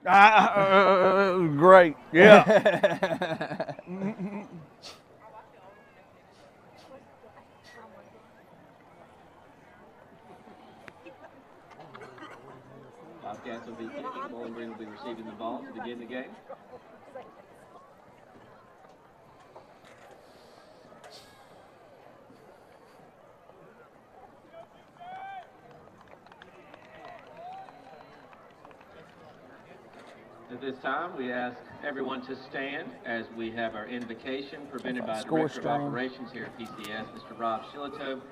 Great, yeah. Bobcats will be kicking. Bowling Green will be receiving the ball to begin the game. At this time, we ask everyone to stand as we have our invocation presented by Director of Operations here at PCS, Mr. Rob Shillitoe.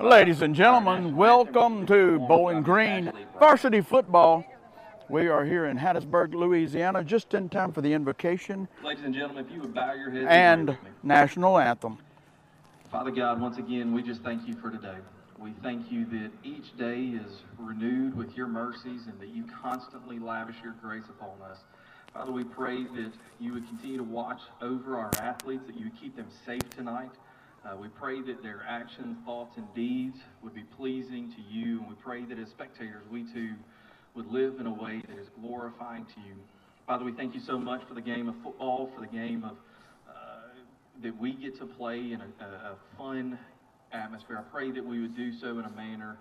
Ladies and gentlemen, welcome to Bowling Green Varsity Football. We are here in Hattiesburg, Louisiana, just in time for the invocation. Ladies and gentlemen, if you would bow your heads and national anthem. Father God, once again, we just thank you for today. We thank you that each day is renewed with your mercies and that you constantly lavish your grace upon us. Father, we pray that you would continue to watch over our athletes, that you would keep them safe tonight. We pray that their actions, thoughts, and deeds would be pleasing to you. And we pray that as spectators, we too would live in a way that is glorifying to you. Father, we thank you so much for the game of football, for the game of that we get to play in a fun atmosphere. I pray that we would do so in a manner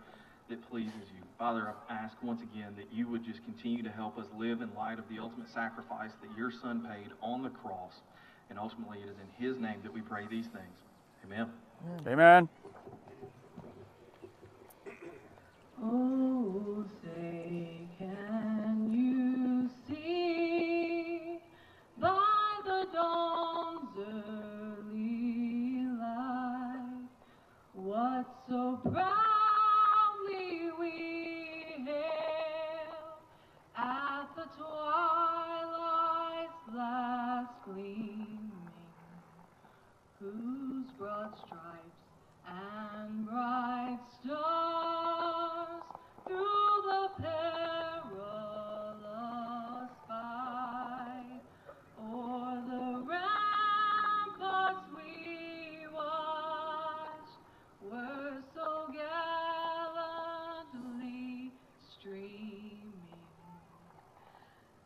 that pleases you. Father, I ask once again that you would just continue to help us live in light of the ultimate sacrifice that your Son paid on the cross. And ultimately, it is in his name that we pray these things. Amen. Amen. Oh, say, can you see by the dawn's early light what so proudly we hailed at the twilight's last gleaming, whose broad stripes and bright stars through the perilous fight o'er the ramparts we watched were so gallantly streaming,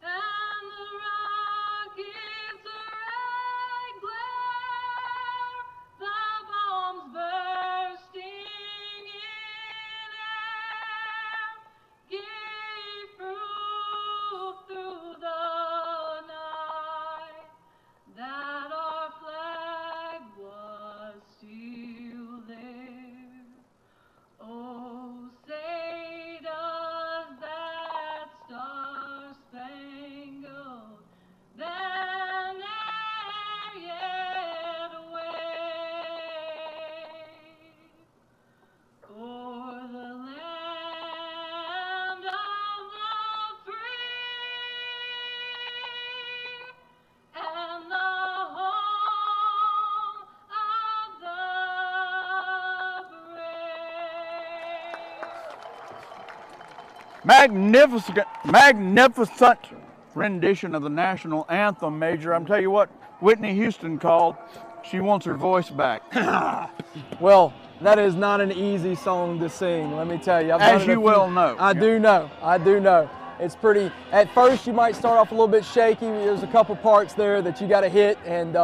and the rocket's red glare, the bombs bursting in air, gave proof through the night that our flag was still there. Oh, say does that star-spangled banner yet wave o'er the land of the free and the home of the brave. Magnificent rendition of the national anthem, Major. I'm telling you what, Whitney Houston called. She wants her voice back. Well, that is not an easy song to sing, let me tell you. As you well know. I do know. It's pretty, at first you might start off a little bit shaky. There's a couple parts there that you got to hit, and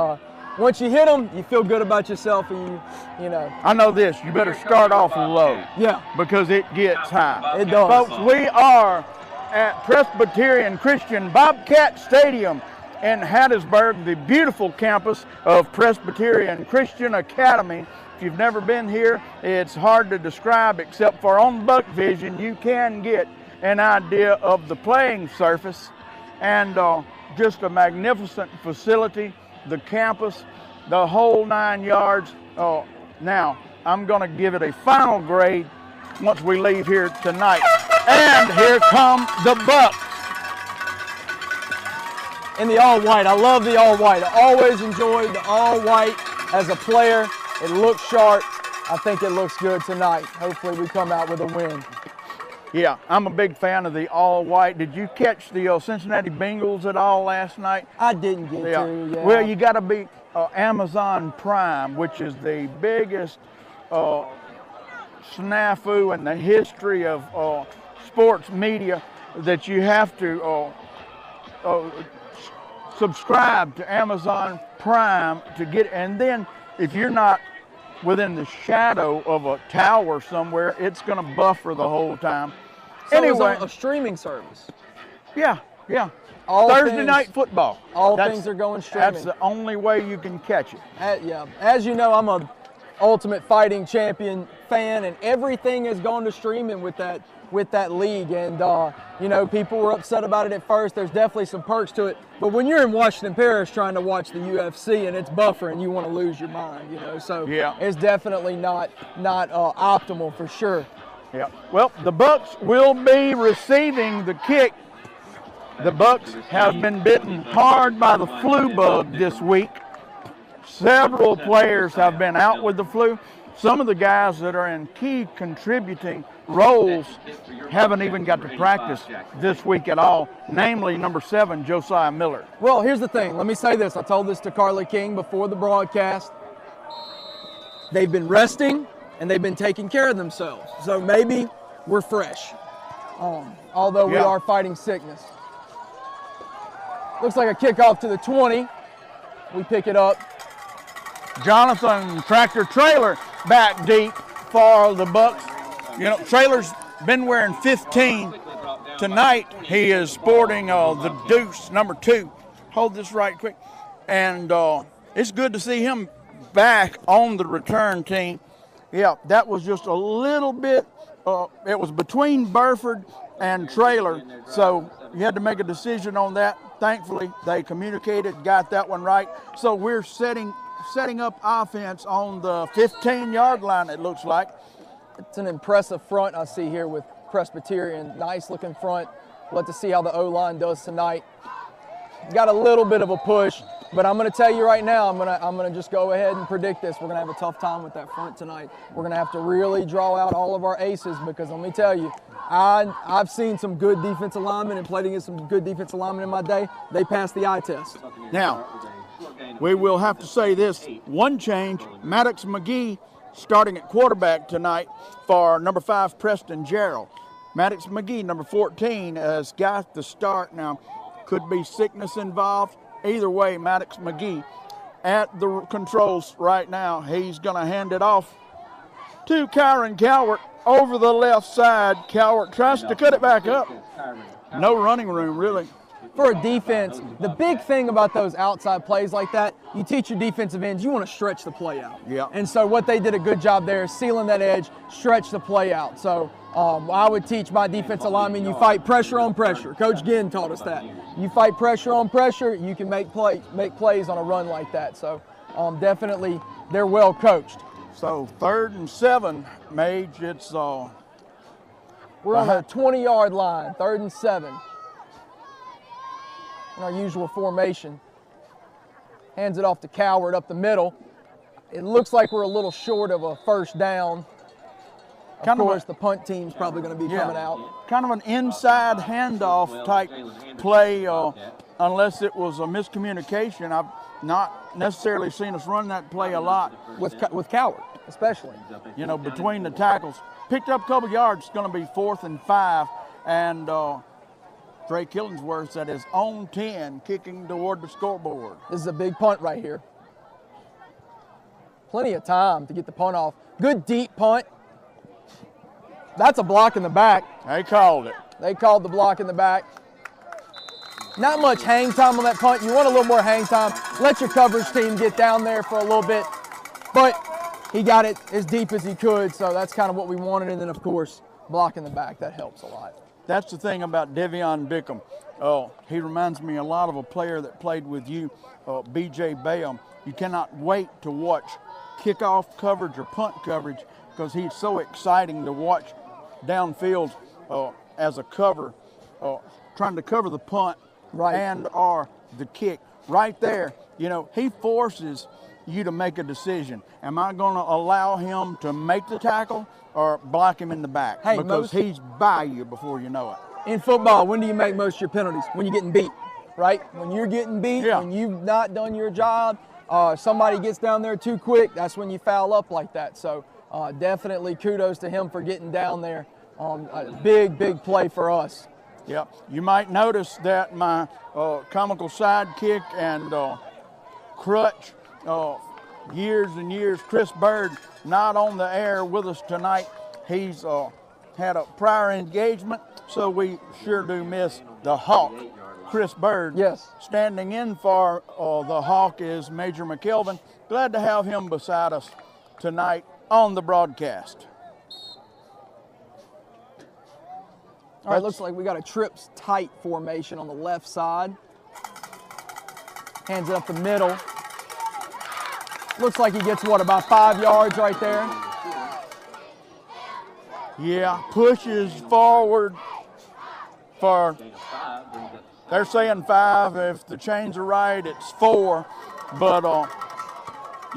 once you hit them, you feel good about yourself, and you know. I know this, you better start off low. Yeah. Because it gets high. It does. Folks, we are at Presbyterian Christian Bobcat Stadium in Hattiesburg, the beautiful campus of Presbyterian Christian Academy. If you've never been here, it's hard to describe, except for on Buck Vision, you can get an idea of the playing surface, and just a magnificent facility, the campus, the whole 9 yards. Now, I'm going to give it a final grade once we leave here tonight. And here come the Bucks. In the all-white, I love the all-white. I always enjoyed the all-white as a player. It looks sharp. I think it looks good tonight. Hopefully we come out with a win. Yeah, I'm a big fan of the all-white. Did you catch the Cincinnati Bengals at all last night? I didn't get to, yeah. Well, you got to be Amazon Prime, which is the biggest snafu in the history of sports media, that you have to subscribe to Amazon Prime to get, and then if you're not within the shadow of a tower somewhere, it's going to buffer the whole time. So Anyway, it's a streaming service. yeah. All Thursday things- night football. all things are going streaming. That's the only way you can catch it. Yeah, as you know, I'm a Ultimate Fighting Champion fan, and everything has gone to streaming with that league. And you know, people were upset about it at first. There's definitely some perks to it, but when you're in Washington Parish trying to watch the UFC and it's buffering, you want to lose your mind, you know. So Yeah. it's definitely not optimal for sure. Yeah. Well, the Bucks will be receiving the kick. The Bucks have been bitten hard by the flu bug this week. Several players have been out with the flu. Some of the guys that are in key contributing roles haven't even got to practice this week at all, namely number 7, Josiah Miller. Well, here's the thing. Let me say this. I told this to Carly King before the broadcast. They've been resting and they've been taking care of themselves. So maybe we're fresh, although we Yeah. are fighting sickness. Looks like a kickoff to the 20. We pick it up. Jonathan Tractor Trailer back deep for the Bucks. You know, Trailer's been wearing 15. Tonight he is sporting the Deuce number 2. Hold this right quick. And it's good to see him back on the return team. Yeah, that was just a little bit, it was between Burford and Trailer, so you had to make a decision on that. Thankfully, they communicated, got that one right. So we're setting up offense on the 15-yard line, it looks like. It's an impressive front I see here with Presbyterian. Nice looking front. We'll have to see how the O-line does tonight. Got a little bit of a push, but I'm going to tell you right now, I'm going to just go ahead and predict this. We're going to have a tough time with that front tonight. We're going to have to really draw out all of our aces, because let me tell you, I've seen some good defensive linemen and played against some good defensive linemen in my day. They passed the eye test. Now, we will have to say this, one change, Maddox McGee starting at quarterback tonight for number 5, Preston Gerald. Maddox McGee, number 14, has got the start. Now, could be sickness involved. Either way, Maddox McGee at the controls right now. He's going to hand it off to Kyron Cowart over the left side. Cowart tries to cut it back up. No running room, really. For a defense, the big thing about those outside plays like that, you teach your defensive ends, you want to stretch the play out. Yeah. And so what they did a good job there is sealing that edge, stretch the play out. So I would teach my defensive linemen, you fight pressure on pressure. Coach Ginn taught us that. You fight pressure on pressure, you can make plays on a run like that. So definitely they're well coached. So 3rd and 7, Mage, it's We're on the 20-yard line, 3rd and 7. In our usual formation. Hands it off to Coward up the middle. It looks like we're a little short of a first down. Of course, the punt team's probably going to be coming out. Kind of an inside handoff type play, unless it was a miscommunication. I've not necessarily seen us run that play a lot. With Coward, especially. You know, between the tackles. Picked up a couple yards, it's going to be 4th and 5. And Trey Killingsworth's at his own 10, kicking toward the scoreboard. This is a big punt right here. Plenty of time to get the punt off. Good deep punt. That's a block in the back. They called it. They called the block in the back. Not much hang time on that punt. You want a little more hang time. Let your coverage team get down there for a little bit. But he got it as deep as he could, so that's kind of what we wanted. And then, of course, block in the back. That helps a lot. That's the thing about Devion Bickham. He reminds me a lot of a player that played with you, B.J. Bayham. You cannot wait to watch kickoff coverage or punt coverage, because he's so exciting to watch downfield as a cover, trying to cover the punt and or the kick. Right there, you know, he forces you to make a decision. Am I going to allow him to make the tackle or block him in the back? Hey, because he's by you before you know it. In football, when do you make most of your penalties? When you're getting beat, right? When you're getting beat, when you've not done your job, somebody gets down there too quick, that's when you foul up like that. So definitely kudos to him for getting down there. A big play for us Yep. You might notice that my comical sidekick and crutch, years and years, Chris Bird, not on the air with us tonight. He's had a prior engagement, so we sure do miss the Hawk, Chris Bird. Yes. Standing in for the Hawk is Major McKelvin. Glad to have him beside us tonight on the broadcast. All right, looks like we got a trips tight formation on the left side. Hands it up the middle. Looks like he gets, what, about 5 yards right there? Yeah, pushes forward for, they're saying 5. If the chains are right, it's 4. But,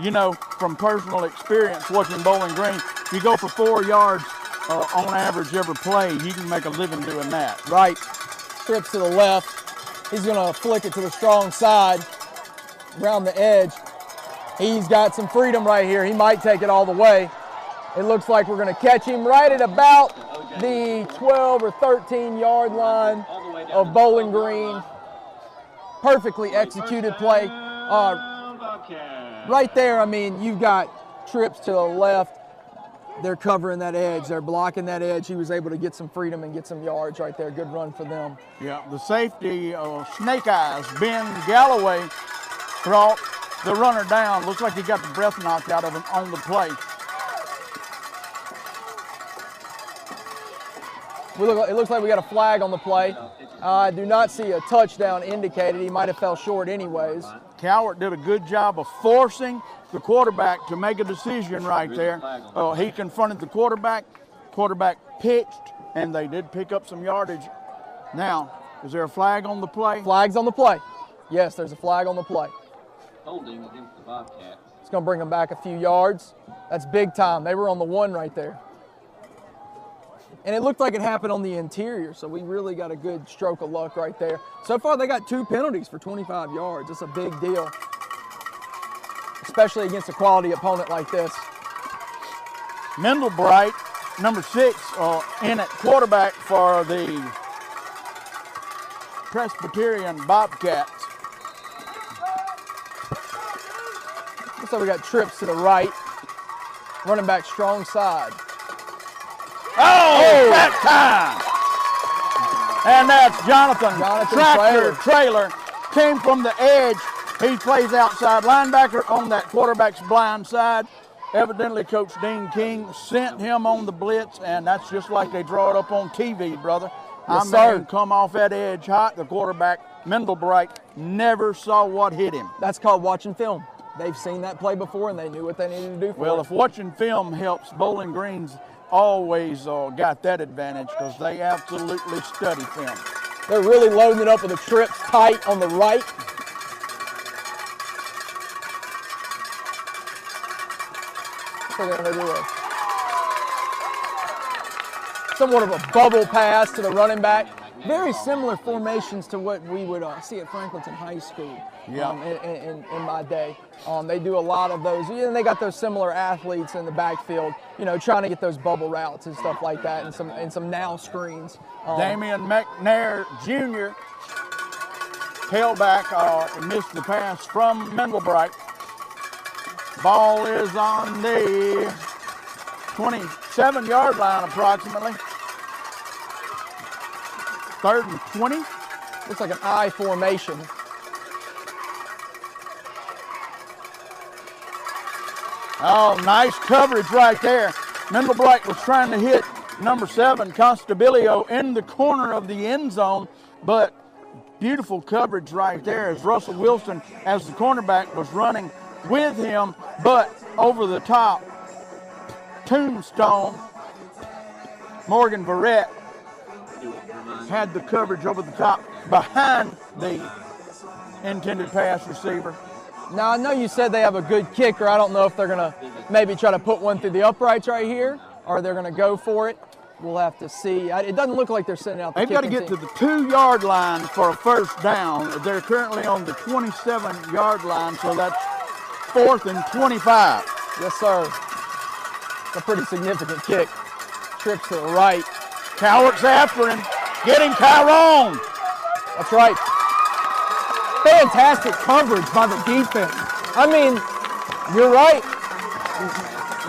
you know, from personal experience watching Bowling Green, if you go for 4 yards on average every play, you can make a living doing that. Right. Trips to the left. He's going to flick it to the strong side, around the edge. He's got some freedom right here. He might take it all the way. It looks like we're going to catch him right at about the 12 or 13 yard line of Bowling Green. Perfectly executed play. Right there, I mean, you've got trips to the left. They're covering that edge. They're blocking that edge. He was able to get some freedom and get some yards right there. Good run for them. Yeah, the safety, Snake Eyes, Ben Galloway, brought the runner down. Looks like he got the breath knocked out of him on the play. It looks like we got a flag on the play. I do not see a touchdown indicated. He might have fell short anyways. Cowart did a good job of forcing the quarterback to make a decision right there. He confronted the quarterback pitched, and they did pick up some yardage. Now, is there a flag on the play? Flag's on the play. Yes, there's a flag on the play. Holding against the Bobcats. It's going to bring them back a few yards. That's big time. They were on the 1 right there. And it looked like it happened on the interior, so we really got a good stroke of luck right there. So far, they got 2 penalties for 25 yards. It's a big deal, especially against a quality opponent like this. Mendelbright, number 6, in at quarterback for the Presbyterian Bobcats. Looks like we got trips to the right. Running back strong side. Oh, that time! And that's Jonathan Trailer. Came from the edge. He plays outside linebacker on that quarterback's blind side. Evidently, Coach Dean King sent him on the blitz, and that's just like they draw it up on TV, brother. Yes, sir. Come off that edge hot. The quarterback, Mendelbright, never saw what hit him. That's called watching film. They've seen that play before, and they knew what they needed to do for Well, it. if watching film helps, Bowling Green's always got that advantage because they absolutely study film. They're really loading it up with the trips tight on the right. So they're going to do somewhat of a bubble pass to the running back. Very similar formations to what we would see at Franklinton High School in my day. They do a lot of those. And they got those similar athletes in the backfield, you know, trying to get those bubble routes and stuff like that, and some now screens. Damian McNair Jr. tailback missed the pass from Mendelbright. Ball is on the 27-yard line approximately. 3rd and 20. Looks like an I formation. Oh, nice coverage right there. Mendelbright was trying to hit number 7, Constabilio, in the corner of the end zone, but beautiful coverage right there as Russell Wilson, as the cornerback, was running with him, but over the top, Tombstone, Morgan Barrett, had the coverage over the top behind the intended pass receiver. Now, I know you said they have a good kicker. I don't know if they're going to maybe try to put one through the uprights right here, or they're going to go for it. We'll have to see. It doesn't look like they're sending out the They've got to get to the 2-yard line for a first down. They're currently on the 27-yard line, so that's 4th and 25. Yes, sir. It's a pretty significant kick. Trips to the right. Cowart's after him. Get him, Tyrone. That's right. Fantastic coverage by the defense. I mean, you're right.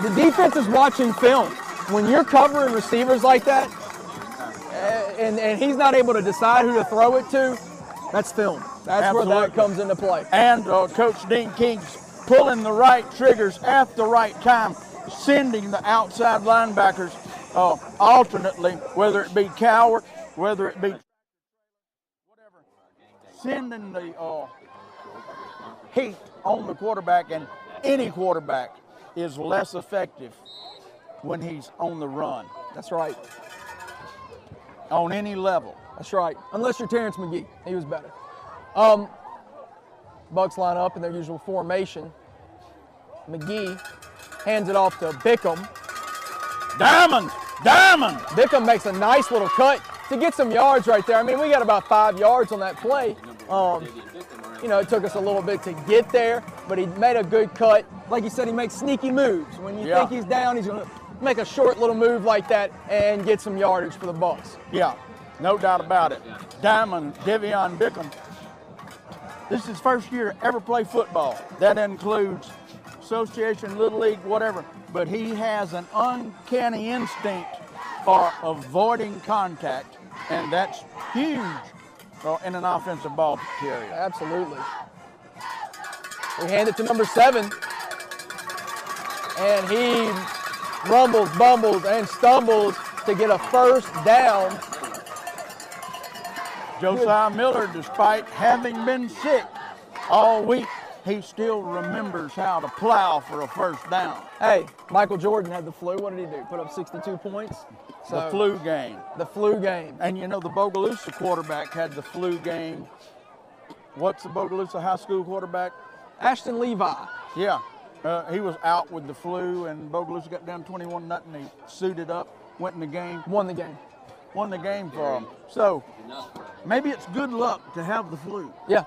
The defense is watching film. When you're covering receivers like that, and he's not able to decide who to throw it to, that's film. That's Absolutely. where that comes into play. And Coach Dean King's pulling the right triggers at the right time, sending the outside linebackers alternately, whether it be Coward, whether it be whatever, sending the heat on the quarterback, and any quarterback is less effective when he's on the run. That's right. On any level. That's right. Unless you're Terrence McGee. He was better. Bucks line up in their usual formation. McGee hands it off to Bickham. Diamond! Bickham makes a nice little cut to get some yards right there. I mean, we got about 5 yards on that play. You know, it took us a little bit to get there, but he made a good cut. Like you said, he makes sneaky moves. When you think he's down, he's going to make a short little move like that and get some yardage for the Bucks. Yeah, no doubt about it. Diamond, Devion Bickham. This is his first year ever play football. That includes association, little league, whatever. But he has an uncanny instinct for avoiding contact, and that's huge in an offensive ball carrier. Absolutely. We hand it to number 7, and he rumbles, bumbles, and stumbles to get a first down. Josiah Miller, despite having been sick all week, he still remembers how to plow for a first down. Hey, Michael Jordan had the flu. What did he do? Put up 62 points? So, The flu game. The flu game. And you know, the Bogalusa quarterback had the flu game. What's the Bogalusa high school quarterback? Ashton Levi. Yeah, he was out with the flu, and Bogalusa got down 21-0. He suited up, went in the game. Won the game. Won the game for him. So maybe it's good luck to have the flu. Yeah.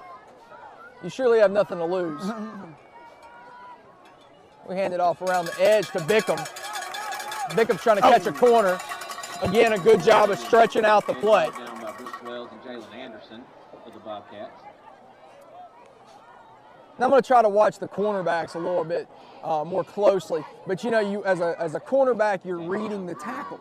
You surely have nothing to lose. We hand it off around the edge to Bickham. Bickham's trying to catch a corner. Again, a good job of stretching out the play. Down by Bruce Wells and Jalen Anderson for the Bobcats. Now I'm going to try to watch the cornerbacks a little bit more closely. But you know, you as a cornerback, you're reading the tackle.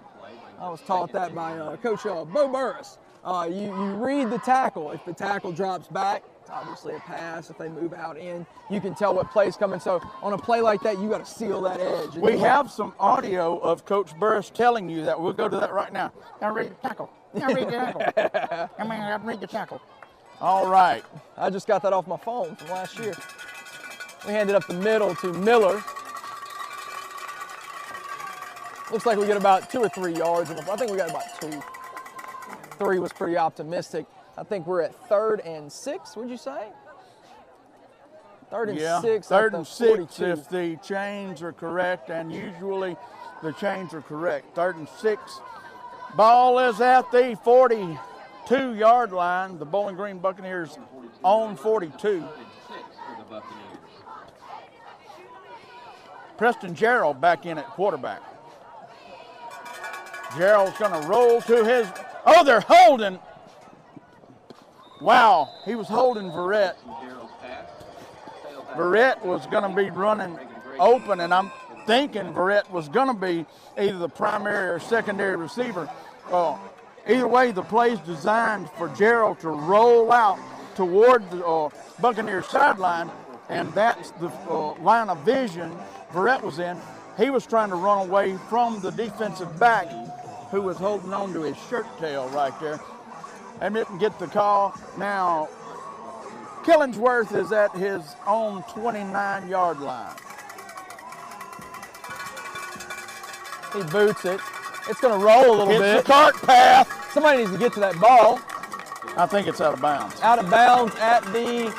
I was taught that by Coach Bo Burris. You read the tackle. If the tackle drops back, it's obviously a pass. If they move out in, you can tell what play's coming. So on a play like that, you got to seal that edge. We have some audio of Coach Burris telling you that. We'll go to that right now. Now read the tackle. Now read the tackle. I read the tackle. All right. I just got that off my phone from last year. We hand it up the middle to Miller. Looks like we get about 2 or 3 yards. I think we got about 2. 3 was pretty optimistic. I think we're at 3rd and 6, would you say? 3rd and 6. 3rd and 6 if the chains are correct, and usually the chains are correct. 3rd and 6. Ball is at the 42-yard line. The Bowling Green Buccaneers on 42. Preston Gerald back in at quarterback. Gerald's going to roll to his, oh, they're holding. Wow, he was holding Verrett. Verrett was going to be running open, and I'm thinking Verrett was going to be either the primary or secondary receiver. Either way, the play's designed for Gerald to roll out toward the Buccaneers sideline, and that's the line of vision Verrett was in. He was trying to run away from the defensive back who was holding on to his shirt tail right there and didn't get the call. Now, Killingsworth is at his own 29-yard line. He boots it. It's going to roll a little bit. It's a cart path. Somebody needs to get to that ball. I think it's out of bounds. Out of bounds at the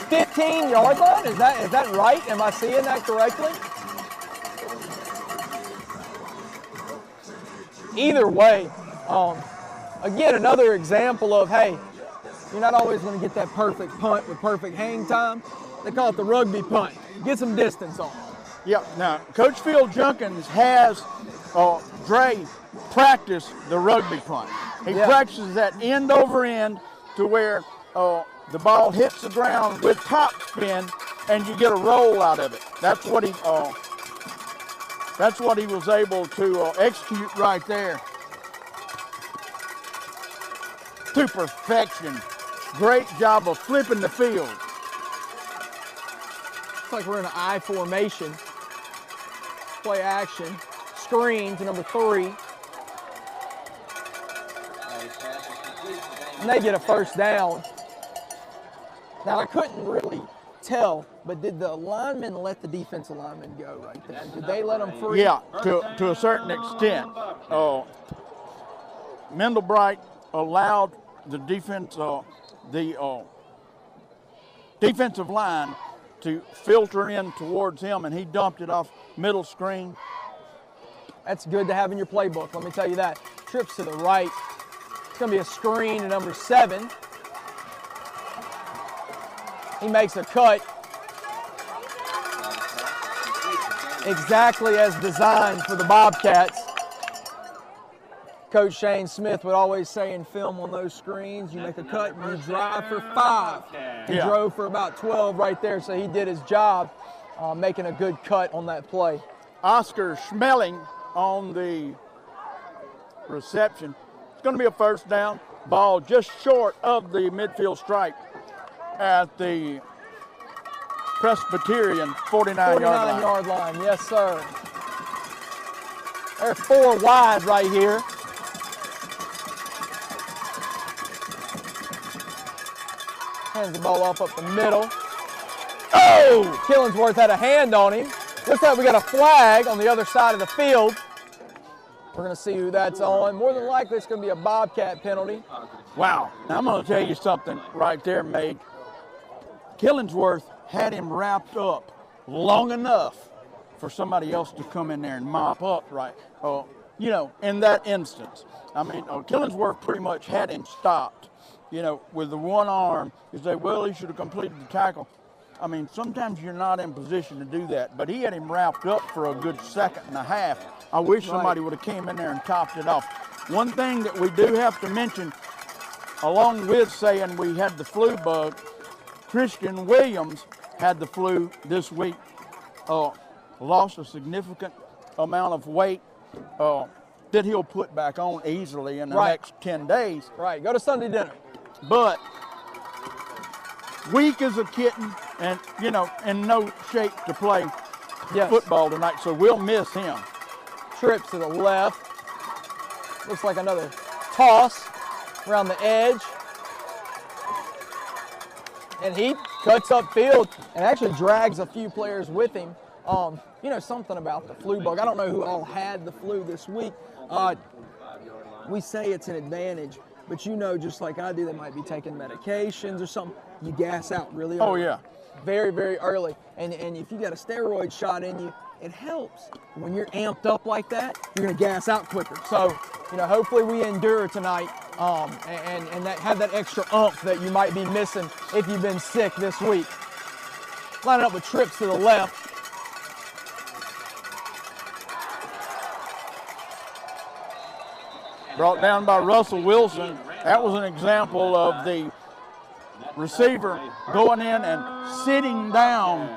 15-yard line? Is that right? Am I seeing that correctly? Either way, again, another example of, hey, you're not always going to get that perfect punt with perfect hang time. They call it the rugby punt. Get some distance on it. Yep. Now, Coach Phil Junkins has Dre practice the rugby punt. He Yeah. practices that end over end to where the ball hits the ground with top spin, and you get a roll out of it. That's what he was able to execute right there to perfection. Great job of flipping the field. Looks like we're in an I formation. Play action. Screen to number 3. And they get a first down. Now, I couldn't really tell, but did the lineman let the defensive lineman go right there? Did they let him free? Yeah, to a certain extent. Mendelbright allowed the defensive line to filter in towards him, and he dumped it off middle screen. That's good to have in your playbook, let me tell you that. Trips to the right. It's going to be a screen to number 7. He makes a cut. Exactly as designed for the Bobcats. Coach Shane Smith would always say in film on those screens, you make a cut and you drive for 5. He drove for about 12 right there, so he did his job making a good cut on that play. Oscar Schmeling on the reception. It's going to be a first down. Ball just short of the midfield stripe at the Presbyterian 49-yard line. 49-yard line, yes, sir. They're 4 wide right here. Hands the ball off up the middle. Oh! Killingsworth had a hand on him. Looks like we got a flag on the other side of the field. We're going to see who that's on. More than likely, it's going to be a Bobcat penalty. Wow. Now, I'm going to tell you something right there, Meg. Killingsworth had him wrapped up long enough for somebody else to come in there and mop up, right? In that instance. I mean, Killingsworth pretty much had him stopped, with the one arm. You say, well, he should have completed the tackle. I mean, sometimes you're not in position to do that, but he had him wrapped up for a good second and a half. I wish somebody would have came in there and topped it off. One thing that we do have to mention, along with saying we had the flu bug, Christian Williams had the flu this week, lost a significant amount of weight that he'll put back on easily in the next 10 days. Right, go to Sunday dinner. But weak as a kitten and, in no shape to play football tonight, so we'll miss him. Trips to the left. Looks like another toss around the edge. And he cuts upfield and actually drags a few players with him. Something about the flu bug. I don't know who all had the flu this week. We say it's an advantage, but just like I do, they might be taking medications or something. You gas out really early. Oh, yeah. Very, very early. And if you got a steroid shot in you, it helps. When you're amped up like that, you're going to gas out quicker. So, hopefully we endure tonight and that have that extra oomph that you might be missing if you've been sick this week. Lining up with trips to the left. Brought down by Russell Wilson. That was an example of the receiver going in and sitting down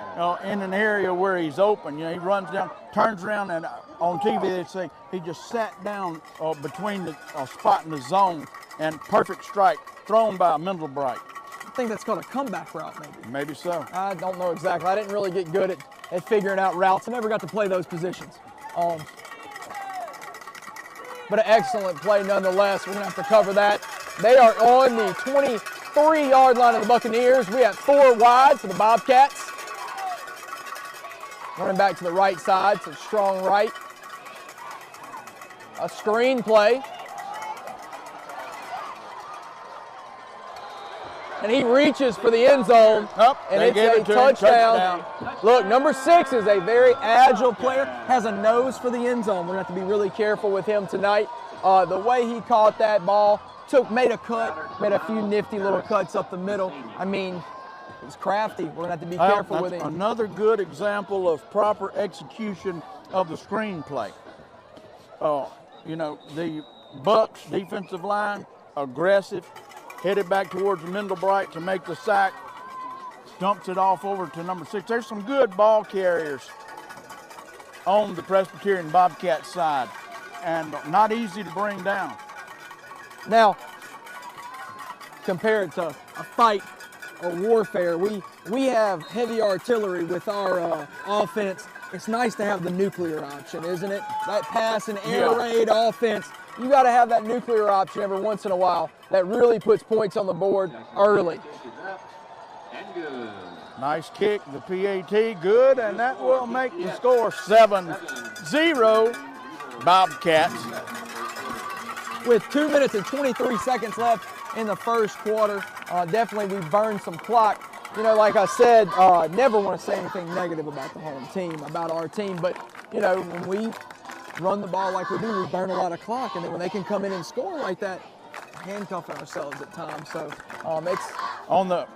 in an area where he's open. He runs down, turns around, and on TV they say he just sat down between the spot in the zone, and perfect strike thrown by Mendelbright. I think that's called a comeback route, maybe. Maybe so. I don't know exactly. I didn't really get good at figuring out routes. I never got to play those positions. But an excellent play nonetheless. We're going to have to cover that. They are on the 23-yard line of the Buccaneers. We have 4 wide for the Bobcats. Running back to the right side, so strong right. A screen play. And he reaches for the end zone, and it's a touchdown. Look, number 6 is a very agile player, has a nose for the end zone. We're going to have to be really careful with him tonight. The way he caught that ball, made a cut, made a few nifty little cuts up the middle. I mean, he's crafty. We're going to have to be careful with him. Another good example of proper execution of the screenplay. The Bucks defensive line, aggressive, headed back towards Mendelbright to make the sack. Dumps it off over to number 6. There's some good ball carriers on the Presbyterian Bobcat side, and not easy to bring down. Now, compared to a fight or warfare, we have heavy artillery with our offense. It's nice to have the nuclear option, isn't it? That pass and air raid offense, you got to have that nuclear option every once in a while. That really puts points on the board early. And good. Nice kick, the PAT, good, and that will make the score 7-0 Bobcats. With 2 minutes and 23 seconds left in the first quarter, definitely we burned some clock. You know, like I said, never want to say anything negative about the home team, about our team, but, you know, when we run the ball like we do, we burn a lot of clock, and then when they can come in and score like that, handcuffing ourselves at times. So it's On the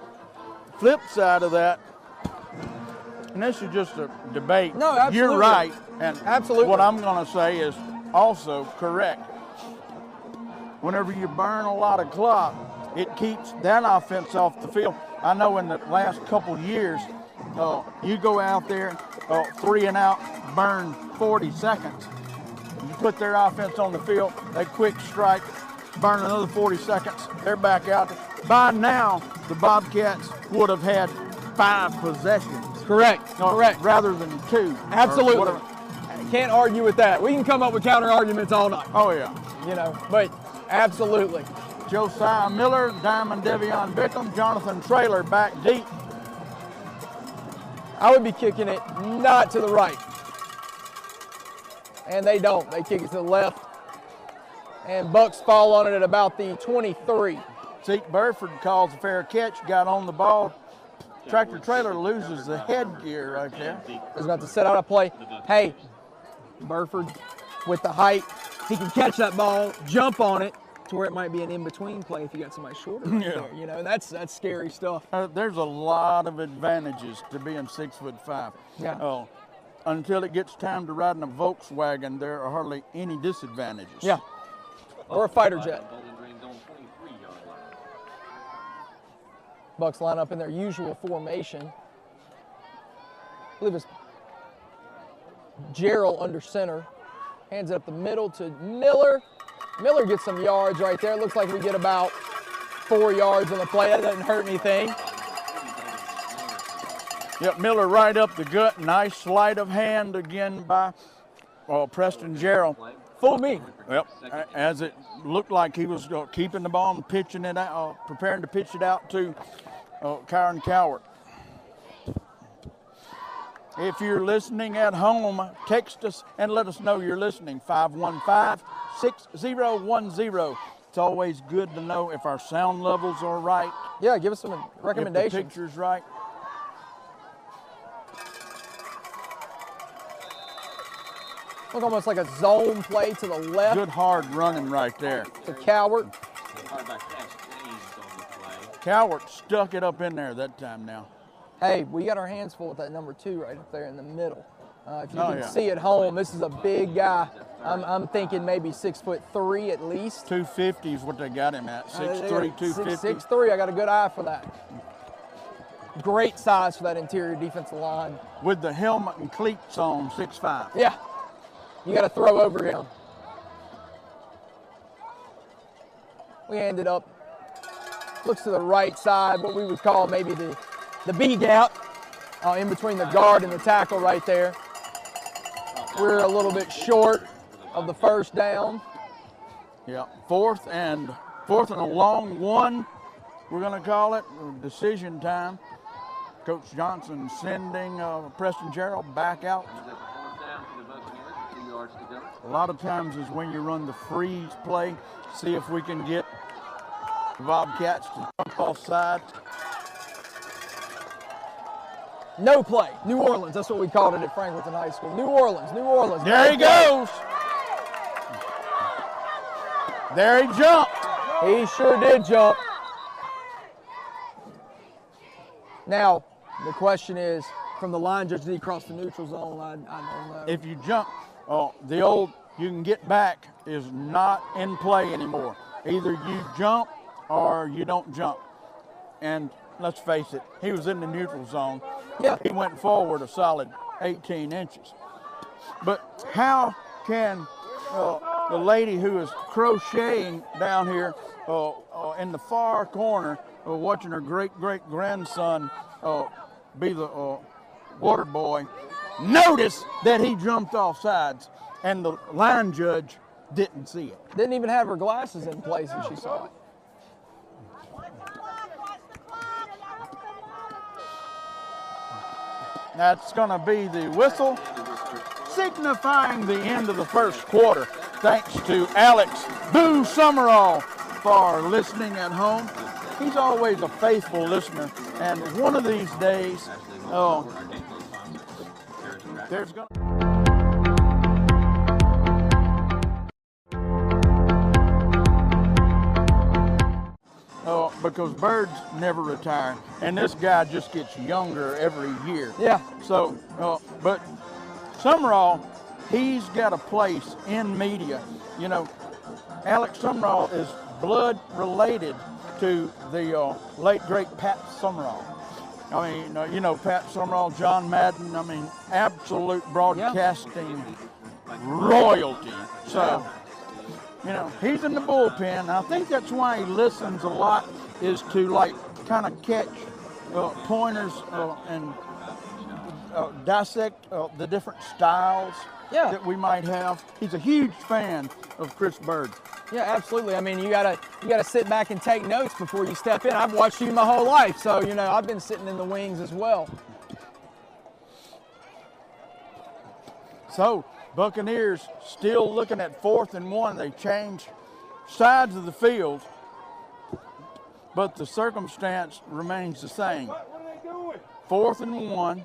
flip side of that, and this is just a debate. No, absolutely. You're right, and Absolutely. what I'm going to say is also correct. Whenever you burn a lot of clock, it keeps that offense off the field. I know in the last couple years, you go out there, 3 and out, burn 40 seconds. You put their offense on the field, they quick strike, burn another 40 seconds, they're back out there. By now, the Bobcats would have had 5 possessions. correct. Correct. Rather than 2. Absolutely. Can't argue with that. We can come up with counter arguments all night. Oh, yeah. You know, but absolutely. Josiah Miller, Diamond Devion Bickham, Jonathan Traylor back deep. I would be kicking it not to the right. And they don't. They kick it to the left. And Bucks fall on it at about the 23. Zeke Burford calls a fair catch, got on the ball. Tractor Trailer loses the headgear right there. Is about to set out a play. Hey, Burford with the height, he can catch that ball, jump on it, to where it might be an in-between play if you got somebody shorter. Right there. You know, that's scary stuff. There's a lot of advantages to being 6'5". Yeah. Until it gets time to ride in a Volkswagen, there are hardly any disadvantages. Yeah. Or a fighter jet. Bowling Green zone 23-yard line. Bucks line up in their usual formation. I believe it's Gerald under center. Hands it up the middle to Miller. Miller gets some yards right there. Looks like we get about 4 yards on the play. That doesn't hurt anything. Yep, Miller right up the gut. Nice sleight of hand again by Preston Gerald. Fooled me. Yep, as it looked like he was keeping the ball and pitching it out, preparing to pitch it out to Kyron Cowart. If you're listening at home, text us and let us know you're listening, 515-6010. It's always good to know if our sound levels are right. Yeah, give us some If recommendations. the picture's right. Look almost like a zone play to the left Good hard running right there. to Cowart. Quarterback pass James on the play. Cowart stuck it up in there that time now. Hey, we got our hands full with that number 2 right up there in the middle. If you Oh, can yeah. see at home, this is a big guy. I'm thinking maybe 6'3" at least. 250 is what they got him at. 6'3", 250. 6'3", I got a good eye for that. Great size for that interior defensive line. With the helmet and cleats on, 6'5". Yeah, you got to throw over him. We ended up, looks to the right side, what we would call maybe the B gap in between the guard and the tackle right there. We're a little bit short of the first down. Yeah, fourth and a long one, we're going to call it. Decision time. Coach Johnson sending Preston Gerald back out. Comes up fourth down for the Buccaneers, 2 yards to go. A lot of times is when you run the freeze play, see if we can get the Bobcats to jump offside. No play, New Orleans, that's what we called it at Franklinton High School. New Orleans. There he goes. There he jumped. He sure did jump. Now, the question is, from the line judge, did he cross the neutral zone? I don't know. If you jump, you can get back is not in play anymore. Either you jump or you don't jump. And let's face it, he was in the neutral zone. Yeah. He went forward a solid 18 inches. But how can the lady who is crocheting down here in the far corner, watching her great-great-grandson be the water boy, notice that he jumped off sides and the line judge didn't see it? Didn't even have her glasses in place when she saw it. That's going to be the whistle, signifying the end of the first quarter. Thanks to Alex Boo Summerall for listening at home. He's always a faithful listener, and one of these days, there's going to... because birds never retire, and this guy just gets younger every year. Yeah. So, but Summerall, he's got a place in media. You know, Alex Summerall is blood related to the late great Pat Summerall. I mean, you know, Pat Summerall, John Madden. I mean, absolute broadcasting royalty. So, you know, he's in the bullpen. I think that's why he listens a lot, is to like kind of catch pointers and dissect the different styles that we might have. He's a huge fan of Chris Bird. Yeah, absolutely. I mean, you gotta sit back and take notes before you step in. I've watched you my whole life, so you know I've been sitting in the wings as well. So Buccaneers still looking at 4th and 1. They changed sides of the field, but the circumstance remains the same. 4th and 1.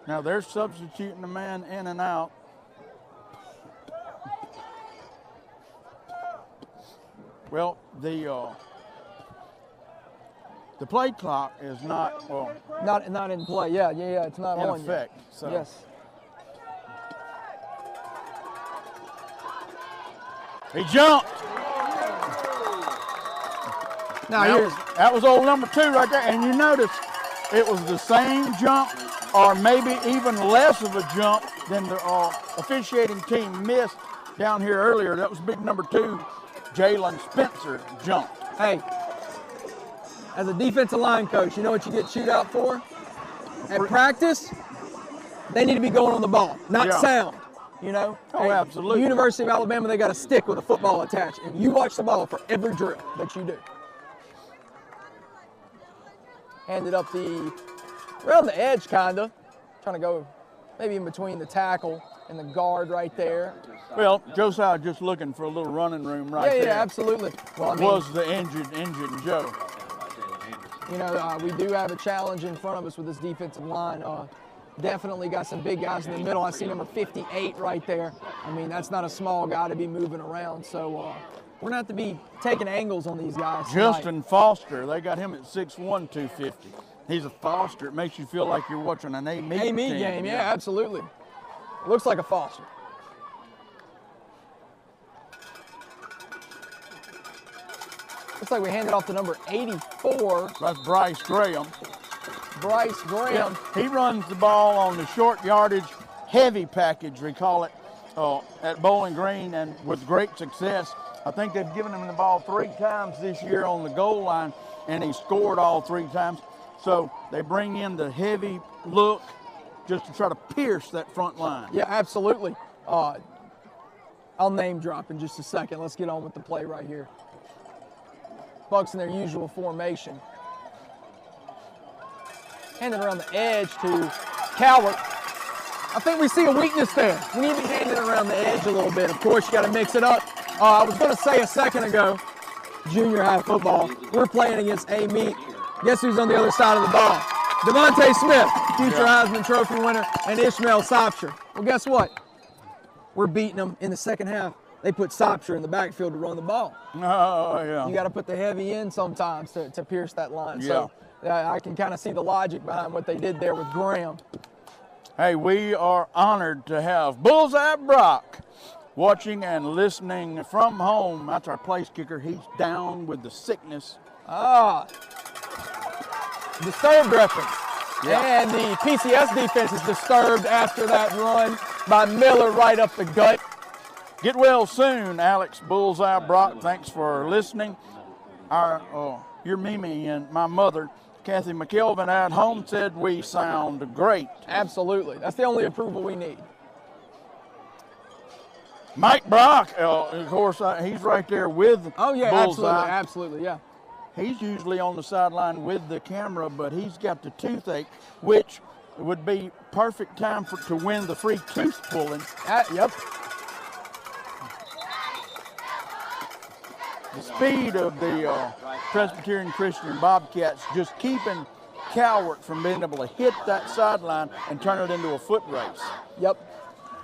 Now they're substituting the man in and out. Well, the play clock is not not in play. Yeah, it's not in on effect. Yet. So. Yes. He jumped. Now that was old number 2 right there, and you notice it was the same jump, or maybe even less of a jump than the officiating team missed down here earlier. That was big number 2, Jalen Spencer jumped. Hey, as a defensive line coach, you know what you get chewed out for? At practice, they need to be going on the ball, not sound. You know? Oh, absolutely. University of Alabama, they got a stick with a football attached, and you watch the ball for every drill that you do. Handed up around the edge, kinda. Trying to go maybe in between the tackle and the guard right there. Well, Josiah just looking for a little running room there. Yeah, absolutely. Well, I mean, was the injured Joe. You know, we do have a challenge in front of us with this defensive line. Definitely got some big guys in the middle. I see number 58 right there. I mean, that's not a small guy to be moving around. So we're going to have to be taking angles on these guys Justin tonight. Foster, they got him at 6'1", 250. He's a Foster. It makes you feel like you're watching an A-Meet game. Yeah, absolutely. Looks like a Foster. Looks like we handed off to number 84. That's Bryce Graham. Bryce Graham. Yeah, he runs the ball on the short yardage heavy package, we call it, at Bowling Green, and with great success. I think they've given him the ball 3 times this year on the goal line, and he scored all 3 times. So they bring in the heavy look just to try to pierce that front line. Yeah, absolutely. I'll name drop in just a second. Let's get on with the play right here. Bucks in their usual formation. Handing around the edge to Calvert. I think we see a weakness there. We need to be handing around the edge a little bit. Of course, you got to mix it up. I was going to say a second ago, junior high football, we're playing against A-Meet. Guess who's on the other side of the ball? Devontae Smith, future Heisman Trophy winner, and Ishmael Sopsher. Well, guess what? We're beating them in the second half. They put Sopsher in the backfield to run the ball. Oh, yeah. You got to put the heavy in sometimes to pierce that line. Yeah. So I can kind of see the logic behind what they did there with Graham. Hey, we are honored to have Bullseye Brock watching and listening from home. That's our place kicker. He's down with the sickness. Disturbed reference. Yeah. And the PCS defense is disturbed after that run by Miller right up the gut. Get well soon, Alex Bullseye Brock. Thanks for listening. Your Mimi and my mother, Kathy McKelvin, at home said we sound great. Absolutely. That's the only approval we need. Mike Brock, of course, he's right there with Bullseye. Absolutely, yeah. He's usually on the sideline with the camera, but he's got the toothache, which would be perfect time to win the free tooth pulling. Yep. The speed of the Presbyterian Christian Bobcats just keeping Calvert from being able to hit that sideline and turn it into a foot race. Yep.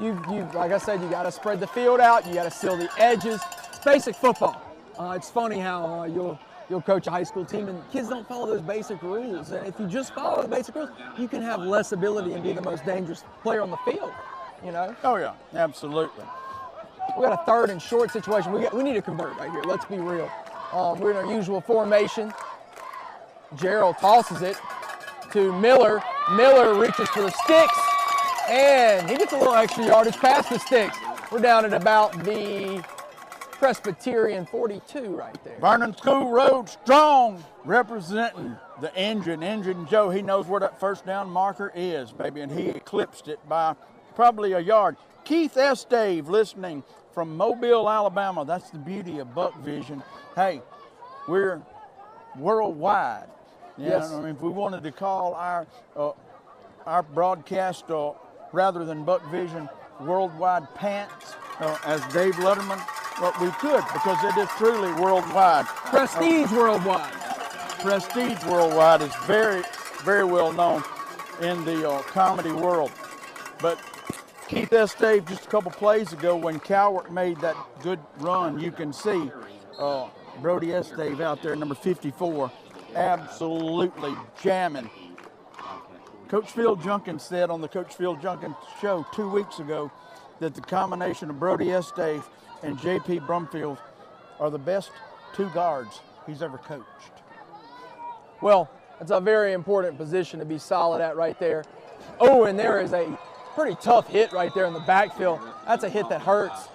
You like I said, you got to spread the field out. You got to seal the edges. It's basic football. It's funny how you'll coach a high school team and kids don't follow those basic rules. And if you just follow the basic rules, you can have less ability and be the most dangerous player on the field. You know? Oh yeah, absolutely. We got a third and short situation. We need to convert right here. Let's be real. We're in our usual formation. Gerald tosses it to Miller. Miller reaches for the sticks, and he gets a little extra yardage past the sticks. We're down at about the Presbyterian 42 right there. Vernon School Road strong, representing the Engine Joe. He knows where that first down marker is, baby, and he eclipsed it by probably a yard. Keith Estave listening from Mobile, Alabama. That's the beauty of Buck Vision. Hey, we're worldwide. Yes. I mean, if we wanted to call our broadcast rather than Buck Vision Worldwide Pants, as Dave Letterman, well, we could, because it is truly worldwide. Prestige worldwide. Prestige Worldwide is very, very well known in the comedy world. But Keith Estave, just a couple plays ago when Calvert made that good run, you can see Brody Estave out there, number 54, absolutely jamming. Coach Phil Junkins said on the Coach Phil Junkins show 2 weeks ago that the combination of Brody Estave and J.P. Brumfield are the best two guards he's ever coached. Well, it's a very important position to be solid at right there. Oh, and there is a pretty tough hit right there in the backfield. That's a hit that hurts.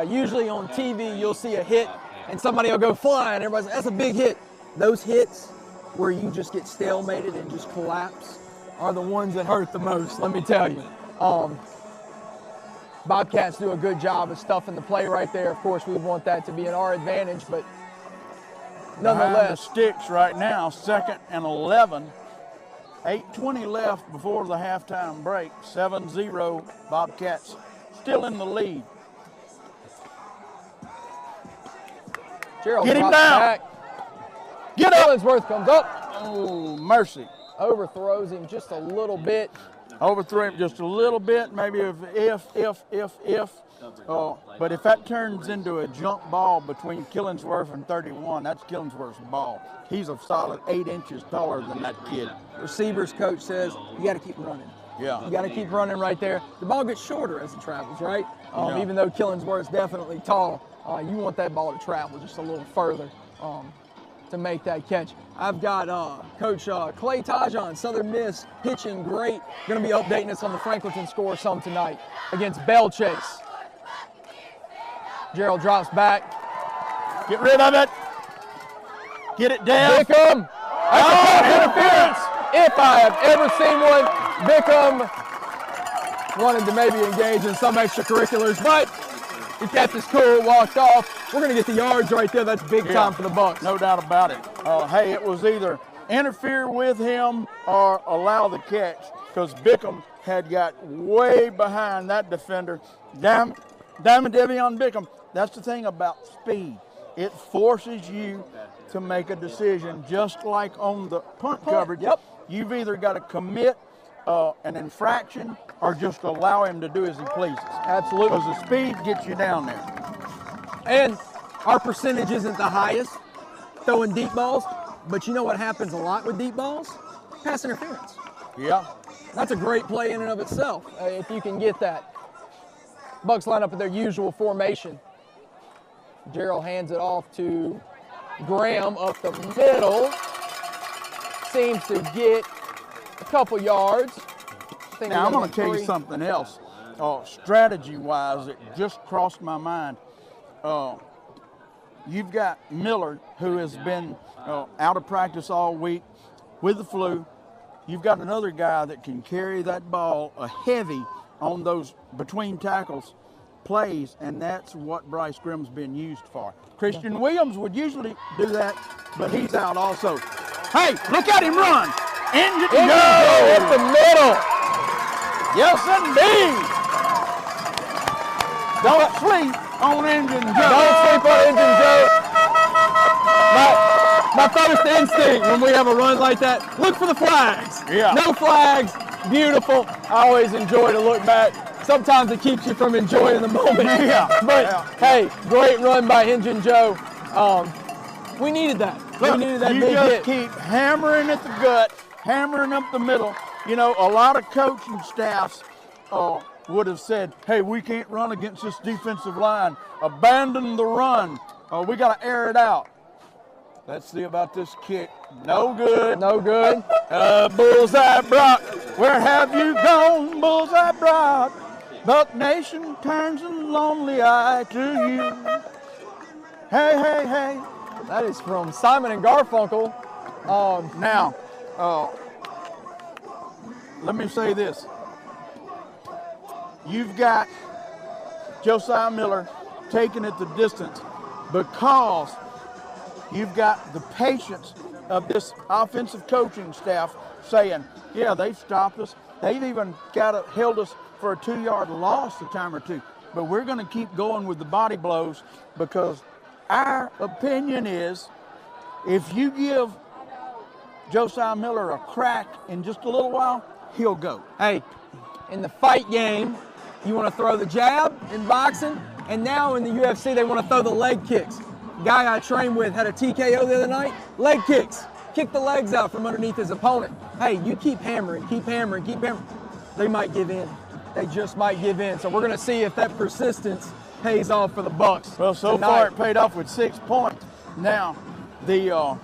Usually on TV, you'll see a hit and somebody will go flying. Everybody's like, that's a big hit. Those hits where you just get stalemated and just collapse are the ones that hurt the most, let me tell you. Bobcats do a good job of stuffing the play right there. Of course, we want that to be in our advantage, but nonetheless. Behind the sticks right now, 2nd and 11. 8:20 left before the halftime break. 7-0, Bobcats still in the lead. Gerald Get him drops down. back. Get up. Killingsworth comes up. Oh, mercy. Overthrows him just a little bit. Overthrew him just a little bit, maybe if. But if that turns into a jump ball between Killingsworth and 31, that's Killingsworth's ball. He's a solid 8 inches taller than that kid. Receivers coach says, you got to keep running. Yeah. You got to keep running right there. The ball gets shorter as it travels, right? Yeah. Even though Killingsworth's definitely tall, you want that ball to travel just a little further to make that catch. I've got Coach Clay Tajon, Southern Miss, pitching great. Going to be updating us on the Franklinton score some tonight against Bell Chase. Gerald drops back. Get rid of it. Get it down. Bickham. Interference. If I have ever seen one, Bickham wanted to maybe engage in some extracurriculars, but he kept his cool, walked off. We're going to get the yards right there. That's big time for the Bucs. No doubt about it. Hey, it was either interfere with him or allow the catch, because Bickham had got way behind that defender. Diamond Devion Bickham. That's the thing about speed. It forces you to make a decision, just like on the punt coverage. Yep. You've either got to commit an infraction or just allow him to do as he pleases. Absolutely. Because the speed gets you down there. And our percentage isn't the highest throwing deep balls, but you know what happens a lot with deep balls? Pass interference. Yeah. That's a great play in and of itself, if you can get that. Bucks line up at their usual formation. Gerald hands it off to Graham up the middle. Seems to get a couple yards. Now, I'm going to tell you something else. Strategy-wise, it just crossed my mind. You've got Miller, who has been out of practice all week with the flu. You've got another guy that can carry that ball heavy on those between tackles plays, and that's what Bryce Grimm's been used for. Christian Williams would usually do that, but he's out also. Hey, look at him run! Engine Joe up the middle. Yes, indeed. Don't sleep on Engine Joe. Don't sleep on Engine Joe. My first instinct when we have a run like that, look for the flags. Yeah. No flags, beautiful. I always enjoy to look back. Sometimes it keeps you from enjoying the moment. Yeah. But hey, great run by Engine Joe. We needed that. Look, we needed that you big just hit. keep hammering at the gut, hammering up the middle. You know, a lot of coaching staffs would have said, hey, we can't run against this defensive line. Abandon the run. We got to air it out. Let's see about this kick. No good. No good. Bullseye Brock. Where have you gone, Bullseye Brock? Buck Nation turns a lonely eye to you. Hey, hey, hey. That is from Simon and Garfunkel. Now, let me say this. You've got Josiah Miller taking it the distance because you've got the patience of this offensive coaching staff saying, yeah, they've stopped us. They've even held us for a 2-yard loss a time or two. But we're going to keep going with the body blows because our opinion is if you give Josiah Miller a crack in just a little while, he'll go. Hey, in the fight game, you want to throw the jab in boxing, and now in the UFC, they want to throw the leg kicks. Guy I trained with had a TKO the other night, leg kicks. Kick the legs out from underneath his opponent. Hey, you keep hammering, keep hammering, keep hammering. They might give in. They just might give in. So we're going to see if that persistence pays off for the Bucks. Well, so tonight. far it paid off with 6 points. Now, the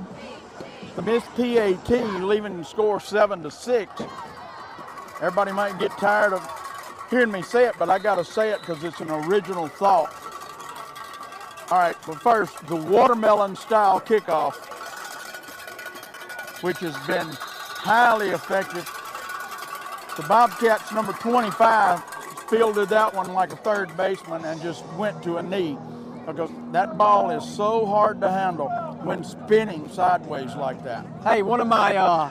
missed PAT leaving the score 7-6. Everybody might get tired of hearing me say it, but I got to say it because it's an original thought. All right, well, first, the watermelon style kickoff, which has been highly effective. The Bobcats, number 25, fielded that one like a third baseman and just went to a knee because that ball is so hard to handle when spinning sideways like that. Hey, one of my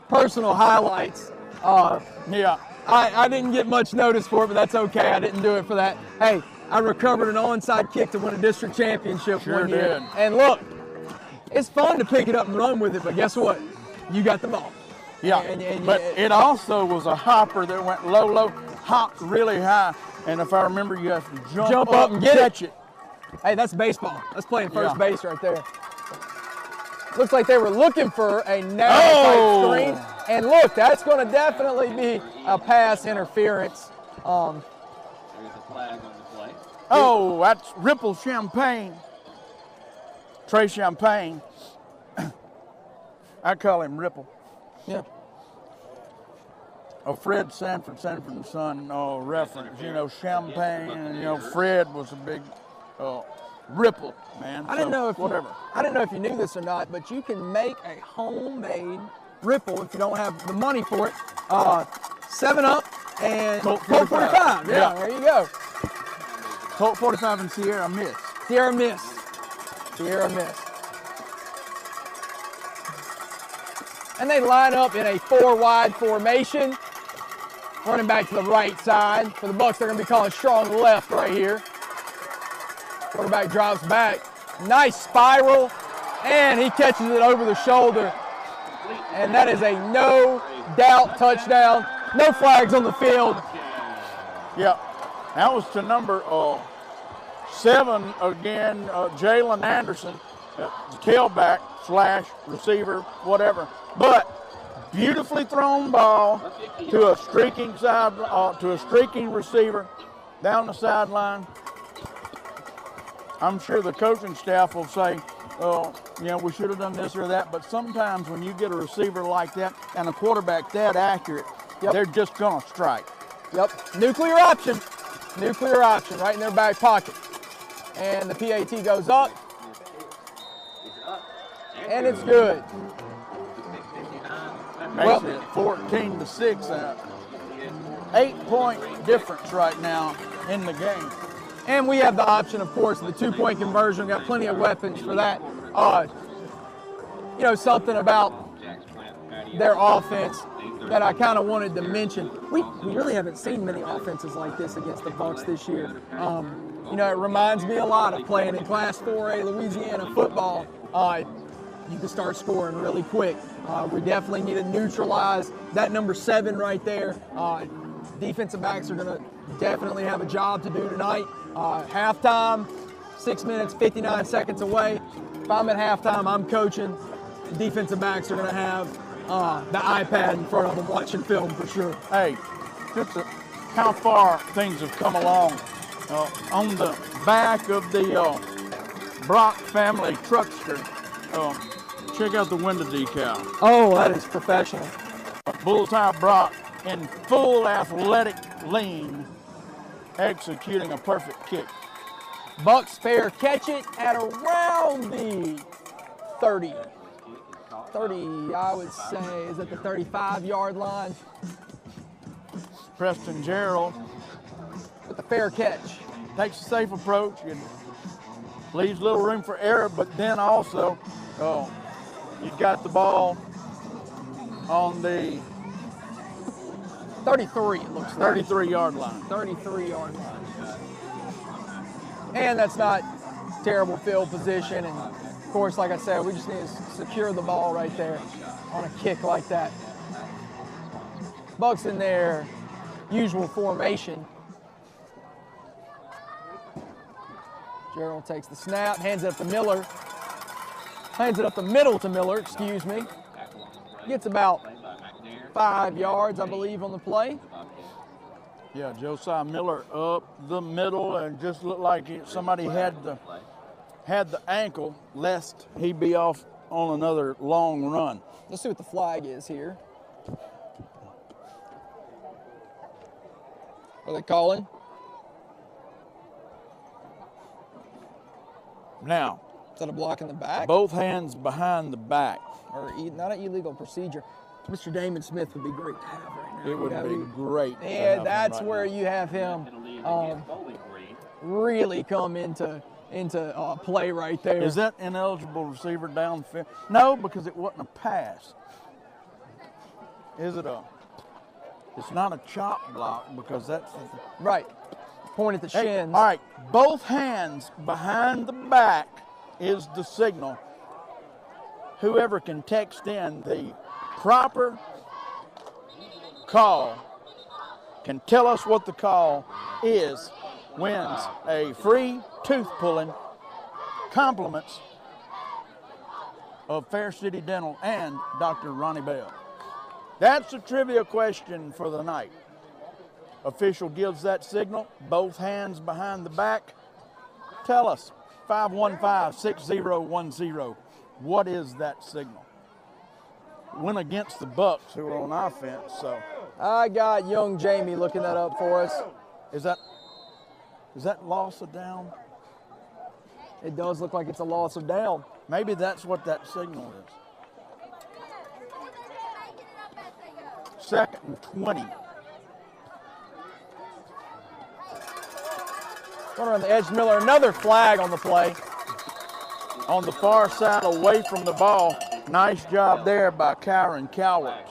personal highlights. Yeah. I didn't get much notice for it, but that's okay. I didn't do it for that. Hey, I recovered an onside kick to win a district championship Sure one year. did. And look, it's fun to pick it up and run with it, but guess what? You got the ball. Yeah, And but it also was a hopper that went low, low, hopped really high, and if I remember, you have to jump up and catch it. Hey, that's baseball. That's playing first Yeah. base right there. Looks like they were looking for a narrow type screen. And look, that's going to definitely be a pass interference. There's a flag on the play. Oh, that's Ripple Champagne. Trey Champagne. I call him Ripple. Yeah. Oh, Fred Sanford and Son reference. You know, Champagne, and, you know, Fred was a big Ripple, man. I didn't know if whatever. I didn't know if you knew this or not, but you can make a homemade Ripple if you don't have the money for it. 7-Up and Colt Colt 45. Yeah, Yeah. there you go. Colt 45 and Sierra Miss. Sierra Miss. Sierra Miss. And they line up in a 4-wide formation. Running back to the right side. For the Bucks, they're going to be calling strong left right here. Quarterback drops back. Nice spiral. And he catches it over the shoulder. And that is a no doubt touchdown. No flags on the field. Yeah, that was to number 7 again, Jalen Anderson, tailback / receiver, whatever. But Beautifully thrown ball to a streaking receiver down the sideline. I'm sure the coaching staff will say, oh, we should have done this or that. But sometimes when you get a receiver like that and a quarterback that accurate, they're just going to strike. Yep, nuclear option right in their back pocket. And the PAT goes up, and it's good. Makes it 14-6, 8-point difference right now in the game. And we have the option, of course, of the 2-point conversion. Got plenty of weapons for that. Something about their offense that I kind of wanted to mention. We really haven't seen many offenses like this against the Bucs this year. It reminds me a lot of playing in Class 4A Louisiana football. You can start scoring really quick. We definitely need to neutralize that number 7 right there. Defensive backs are going to definitely have a job to do tonight. Halftime, 6 minutes, 59 seconds away. If I'm at halftime, I'm coaching. Defensive backs are going to have the iPad in front of them watching film for sure. Hey, just how far things have come along. On the back of the Brock family truckster, check out the window decal. Oh, that is professional. Bullseye Brock in full athletic lean, executing a perfect kick. Bucs fair catch it at around the 30, I would say, is at the 35-yard line. Preston Gerald With the fair catch. takes a safe approach and leaves little room for error, but then also you've got the ball on the 33, it looks like. 33-yard line. 33-yard line. And that's not terrible field position. And of course, like I said, we just need to secure the ball right there on a kick like that. Bucs in their usual formation. Gerald takes the snap, hands it up to Miller. Hands it up the middle to Miller, excuse me. Gets about 5 yards, I believe, on the play. Yeah, Josiah Miller up the middle, and just looked like somebody had the ankle, lest he be off on another long run. Let's see what the flag is here. What are they calling? Now, Is that a block in the back? both hands behind the back. Or not an illegal procedure. Mr. Damon Smith would be great to have right now. It would be great. to have Yeah, him that's right where now. you have him really come into play right there. Is that ineligible receiver downfield? No, because it wasn't a pass. Is it a? It's not a chop block because that's. Right. Point at the Hey, shins. all right, both hands behind the back is the signal. Whoever can text in the proper call can tell us what the call is, wins a free tooth pulling, compliments of Fair City Dental and Dr. Ronnie Bell. That's the trivia question for the night. Official gives that signal, both hands behind the back. Tell us, 515-6010, what is that signal? Went against the Bucs, who are on offense, so. I got young Jamie looking that up for us. Is that loss of down? It does look like it's a loss of down. Maybe that's what that signal is. 2nd and 20. Going around the edge, Miller, another flag on the play. On the far side, away from the ball. Nice job there by Kyron Cowart.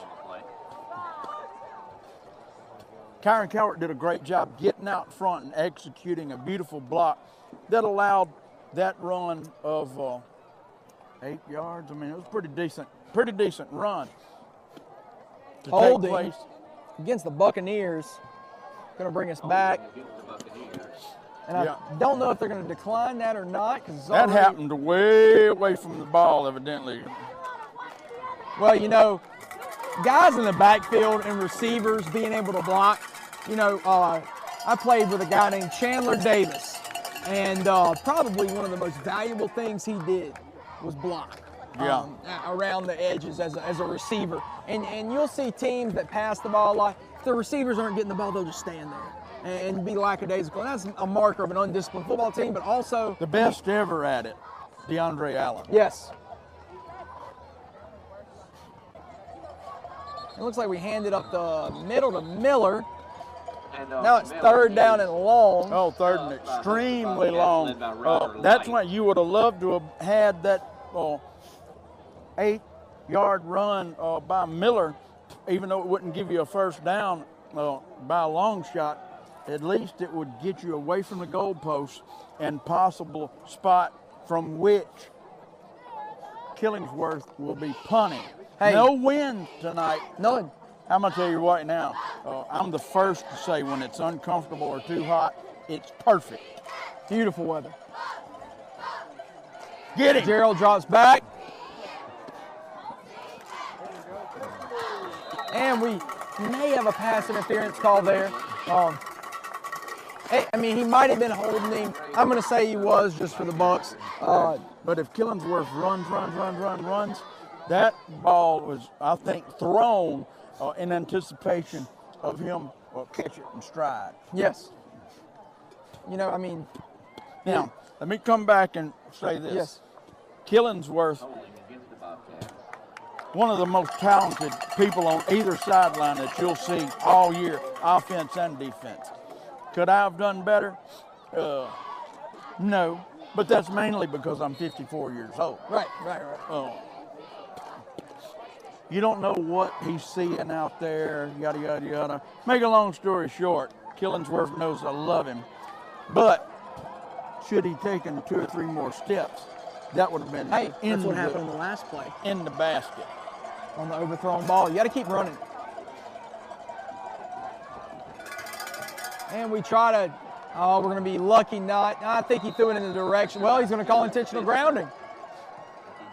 Kyron Cowart did a great job getting out front and executing a beautiful block that allowed that run of 8 yards. I mean, it was pretty decent run. To Holding take place. against the Buccaneers. Going to bring us back. And I don't know if they're going to decline that or not. That happened way away from the ball, evidently. Well, you know, guys in the backfield and receivers being able to block. You know, I played with a guy named Chandler Davis, and probably one of the most valuable things he did was block. Yeah. Around the edges as a receiver. And you'll see teams that pass the ball a lot. If the receivers aren't getting the ball, they'll just stand there and be lackadaisical. And that's a marker of an undisciplined football team, but also The best ever at it, DeAndre Allen. yes. It looks like we handed up the middle to Miller. And, Now it's Miller, third he down is- and long. Oh, third and extremely long. That's when you would have loved to have had that 8-yard run by Miller, even though it wouldn't give you a first down by a long shot. At least it would get you away from the goalpost and possible spot from which Killingsworth will be punting. Hey. No wind tonight. None. I'm going to tell you right now, I'm the first to say when it's uncomfortable or too hot, it's perfect. Beautiful weather. Get him. Gerald drops back. And we may have a pass interference call there. I mean, he might have been holding him. I'm going to say he was just for the Bucs. But if Killingsworth runs, that ball was, I think, thrown in anticipation of him catch it in stride. Yes. You know, I mean, Now, let me come back and say this. yes. Killingsworth, against the Bobcats. one of the most talented people on either sideline that you'll see all year, offense and defense. Could I have done better? No, but that's mainly because I'm 54 years old. Right. You don't know what he's seeing out there, yada, yada, yada. Make a long story short, Killingsworth knows I love him. But should he taken 2 or 3 more steps, that would have been Hey, in that's what the- happened in the last play in the basket. on the overthrown ball. You got to keep running. And we try to, we're going to be lucky not. I think he threw it in the direction. Well, he's going to call intentional grounding.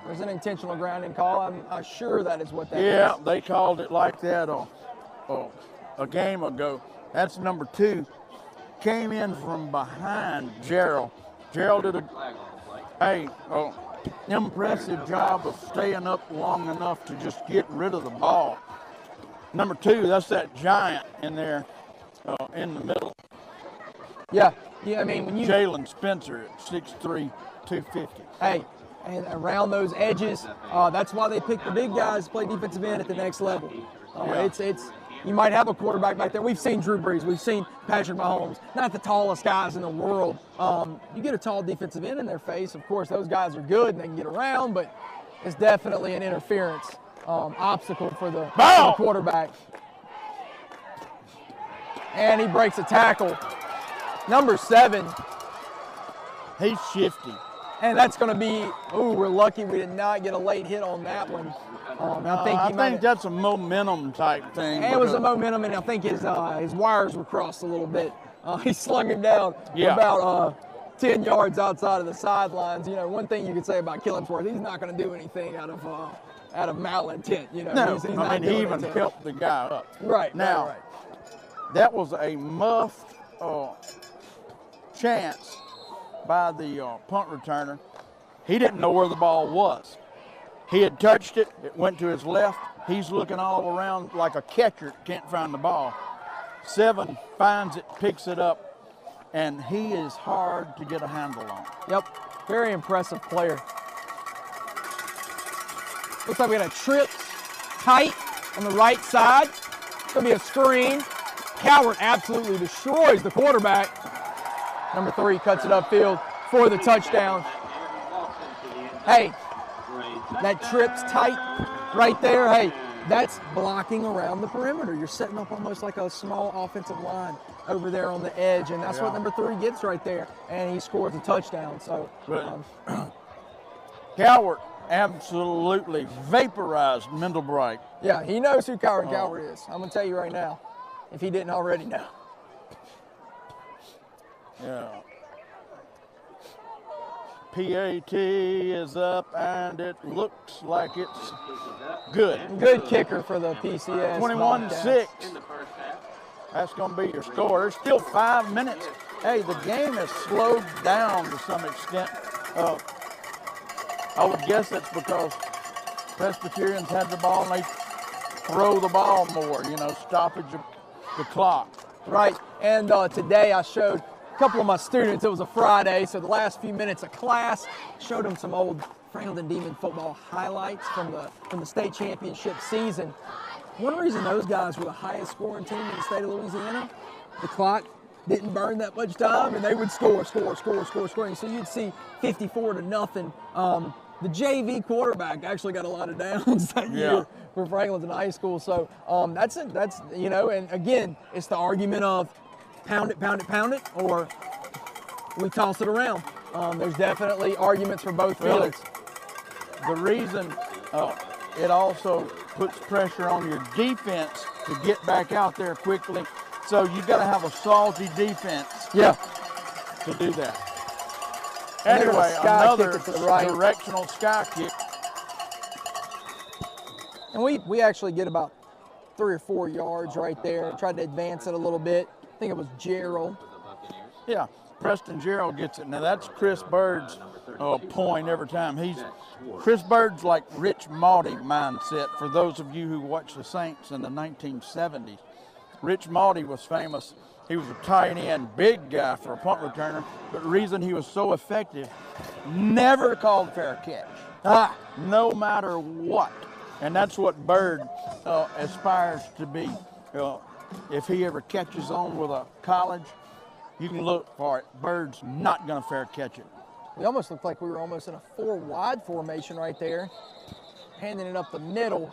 There's an intentional grounding call. I'm sure that is what that is. Yeah, they called it like that a game ago. That's number 2. Came in from behind Gerald. Gerald did a impressive job of staying up long enough to just get rid of the ball. Number 2, that's that giant in there in the middle. Yeah. I mean, when you Jalen Spencer at 6'3", 250. Hey, and around those edges, that's why they pick the big guys to play defensive end at the next level. Yeah. It's you might have a quarterback back there. We've seen Drew Brees, we've seen Patrick Mahomes, not the tallest guys in the world. You get a tall defensive end in their face, of course, those guys are good and they can get around, but it's definitely an interference obstacle for the quarterback. And he breaks a tackle. Number 7. He's shifty. And that's going to be, we're lucky we did not get a late hit on that one. I think That's a momentum type thing. it was a momentum, and I think his wires were crossed a little bit. He slung him down about 10 yards outside of the sidelines. You know, one thing you could say about Killingsworth, he's not going to do anything out of malintent. You know, No, he's I not mean, he doing even it to- helped the guy up. Right. Now, right. that was a muffed chance by the punt returner. He didn't know where the ball was. He had touched it. It went to his left. He's looking all around like a catcher that can't find the ball. 7 finds it, picks it up, and he is hard to get a handle on. Yep. Very impressive player. Looks like we got a trip tight on the right side. It's going to be a screen. Coward absolutely destroys the quarterback. Number 3 cuts it upfield for the touchdown. Hey, that trip's tight right there. Hey, that's blocking around the perimeter. You're setting up almost like a small offensive line over there on the edge, and that's what number 3 gets right there. And he scores a touchdown. So, Coward absolutely vaporized Mendelbright. yeah, he knows who Coward Coward is. I'm going to tell you right now, if he didn't already know. Yeah. PAT is up, and it looks like it's good. Good kicker for the PCS. 21-6. Bobcats. In the first half. That's going to be your score. There's still 5 minutes. Hey, the game has slowed down to some extent. I would guess that's because Presbyterians had the ball and they throw the ball more, stoppage of the clock. Right, and today I showed a couple of my students, it was a Friday, so the last few minutes of class, showed them some old Franklin Demon football highlights from the state championship season. One reason those guys were the highest scoring team in the state of Louisiana, the clock didn't burn that much time, and they would score. And so you'd see 54-0. The JV quarterback actually got a lot of downs that year for Franklinton High School. So that's and again, it's the argument of pound it, or we toss it around. There's definitely arguments for both fields. The reason it also puts pressure on your defense to get back out there quickly. So you got to have a salty defense to do that. Anyway, another directional sky kick. And we actually get about 3 or 4 yards right there. Tried to advance it a little bit. I think it was Gerald. Yeah, Preston Gerald gets it. Now that's Chris Bird's point every time. Chris Bird's like Rich Maudie mindset for those of you who watched the Saints in the 1970s. Rich Maudie was famous. He was a tight end, big guy for a punt returner, but the reason he was so effective, never called fair catch, no matter what. And that's what Bird aspires to be. If he ever catches on with a college, you can look for it. Bird's not going to fair catch it. We almost looked like we were almost in a 4-wide formation right there, handing it up the middle.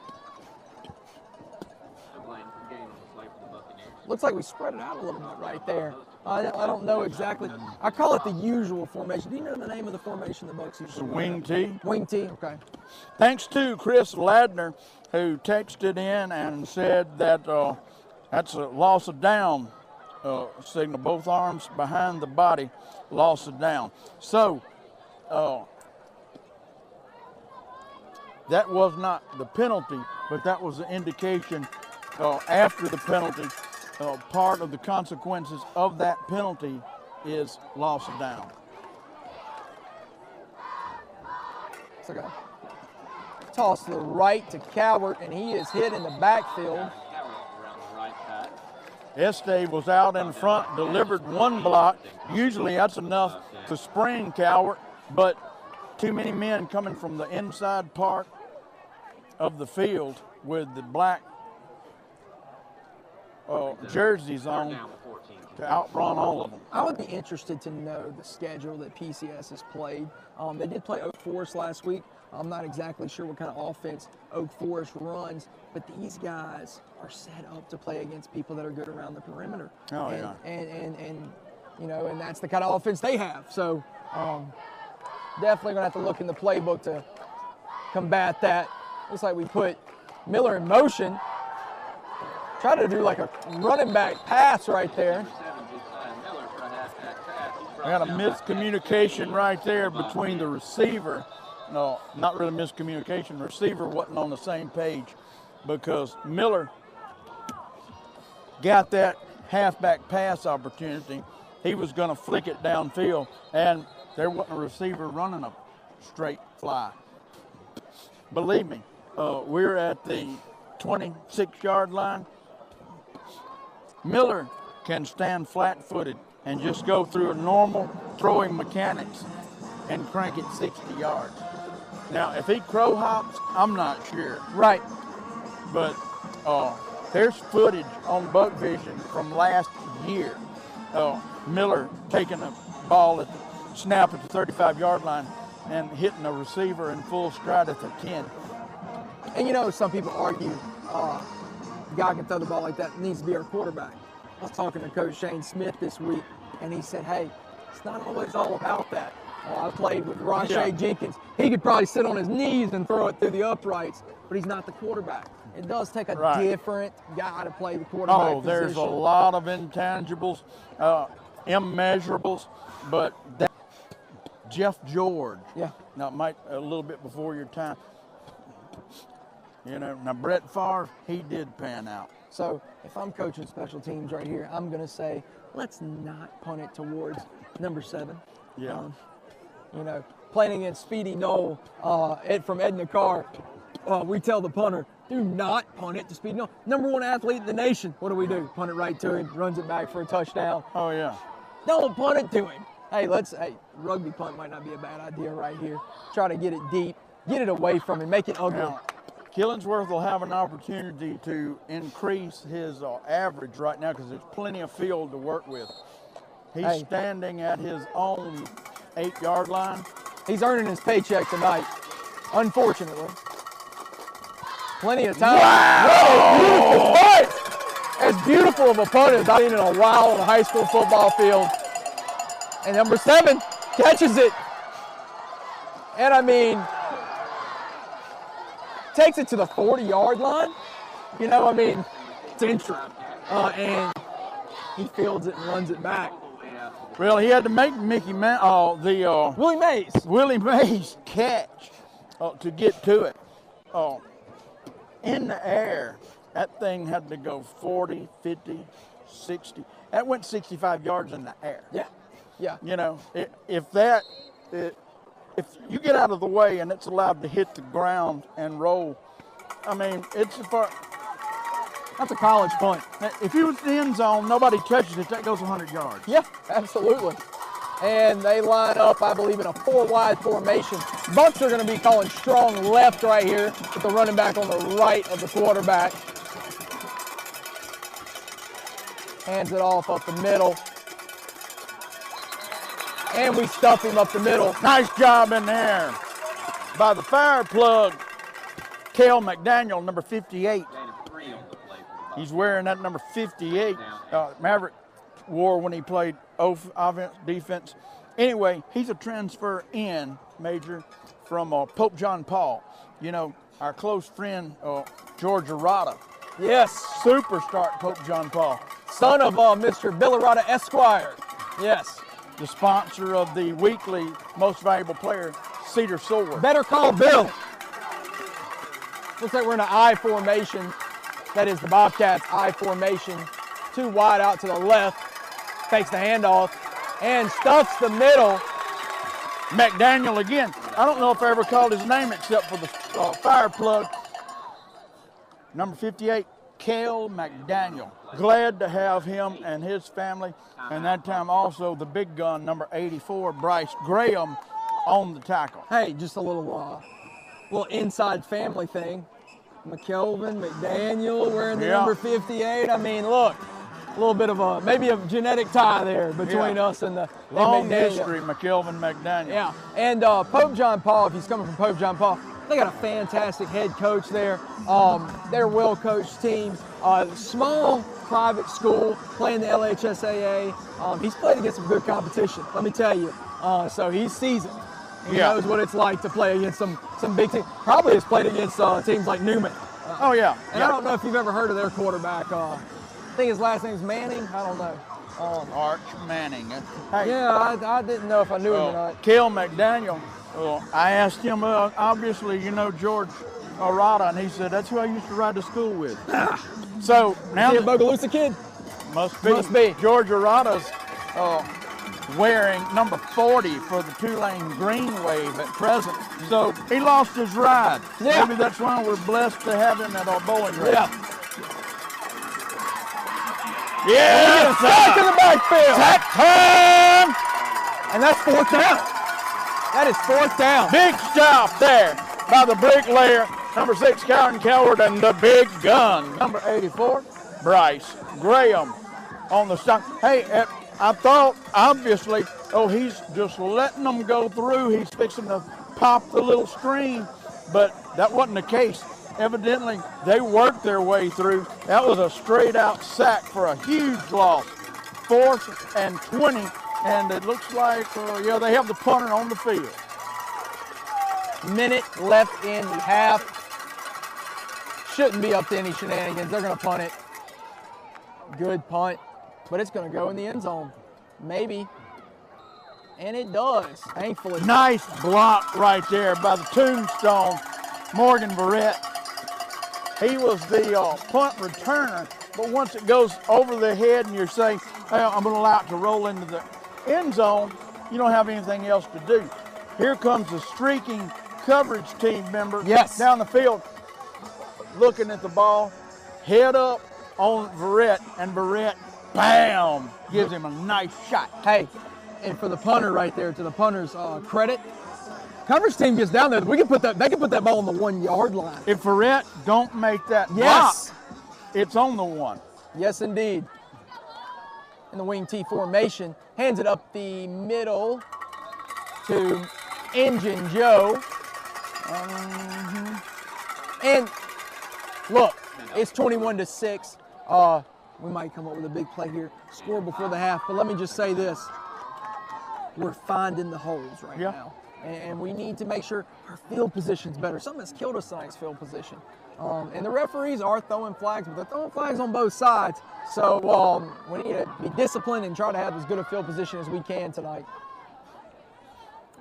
Looks like we spread it out a little bit right there. I don't know exactly. I call it the usual formation. Do you know the name of the formation the Bucs use? It's a wing T. Wing T, okay. Thanks to Chris Ladner, who texted in and said that that's a loss of down signal. Both arms behind the body, loss of down. So that was not the penalty, but that was the indication after the penalty. Part of the consequences of that penalty is loss of down. It's like a toss to the right to Calvert, and he is hit in the backfield. Estee was out in front, delivered one block. Usually that's enough to spring Calvert, but too many men coming from the inside part of the field with the black jerseys on to outrun all of them. I would be interested to know the schedule that PCS has played. They did play Oak Forest last week. I'm not exactly sure what kind of offense Oak Forest runs, but these guys are set up to play against people that are good around the perimeter. And that's the kind of offense they have. So definitely gonna have to look in the playbook to combat that. Looks like we put Miller in motion. Try to do like a running back pass right there. I got a miscommunication right there between the receiver. No, not really miscommunication. Receiver wasn't on the same page because Miller got that halfback pass opportunity. He was going to flick it downfield, and there wasn't a receiver running a straight fly. Believe me, we're at the 26-yard line. Miller can stand flat-footed and just go through a normal throwing mechanics and crank it 60 yards. Now, if he crow hops, I'm not sure. Right. But there's footage on Buck Vision from last year. Miller taking a ball at the snap at the 35-yard line and hitting a receiver in full stride at the 10. And some people argue the guy can throw the ball like that, needs to be our quarterback. I was talking to Coach Shane Smith this week, and he said, hey, it's not always all about that. I played with Rashay Jenkins. He could probably sit on his knees and throw it through the uprights, but he's not the quarterback. It does take a different guy to play the quarterback position. There's a lot of intangibles, immeasurables, but Jeff George. Yeah. Now, it might a little bit before your time. You know, now Brett Favre, he did pan out. So if I'm coaching special teams right here, I'm going to say, let's not punt it towards number 7. Yeah. You know, playing against Speedy Knoll, from Edna Carr, we tell the punter, do not punt it to Speedy Knoll. Number 1 athlete in the nation. What do? Punt it right to him, runs it back for a touchdown. Oh, yeah. Don't punt it to him. Hey, rugby punt might not be a bad idea right here. Try to get it deep, get it away from him, make it ugly. Now, Killingsworth will have an opportunity to increase his average right now because there's plenty of field to work with. He's standing at his own 8-yard line. He's earning his paycheck tonight, unfortunately. Plenty of time. Wow! Beautiful punt! As beautiful of a punt as I've seen in a while on a high school football field. And number 7 catches it. And I mean, takes it to the 40-yard line. You know, I mean, century. And he fields it and runs it back. Well, he had to make Willie Mays catch to get to it. In the air, that thing had to go 40, 50, 60. That went 65 yards in the air. Yeah. Yeah. You know, if you get out of the way and it's allowed to hit the ground and roll, I mean, that's a college punt. If he was in the end zone, nobody touches it, that goes 100 yards. Yeah, absolutely. And they line up, I believe, in a 4-wide formation. Bucs are going to be calling strong left right here with the running back on the right of the quarterback. Hands it off up the middle. And we stuff him up the middle. Nice job in there by the fire plug, Cale McDaniel, number 58. He's wearing that number 58. Maverick wore when he played offense, defense. Anyway, he's a transfer in, Major, from Pope John Paul. You know, our close friend, George Arata. Yes. Superstar Pope John Paul. Son of Mr. Bill Arata Esquire. Yes. The sponsor of the weekly Most Valuable Player, Cedar Sword. Better call Bill. Looks like we're in an I formation. That is the Bobcats I formation. 2 wide out to the left. Takes the handoff and stuffs the middle. McDaniel again. I don't know if I ever called his name except for the fire plug. Number 58, Cale McDaniel. Glad to have him and his family. And that time also the big gun, number 84, Bryce Graham, on the tackle. Hey, just a little inside family thing. McKelvin, McDaniel wearing the number 58. I mean, look, a little bit of maybe a genetic tie there between us and the long McDaniel. history, McKelvin McDaniel. Yeah, and Pope John Paul, if he's coming from Pope John Paul, they got a fantastic head coach there. They're well-coached teams. Small private school playing the LHSAA. He's played against some good competition, let me tell you. So he's seasoned. He knows what it's like to play against some big teams. Probably has played against teams like Newman. Oh, yeah. And I don't know if you've ever heard of their quarterback. I think his last name's Manning. I don't know. Arch Manning. Hey, Yeah, I didn't know if I knew him or not. Cale McDaniel, I asked him, obviously, you know, George Arata, and he said, that's who I used to ride to school with. So now Is he a Bogalusa kid? Must be. Must be. George Arata's wearing number 40 for the Tulane Green Wave at present. So he lost his ride. Yeah. Maybe that's why we're blessed to have him at our bowling race. Yeah. Yeah. Sack in the backfield. Sack time. And that's 4th down. That is 4th down. Big stop there by the bricklayer. Number 6, Calvin Coward, and the big gun. Number 84, Bryce Graham on the stop. Hey, I thought, obviously, he's just letting them go through. He's fixing to pop the little screen, but that wasn't the case. Evidently, they worked their way through. That was a straight-out sack for a huge loss. 4th and 20, and it looks like, they have the punter on the field. Minute left in the half. Shouldn't be up to any shenanigans. They're going to punt it. Good punt, but it's going to go in the end zone. Maybe. And it does, thankfully. Nice block right there by the tombstone, Morgan Verrett. He was the punt returner, but once it goes over the head and you're saying, hey, I'm going to allow it to roll into the end zone, you don't have anything else to do. Here comes the streaking coverage team member down the field, looking at the ball, head up on Verrett, and Verrett, bam, gives him a nice shot. Hey, and for the punter right there, to the punter's credit, coverage team gets down there. They can put that ball on the 1 yard line. If Verrett don't make that block, it's on the 1. Yes, indeed. In the wing T formation, hands it up the middle to Engine Joe. And look, it's 21-6. We might come up with a big play here, score before the half. But let me just say this: we're finding the holes right now. And we need to make sure our field position's better. Something that's killed us tonight's field position. And the referees are throwing flags, but they're throwing flags on both sides. So we need to be disciplined and try to have as good a field position as we can tonight.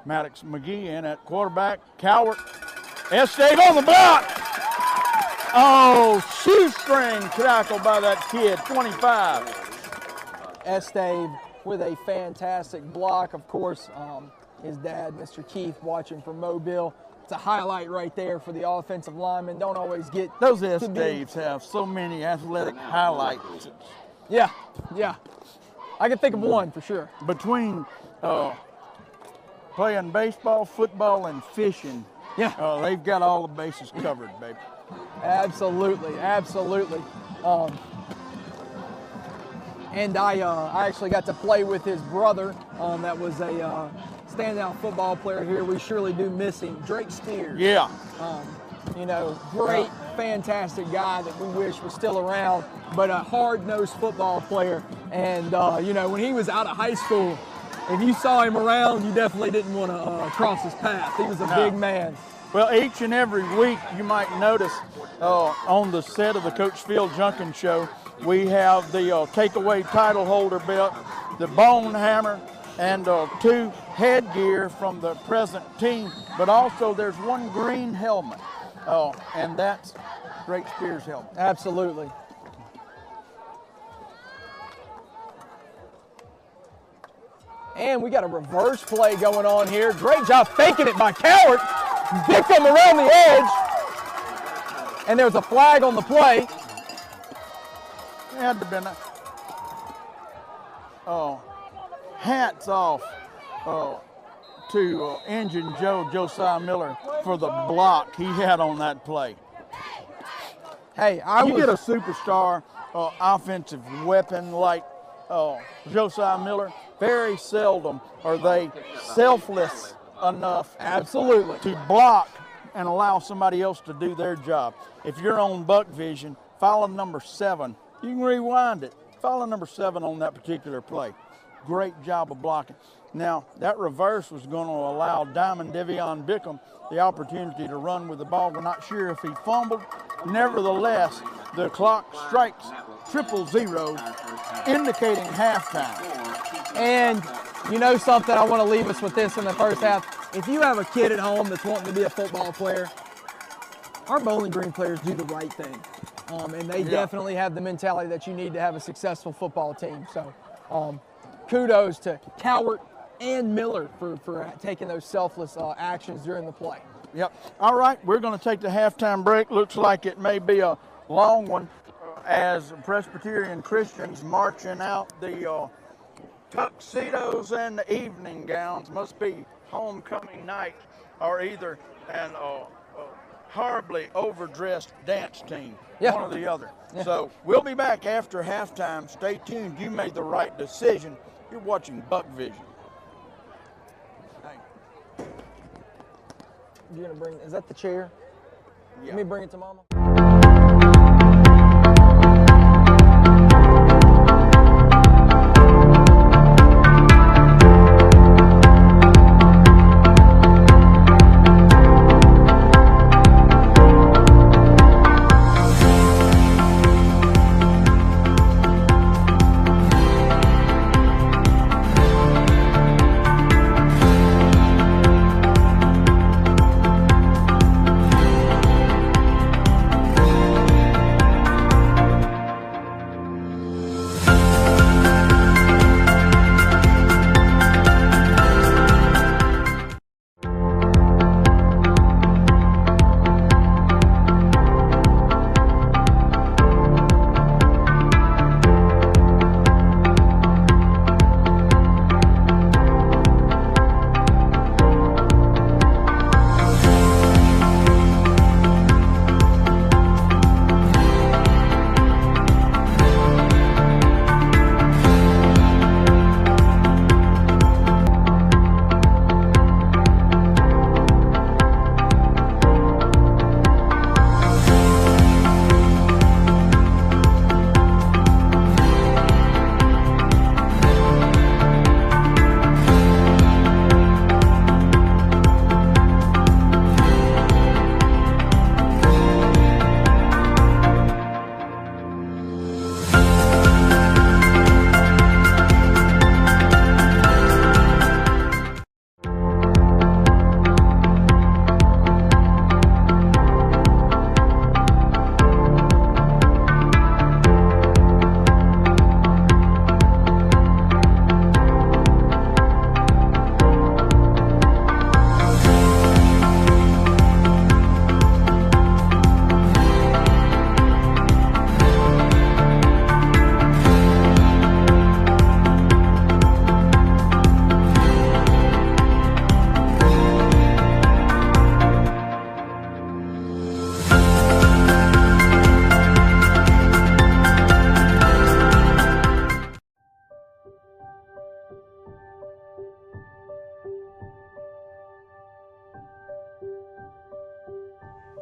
Maddox McGee in at quarterback. Cowart. Estave on the block. Oh, shoestring tackle by that kid, 25. Estave with a fantastic block, of course. His dad, Mr. Keith, watching from Mobile. It's a highlight right there for the offensive linemen. Don't always get those Estaves have so many athletic highlights. Yeah. I can think of one for sure. Between playing baseball, football, and fishing, they've got all the bases covered, baby. Absolutely. And I actually got to play with his brother. That was a standout football player here. We surely do miss him. Drake Steers. Yeah. Great, fantastic guy that we wish was still around, but a hard-nosed football player. And, when he was out of high school, if you saw him around, you definitely didn't want to cross his path. He was a big man. Well, each and every week, you might notice on the set of the Coach Phil Junkin Show, we have the takeaway title holder belt, the bone hammer, and 2 headgear from the present team. But also there's 1 green helmet, and that's Drake Spears' helmet. Absolutely. And we got a reverse play going on here. Great job faking it by Cowart. Dicked him around the edge. And there's a flag on the play. It had to have been hats off to Engine Josiah Miller for the block he had on that play. Hey, you get a superstar offensive weapon like Josiah Miller, very seldom are they selfless enough to block and allow somebody else to do their job. If you're on Buck Vision, follow number 7. You can rewind it. Follow number 7 on that particular play. Great job of blocking. Now, that reverse was going to allow Diamond Devion Bickham the opportunity to run with the ball. We're not sure if he fumbled. Nevertheless, the clock strikes 000, indicating halftime. And you know something, I want to leave us with this in the first half. If you have a kid at home that's wanting to be a football player, our Bowling Green players do the right thing. And they definitely have the mentality that you need to have a successful football team. So kudos to Cowart and Miller for taking those selfless actions during the play. Yep. All right, we're going to take the halftime break. Looks like it may be a long one as Presbyterian Christians marching out the tuxedos and the evening gowns. Must be homecoming night or either an horribly overdressed dance team, one or the other. Yeah. So we'll be back after halftime. Stay tuned. You made the right decision. You're watching Buck Vision. Hey. You're gonna bring, is that the chair? Yeah. Let me bring it to Mama.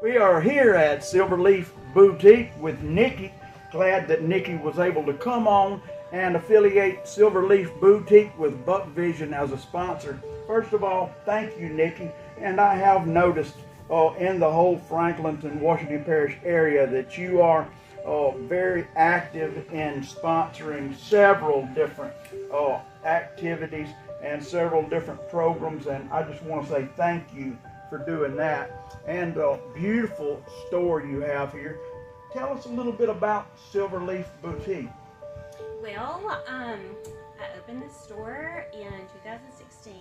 We are here at Silverleaf Boutique with Nikki. Glad that Nikki was able to come on and affiliate Silverleaf Boutique with Buc Vision as a sponsor. First of all, thank you, Nikki. And I have noticed in the whole Franklinton, Washington Parish area that you are very active in sponsoring several different activities and several different programs, and I just want to say thank you for doing that. And a beautiful store you have here. Tell us a little bit about Silverleaf Boutique. Well, I opened the store in 2016,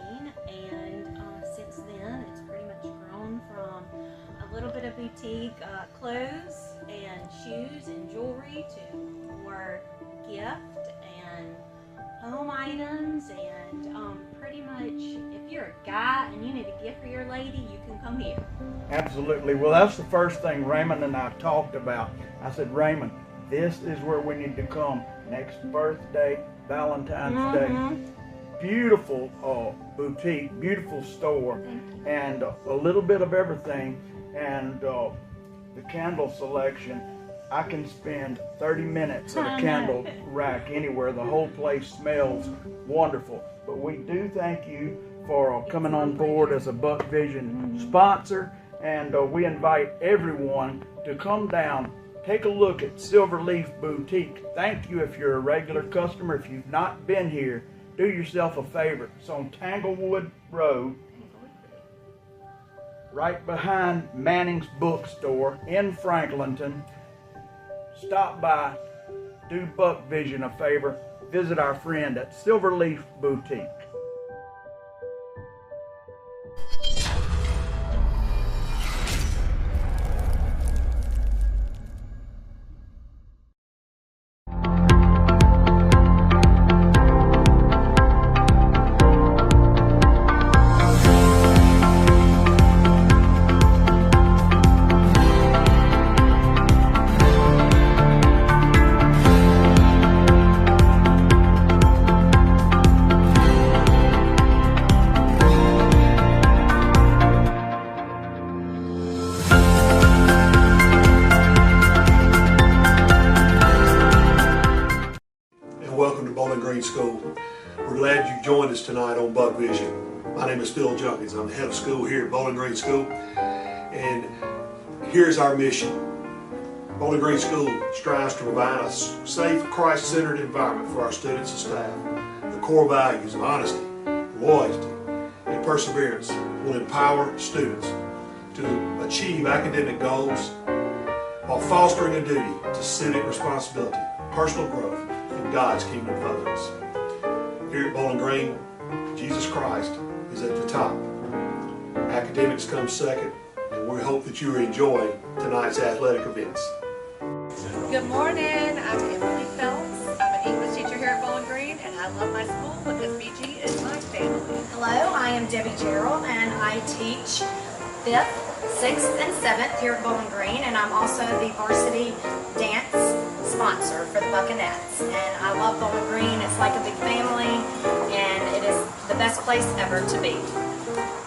and since then it's pretty much grown from a little bit of boutique clothes and shoes and jewelry to more gift and home items, and pretty much if you're a guy and you need a gift for your lady, you can come here. Absolutely. Well, that's the first thing Raymond and I talked about. I said, Raymond, this is where we need to come next birthday, Valentine's Day. Beautiful boutique, beautiful store, and a little bit of everything. And the candle selection, I can spend 30 minutes at a candle rack anywhere. The whole place smells wonderful. But we do thank you for coming on board as a Buc Vision sponsor, and we invite everyone to come down, take a look at Silverleaf Boutique. Thank you if you're a regular customer. If you've not been here, do yourself a favor. It's on Tanglewood Road, right behind Manning's Bookstore in Franklinton. Stop by, do Buc Vision a favor, visit our friend at Silverleaf Boutique. Welcome to Bowling Green School. We're glad you joined us tonight on Buc Vision. My name is Phil Junkins. I'm the head of school here at Bowling Green School, and here's our mission. Bowling Green School strives to provide a safe, Christ-centered environment for our students and staff. The core values of honesty, loyalty, and perseverance will empower students to achieve academic goals while fostering a duty to civic responsibility, personal growth, and God's kingdom furtherance. Here at Bowling Green, Jesus Christ is at the top. Academics come second, and we hope that you enjoy tonight's athletic events. Good morning, I'm Emily Phelps. I'm an English teacher here at Bowling Green, and I love my school because BG is my family. Hello, I am Debbie Gerald, and I teach 5th, 6th, and 7th here at Bowling Green, and I'm also the varsity dance sponsor for the Buccanettes. And I love Bowling Green. It's like a big family, and it is the best place ever to be.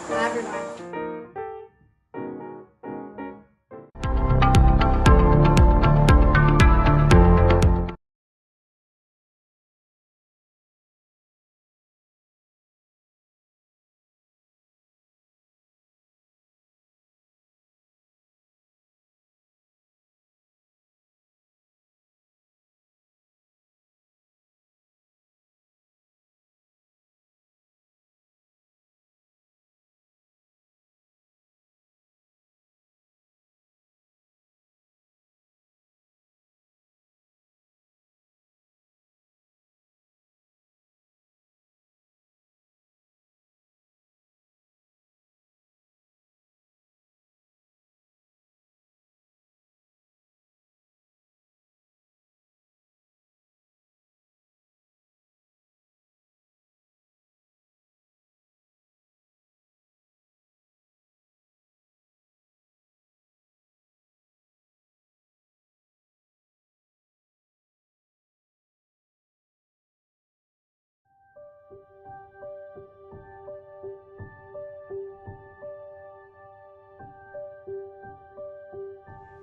Bye, everyone.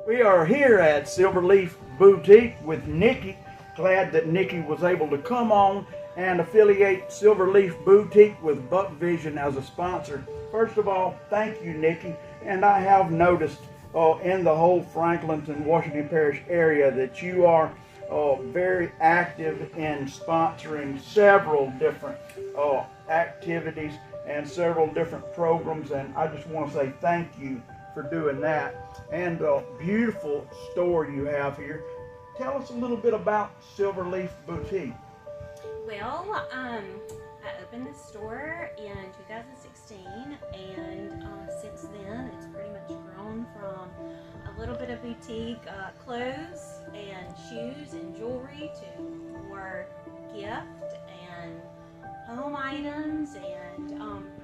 We are here at Silverleaf Boutique with Nikki. Glad that Nikki was able to come on and affiliate Silverleaf Boutique with Buc Vision as a sponsor. First of all, thank you, Nikki. And I have noticed in the whole Franklinton, Washington Parish area that you are very active in sponsoring several different activities and several different programs, and I just want to say thank you for doing that. And a beautiful store you have here. Tell us a little bit about Silverleaf Boutique. Well, I opened the store in 2016, and since then it's pretty much grown from a little bit of boutique clothes and shoes and jewelry to more gift and home items, and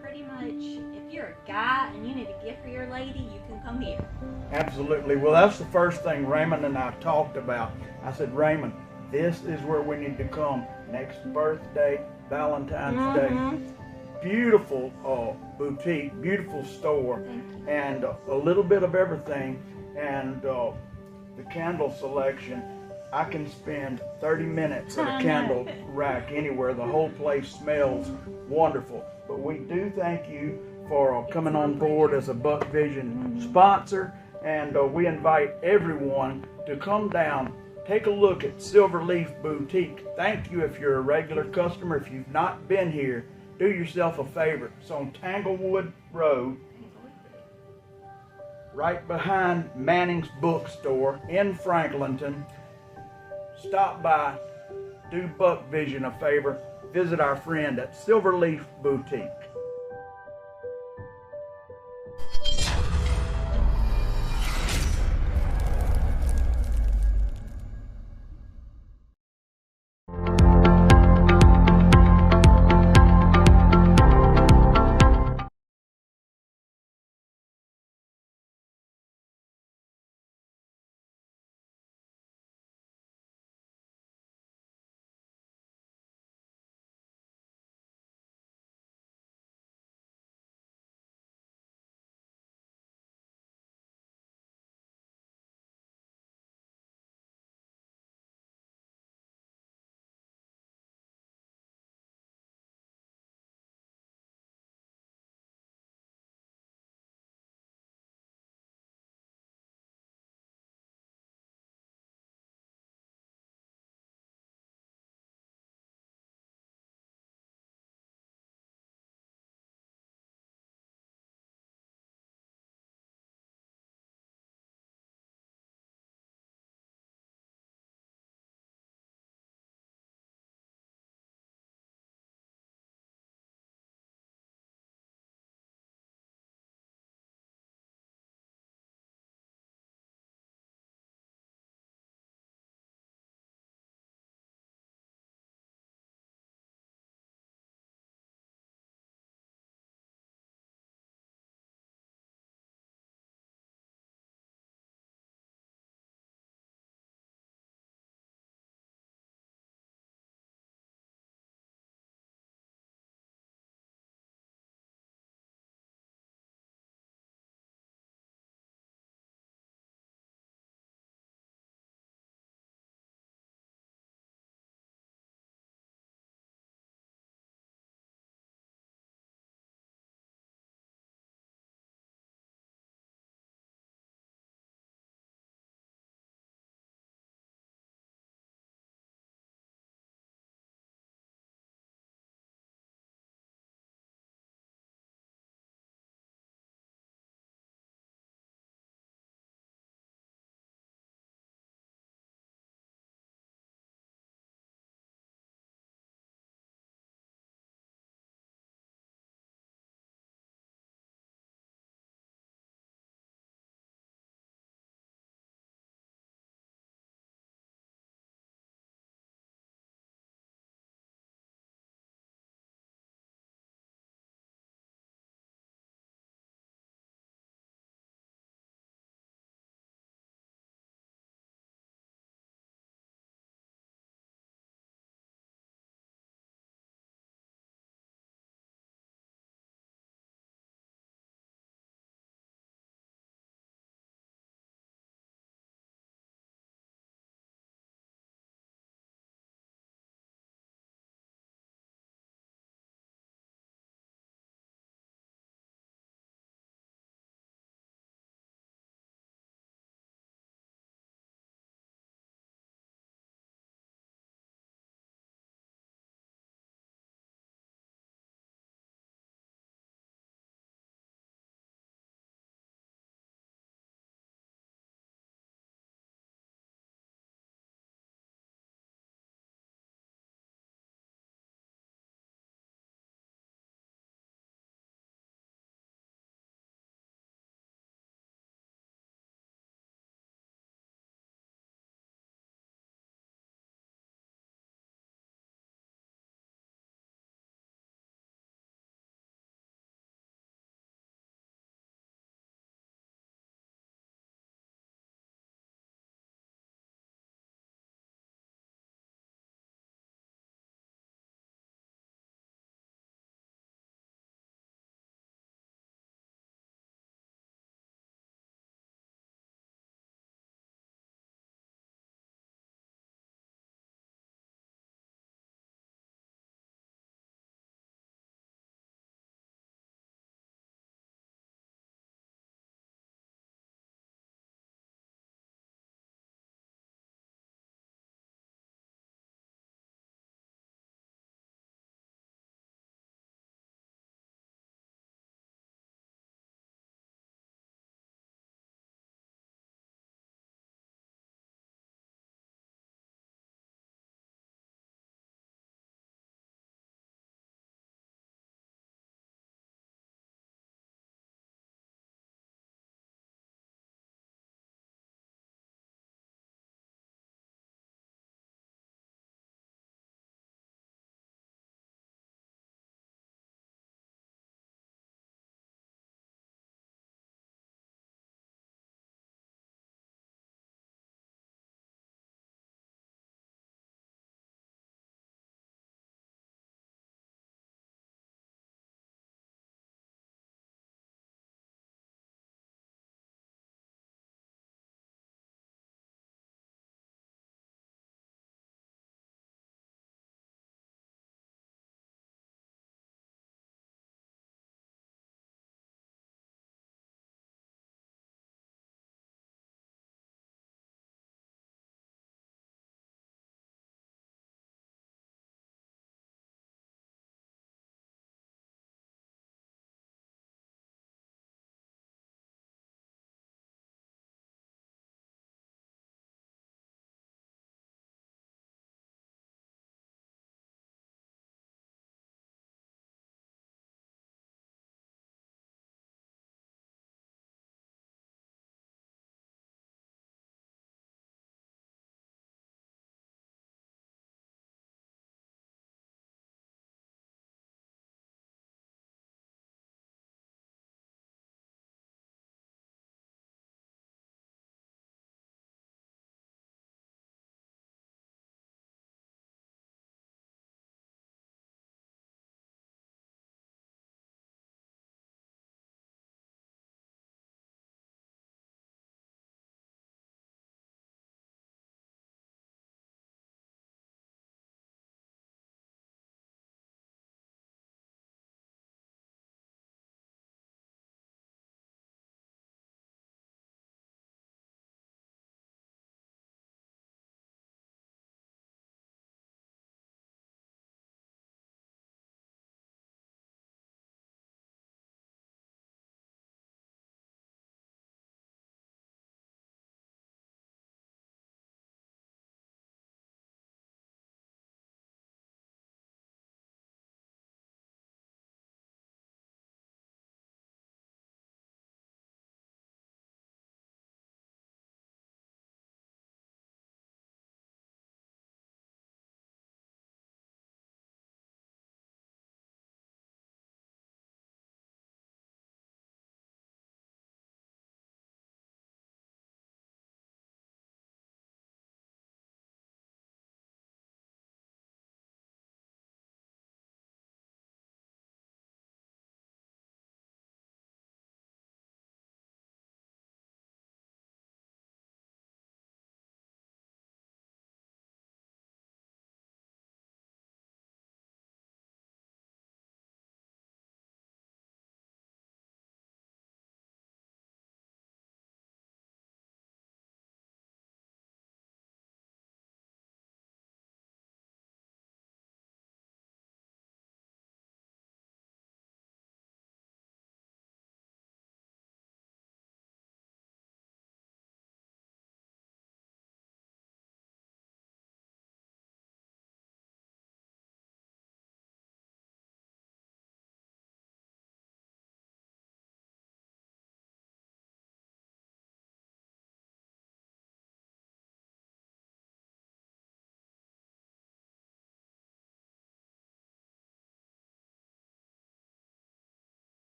pretty much if you're a guy and you need a gift for your lady, you can come here. Absolutely. Well, that's the first thing Raymond and I talked about. I said, Raymond, this is where we need to come. Next birthday, Valentine's Day. Beautiful boutique, beautiful store, and a little bit of everything. And the candle selection, I can spend 30 minutes at a candle rack anywhere. The whole place smells wonderful. But we do thank you for coming on board as a Buc Vision sponsor, and we invite everyone to come down, take a look at Silverleaf Boutique. Thank you if you're a regular customer. If you've not been here, do yourself a favor. It's on Tanglewood Road, right behind Manning's Bookstore in Franklinton. Stop by, do Buc Vision a favor, visit our friend at Silverleaf Boutique.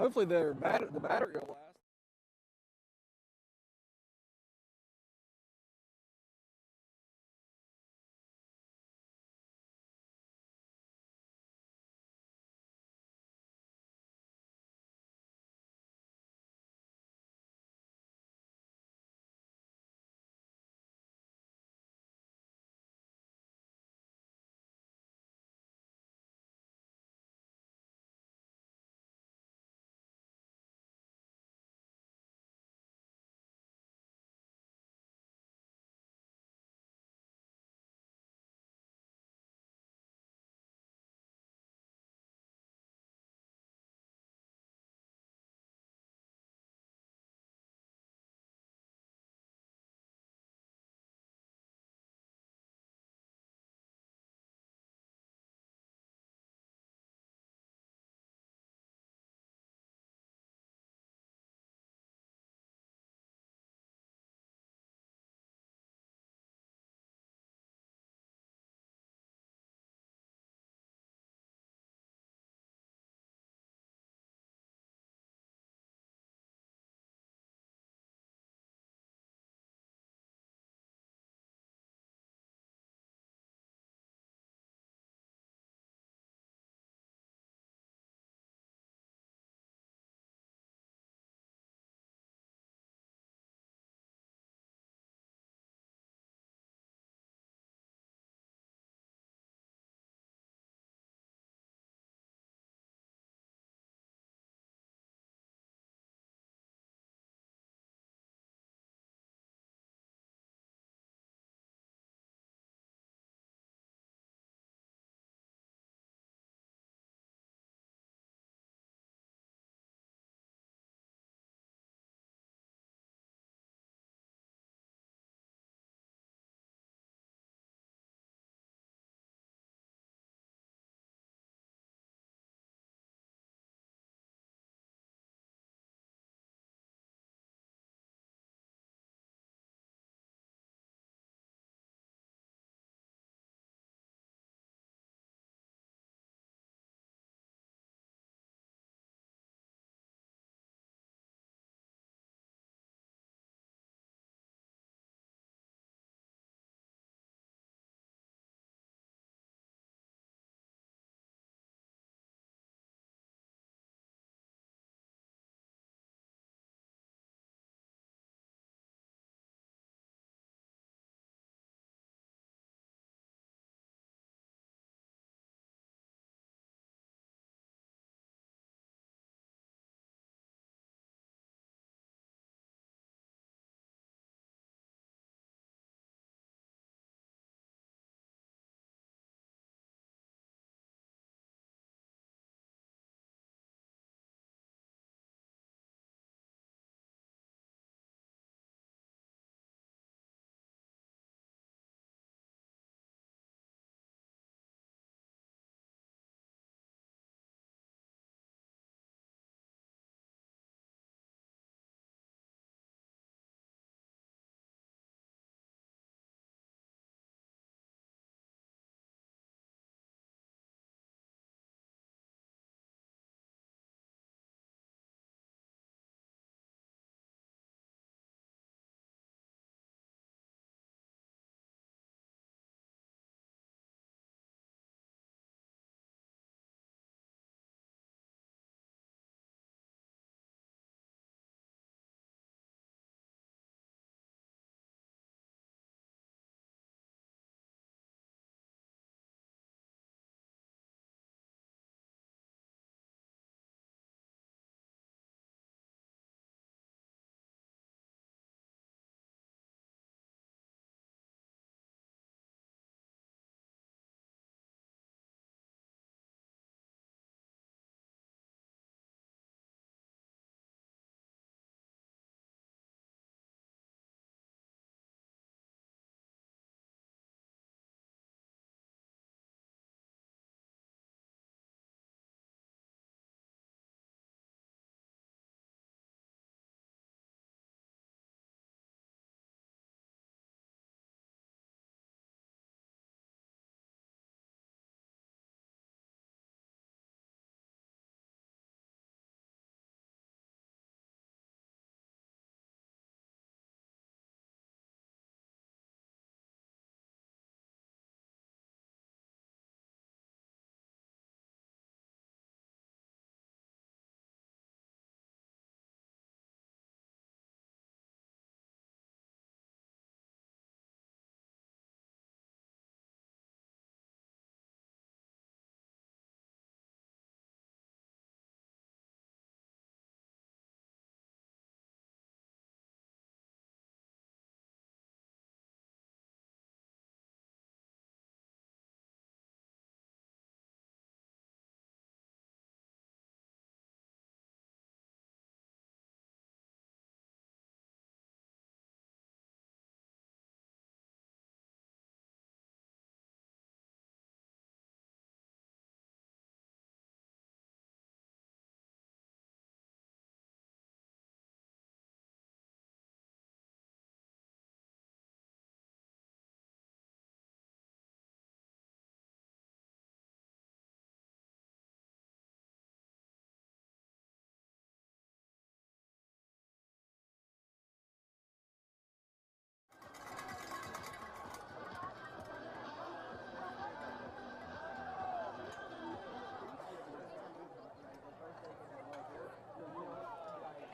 Hopefully the battery will last.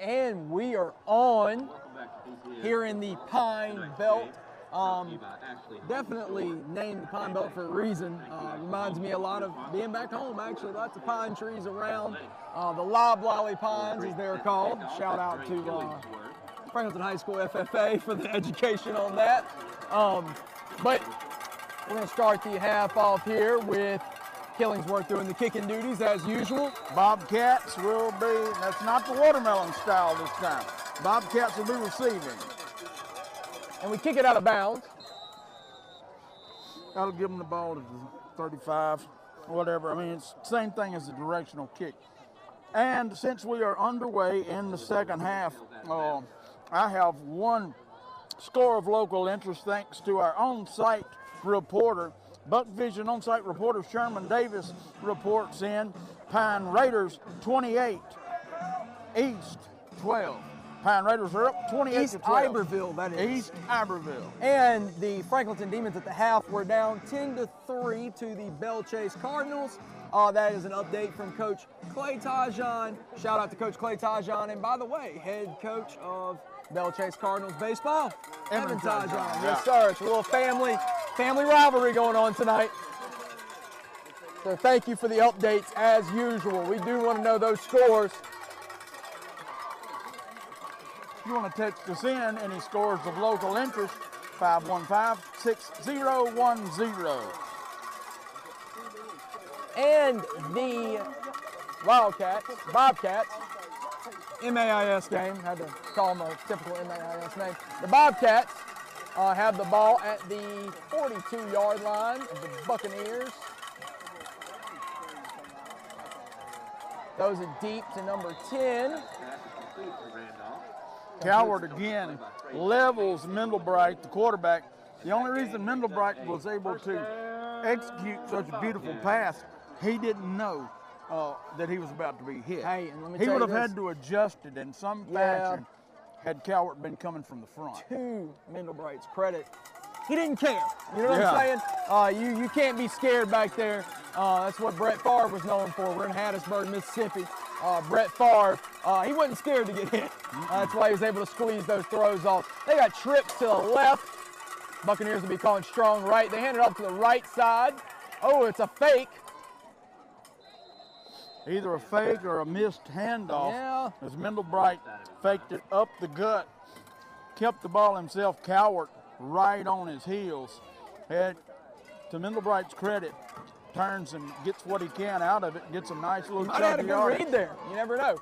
And we are on Welcome back to PCS. here in the Pine Belt. Brought to you by Ashley. Definitely named the Pine Belt for a reason. Reminds me a lot of being back home, actually. Lots of pine trees around. The Loblolly Pines, as they're called. Shout out to Franklinton High School FFA for the education on that. But we're going to start the half off here with Killingsworth doing the kicking duties as usual. Bobcats will be, that's not the watermelon style this time. Bobcats will be receiving. And we kick it out of bounds. That'll give them the ball to the 35, or whatever. I mean, it's the same thing as a directional kick. And since we are underway in the second half, I have one score of local interest thanks to our on-site reporter. Buck Vision on-site reporter Sherman Davis reports in Pine Raiders 28, East 12. Pine Raiders are up 28 East to 12. Iberville, that is. East Iberville. And the Franklinton Demons at the half were down 10-3 to the Belle Chase Cardinals. That is an update from Coach Clay Tajon. Shout out to Coach Clay Tajon. And by the way, head coach of Belle Chase Cardinals baseball, Evan Tajon. Yeah. Yes, sir. It's a little family rivalry going on tonight. So thank you for the updates as usual. We do want to know those scores. If you want to text us in any scores of local interest, 515-6010. And the Bobcats, MAIS game, had to call them a typical MAIS name. The Bobcats have the ball at the 42-yard line of the Buccaneers. Those are deep to number 10. Coward again levels Mendelbright, the quarterback. The only reason Mendelbright was able to execute such a beautiful pass, he didn't know that he was about to be hit. Hey, and let me He tell would you have this. had to adjust it in some fashion had Cowart been coming from the front. To Mendelbright's credit, he didn't care. You know what I'm saying? You can't be scared back there. That's what Brett Favre was known for. We're in Hattiesburg, Mississippi. Brett Favre, he wasn't scared to get hit. That's why he was able to squeeze those throws off. They got trips to the left. Buccaneers will be calling strong right. They hand it off to the right side. Oh, it's a fake. Either a fake or a missed handoff. Yeah. As Mendelbright faked it up the gut, kept the ball himself. Cowart right on his heels. Had, to Mendelbright's credit, turns and gets what he can out of it. Gets a nice little Might have had a chunky good yardage. read there. You never know.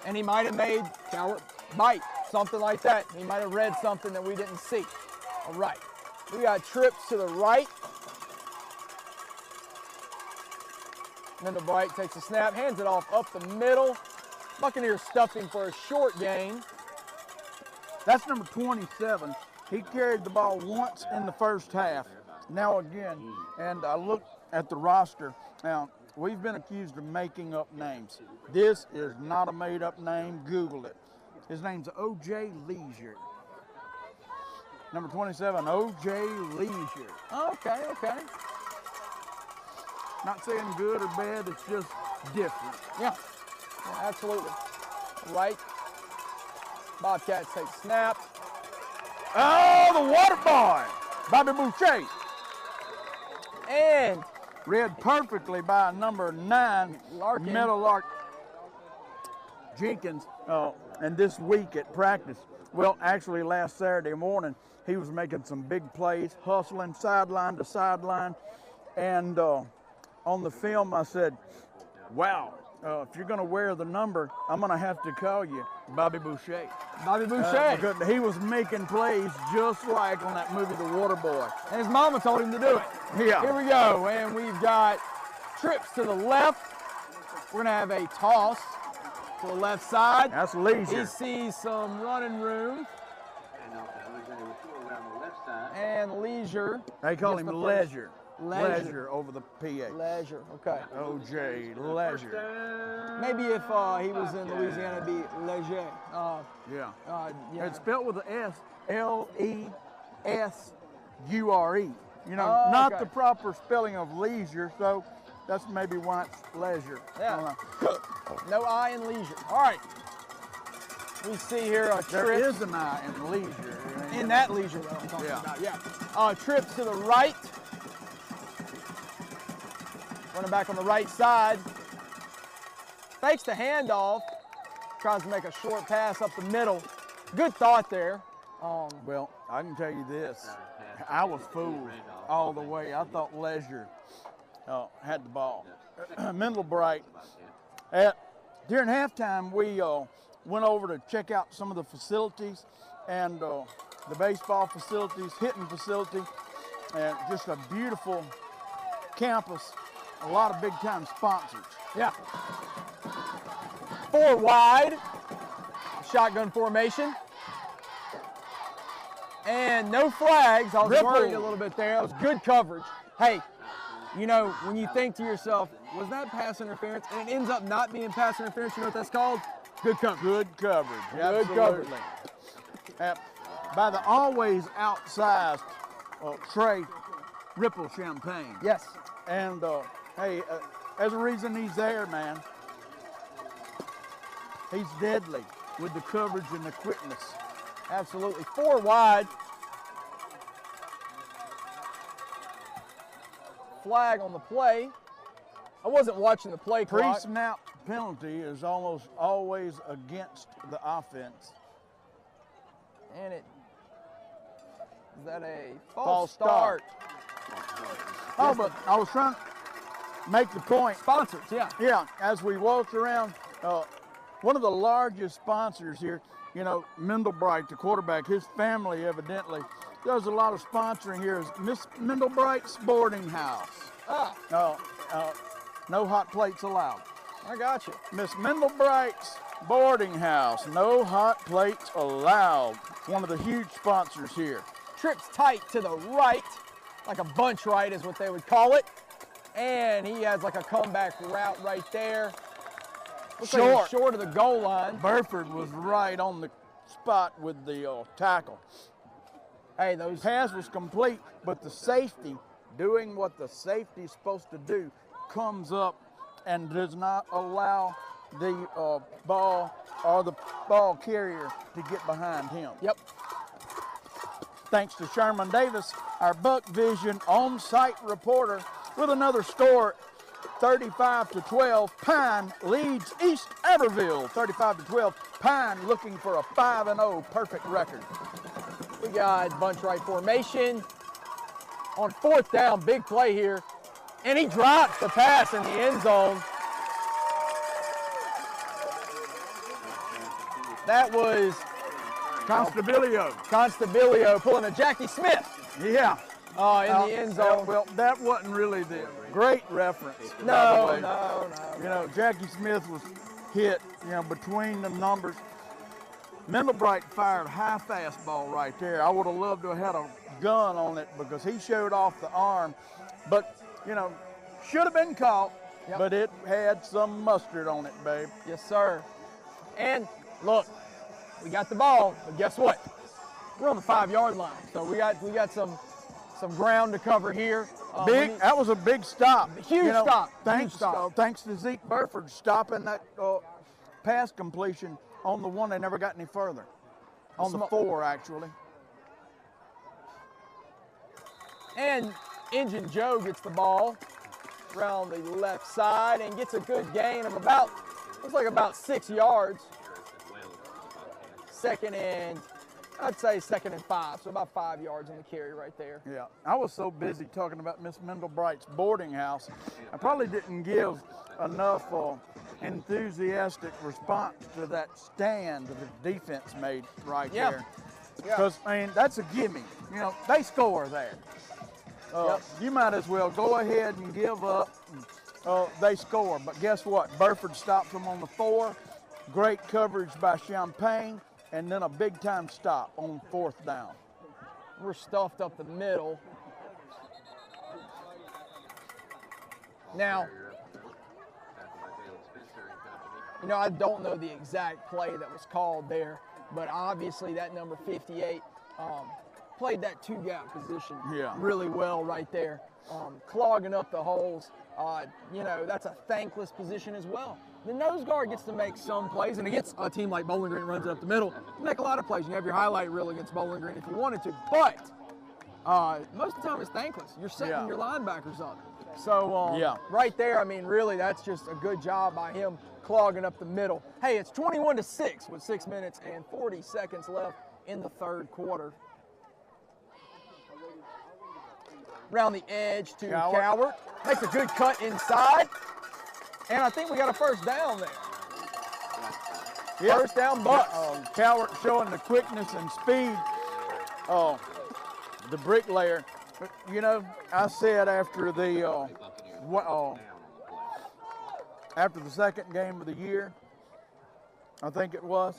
And he might have made Cowart bite, something like that. He might have read something that we didn't see. All right. We got trips to the right. Mendelbright takes a snap, hands it off up the middle. Buccaneers stuffing for a short gain. That's number 27. He carried the ball once in the first half. Now again, and I look at the roster. Now, we've been accused of making up names. This is not a made-up name. Google it. His name's O.J. Leisure. Number 27, O.J. Leisure. Okay, okay. Not saying good or bad, it's just different. Yeah, absolutely. Right. Bobcats take snap. Oh, the water boy, Bobby Boucher. And read perfectly by number 9, Larkin. Meadowlark Jenkins, and this week at practice. Well, actually last Saturday morning, he was making some big plays, hustling sideline to sideline. And on the film, I said, wow, if you're going to wear the number, I'm going to have to call you Bobby Boucher. Bobby Boucher. Because he was making plays just like on that movie, The Water Boy. And his mama told him to do it. Yeah. Here we go, and we've got trips to the left. We're gonna have a toss to the left side. That's Leisure. He sees some running room. And Leisure. They call him Leisure. Leisure. Over the PA. Leisure, okay. O.J. Leisure. Maybe if he was in Louisiana, it'd be Leger. Yeah. Yeah. It's spelled with an S, L-E-S-U-R-E. You know, Oh, not okay. the proper spelling of leisure, so that's maybe why it's leisure. Yeah. No I in leisure. All right. We see here a There trip. is an I in leisure. In that leisure that I'm talking Yeah. about, yeah. Trip to the right. Running back on the right side. Fakes the handoff. Tries to make a short pass up the middle. Good thought there. Well, I can tell you this. I was fooled all the way. I thought Leisure had the ball. Mendelbright, during halftime, we went over to check out some of the facilities and the baseball facilities, hitting facility, and just a beautiful campus. A lot of big-time sponsors. Yeah. 4 wide. Shotgun formation. And no flags. I was Ripple. worried a little bit there. That was good coverage. Hey, you know, when you think to yourself, was that pass interference? And it ends up not being pass interference. You know what that's called? Good coverage. Good coverage. Good coverage. Absolutely. By the always outsized Trey Ripple Champagne. Yes. And hey, there's a reason he's there, man. He's deadly with the coverage and the quickness. Absolutely. 4 wide. Flag on the play. I wasn't watching the play clock. Pre-snap penalty is almost always against the offense. And it is that a false start? Oh, but I was trying to make the point. Sponsors, yeah. Yeah, as we walked around, one of the largest sponsors here, you know, Mendelbright, the quarterback, his family evidently does a lot of sponsoring here. Is Miss Mendelbright's boarding house. No hot plates allowed. I got you. Miss Mendelbright's boarding house, no hot plates allowed. One of the huge sponsors here. Trips tight to the right, like a bunch right is what they would call it. And he has like a comeback route right there. Looks like he's short of the goal line. Burford was right on the spot with the tackle. Hey, those pass was complete, but the safety, doing what the safety's supposed to do, comes up and does not allow the ball or the ball carrier to get behind him. Yep. Thanks to Sherman Davis, our Buck Vision on-site reporter, with another score, 35-12. Pine leads East Aberville, 35-12. Pine looking for a 5-0 perfect record. We got bunch right formation. On 4th down, big play here. And he drops the pass in the end zone. That was Constabilio pulling a Jackie Smith. Yeah. In the end zone. Well, that wasn't really the great reference. No. You know, Jackie Smith was hit, you know, between the numbers. Mendelbright fired a high fastball right there. I would have loved to have had a gun on it because he showed off the arm. But, you know, should have been caught, but it had some mustard on it, babe. Yes, sir. And look, we got the ball, but guess what? We're on the 5-yard line, so we got some ground to cover here. That was a big stop. Huge stop. Thanks to Zeke Burford stopping that pass completion on the one. They never got any further. On the 4, actually. And Engine Joe gets the ball around the left side and gets a good gain of about 6 yards. I'd say second and 5, so about 5 yards on the carry right there. Yeah, I was so busy talking about Miss Mendelbright's boarding house, I probably didn't give enough enthusiastic response to that stand that the defense made right there. Because, I mean, that's a gimme. You know, they score there. You might as well go ahead and give up. They score, but guess what? Burford stops them on the 4. Great coverage by Champagne. And then a big-time stop on 4th down. We're stuffed up the middle. Now, you know, I don't know the exact play that was called there, but obviously that number 58 played that 2-gap position really well right there, clogging up the holes. You know, that's a thankless position as well. the nose guard gets to make some plays, and against a team like Bowling Green runs it up the middle, you make a lot of plays. You have your highlight reel against Bowling Green if you wanted to, but most of the time it's thankless. You're setting your linebackers up. So right there, I mean, really, that's just a good job by him clogging up the middle. Hey, it's 21-6 with 6 minutes and 40 seconds left in the third quarter. Around the edge to Cowart. Makes a good cut inside. And I think we got a first down there. First down, Bucks. Cowart showing the quickness and speed. The bricklayer. You know, I said after the second game of the year, I think it was,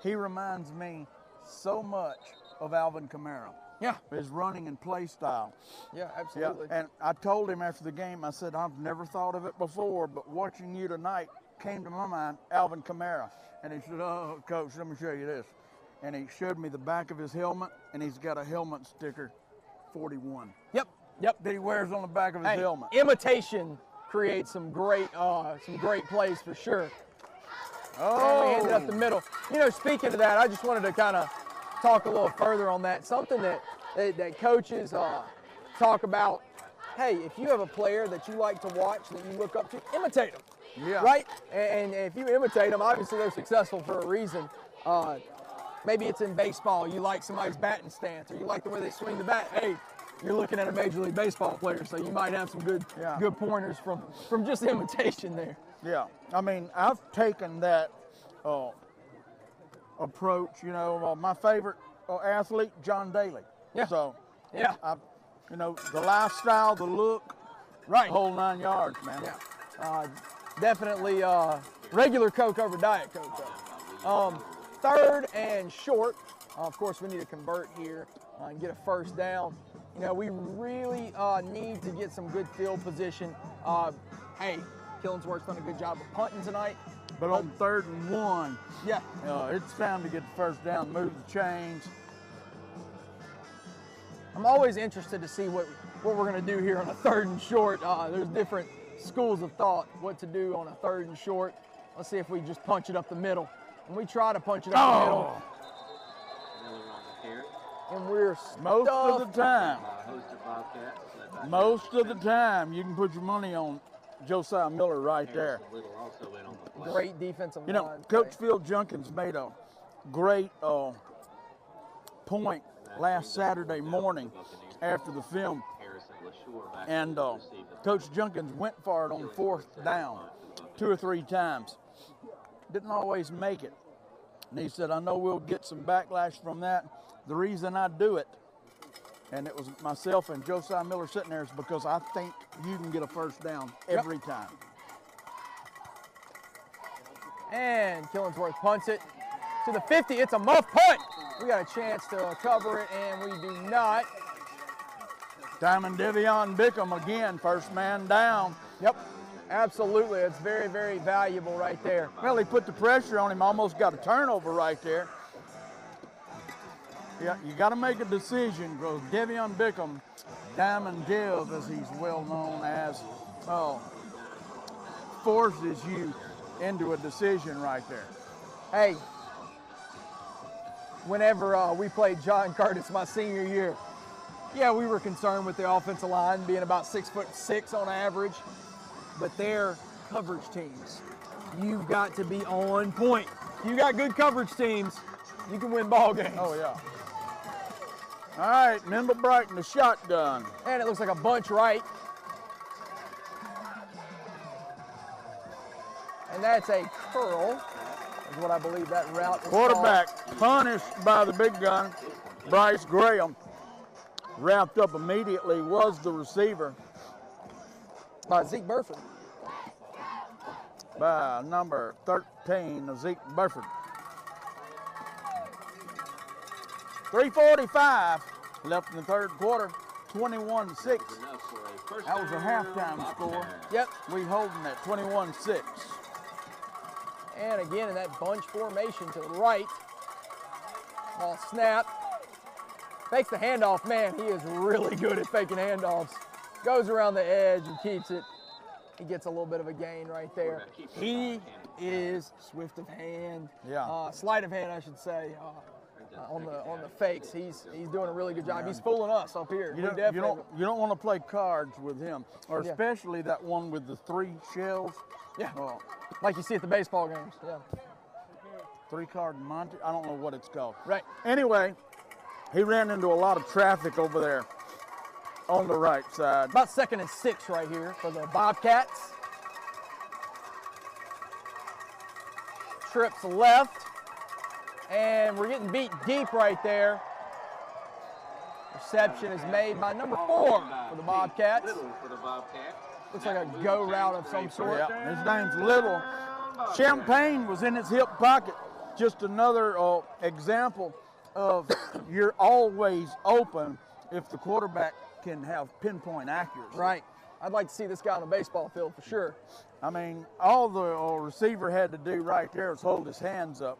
he reminds me so much of Alvin Kamara. Yeah. His running and play style. Yeah, absolutely. Yeah. And I told him after the game, I said, I've never thought of it before, but watching you tonight came to my mind, Alvin Kamara. And he said, oh, Coach, let me show you this. And he showed me the back of his helmet, and he's got a helmet sticker, 41. Yep. That he wears on the back of his helmet. Imitation creates some great plays for sure. And we ended up the middle. You know, speaking of that, I just wanted to kind of talk a little further on that. Something that coaches talk about. Hey, if you have a player that you like to watch, that you look up to, imitate them. Yeah. Right? And if you imitate them, obviously they're successful for a reason. Maybe it's in baseball. You like somebody's batting stance, or you like the way they swing the bat. Hey, you're looking at a Major League Baseball player, so you might have some good pointers from just imitation there. Yeah. I mean, I've taken that approach. You know, my favorite athlete, John Daly. Yeah. So, yeah, you know, the lifestyle, the look, right, whole 9 yards, man. Yeah. Definitely regular Coke over Diet Coke, though. Third and short. Of course, we need to convert here and get a first down. You know, we really need to get some good field position. Hey, Killensworth's done a good job of punting tonight. But on 3rd and 1, yeah, it's time to get the first down, move the chains. I'm always interested to see what we're going to do here on a 3rd and short. There's different schools of thought what to do on a 3rd and short. Let's see if we just punch it up the middle. And we try to punch it up the middle. And we're most of the time. Most of the time, you can put your money on Josiah Miller right there. Great defensive line. You know, Coach Phil Junkins made a great point last Saturday morning after the film. And Coach Junkins went for it on 4th down 2 or 3 times. Didn't always make it. And he said, I know we'll get some backlash from that. The reason I do it, and it was myself and Josiah Miller sitting there, is because I think you can get a first down every time. And Killensworth punts it to the 50. It's a muff punt. We got a chance to cover it, and we do not. Diamond Devion Bickham again, first man down. Yep, absolutely. It's very, very valuable right there. Well, he put the pressure on him, almost got a turnover right there. Yeah, you got to make a decision, because Devion Bickham, Diamond Dev, as he's well known as, forces you into a decision right there. Hey, whenever we played John Curtis my senior year, yeah, we were concerned with the offensive line being about 6'6" on average, but they're coverage teams. You've got to be on point. You got good coverage teams, you can win ball games. Oh, yeah. All right, Mendel Brighton, the shotgun. And it looks like a bunch right. And that's a curl, is what I believe that route was Quarterback called. punished by the big gun, Bryce Graham. Wrapped up immediately was the receiver. By Zeke Burford. By number 13, Zeke Burford. 3:45 left in the third quarter, 21-6. That was a halftime score. Yep. We holding at 21-6. And again in that bunch formation to the right. Ball snap. Fakes the handoff. Man, he is really good at faking handoffs. Goes around the edge and keeps it. He gets a little bit of a gain right there. He is swift of hand. Yeah. Sleight of hand, I should say. On the fakes, he's doing a really good job. He's fooling us up here. You don't want to play cards with him, or especially that one with the 3 shells. Yeah. Like you see at the baseball games. Yeah. 3-card Monte. I don't know what it's called. Right. Anyway, he ran into a lot of traffic over there on the right side. About 2nd and 6 right here for the Bobcats. Trips left. And we're getting beat deep right there. Reception is made by number 4 for the Bobcats. Looks like a go route of some sort. Yeah, his name's Little. Champagne was in his hip pocket. Just another example of you're always open if the quarterback can have pinpoint accuracy. Right. I'd like to see this guy on the baseball field for sure. I mean, all the receiver had to do right there was hold his hands up.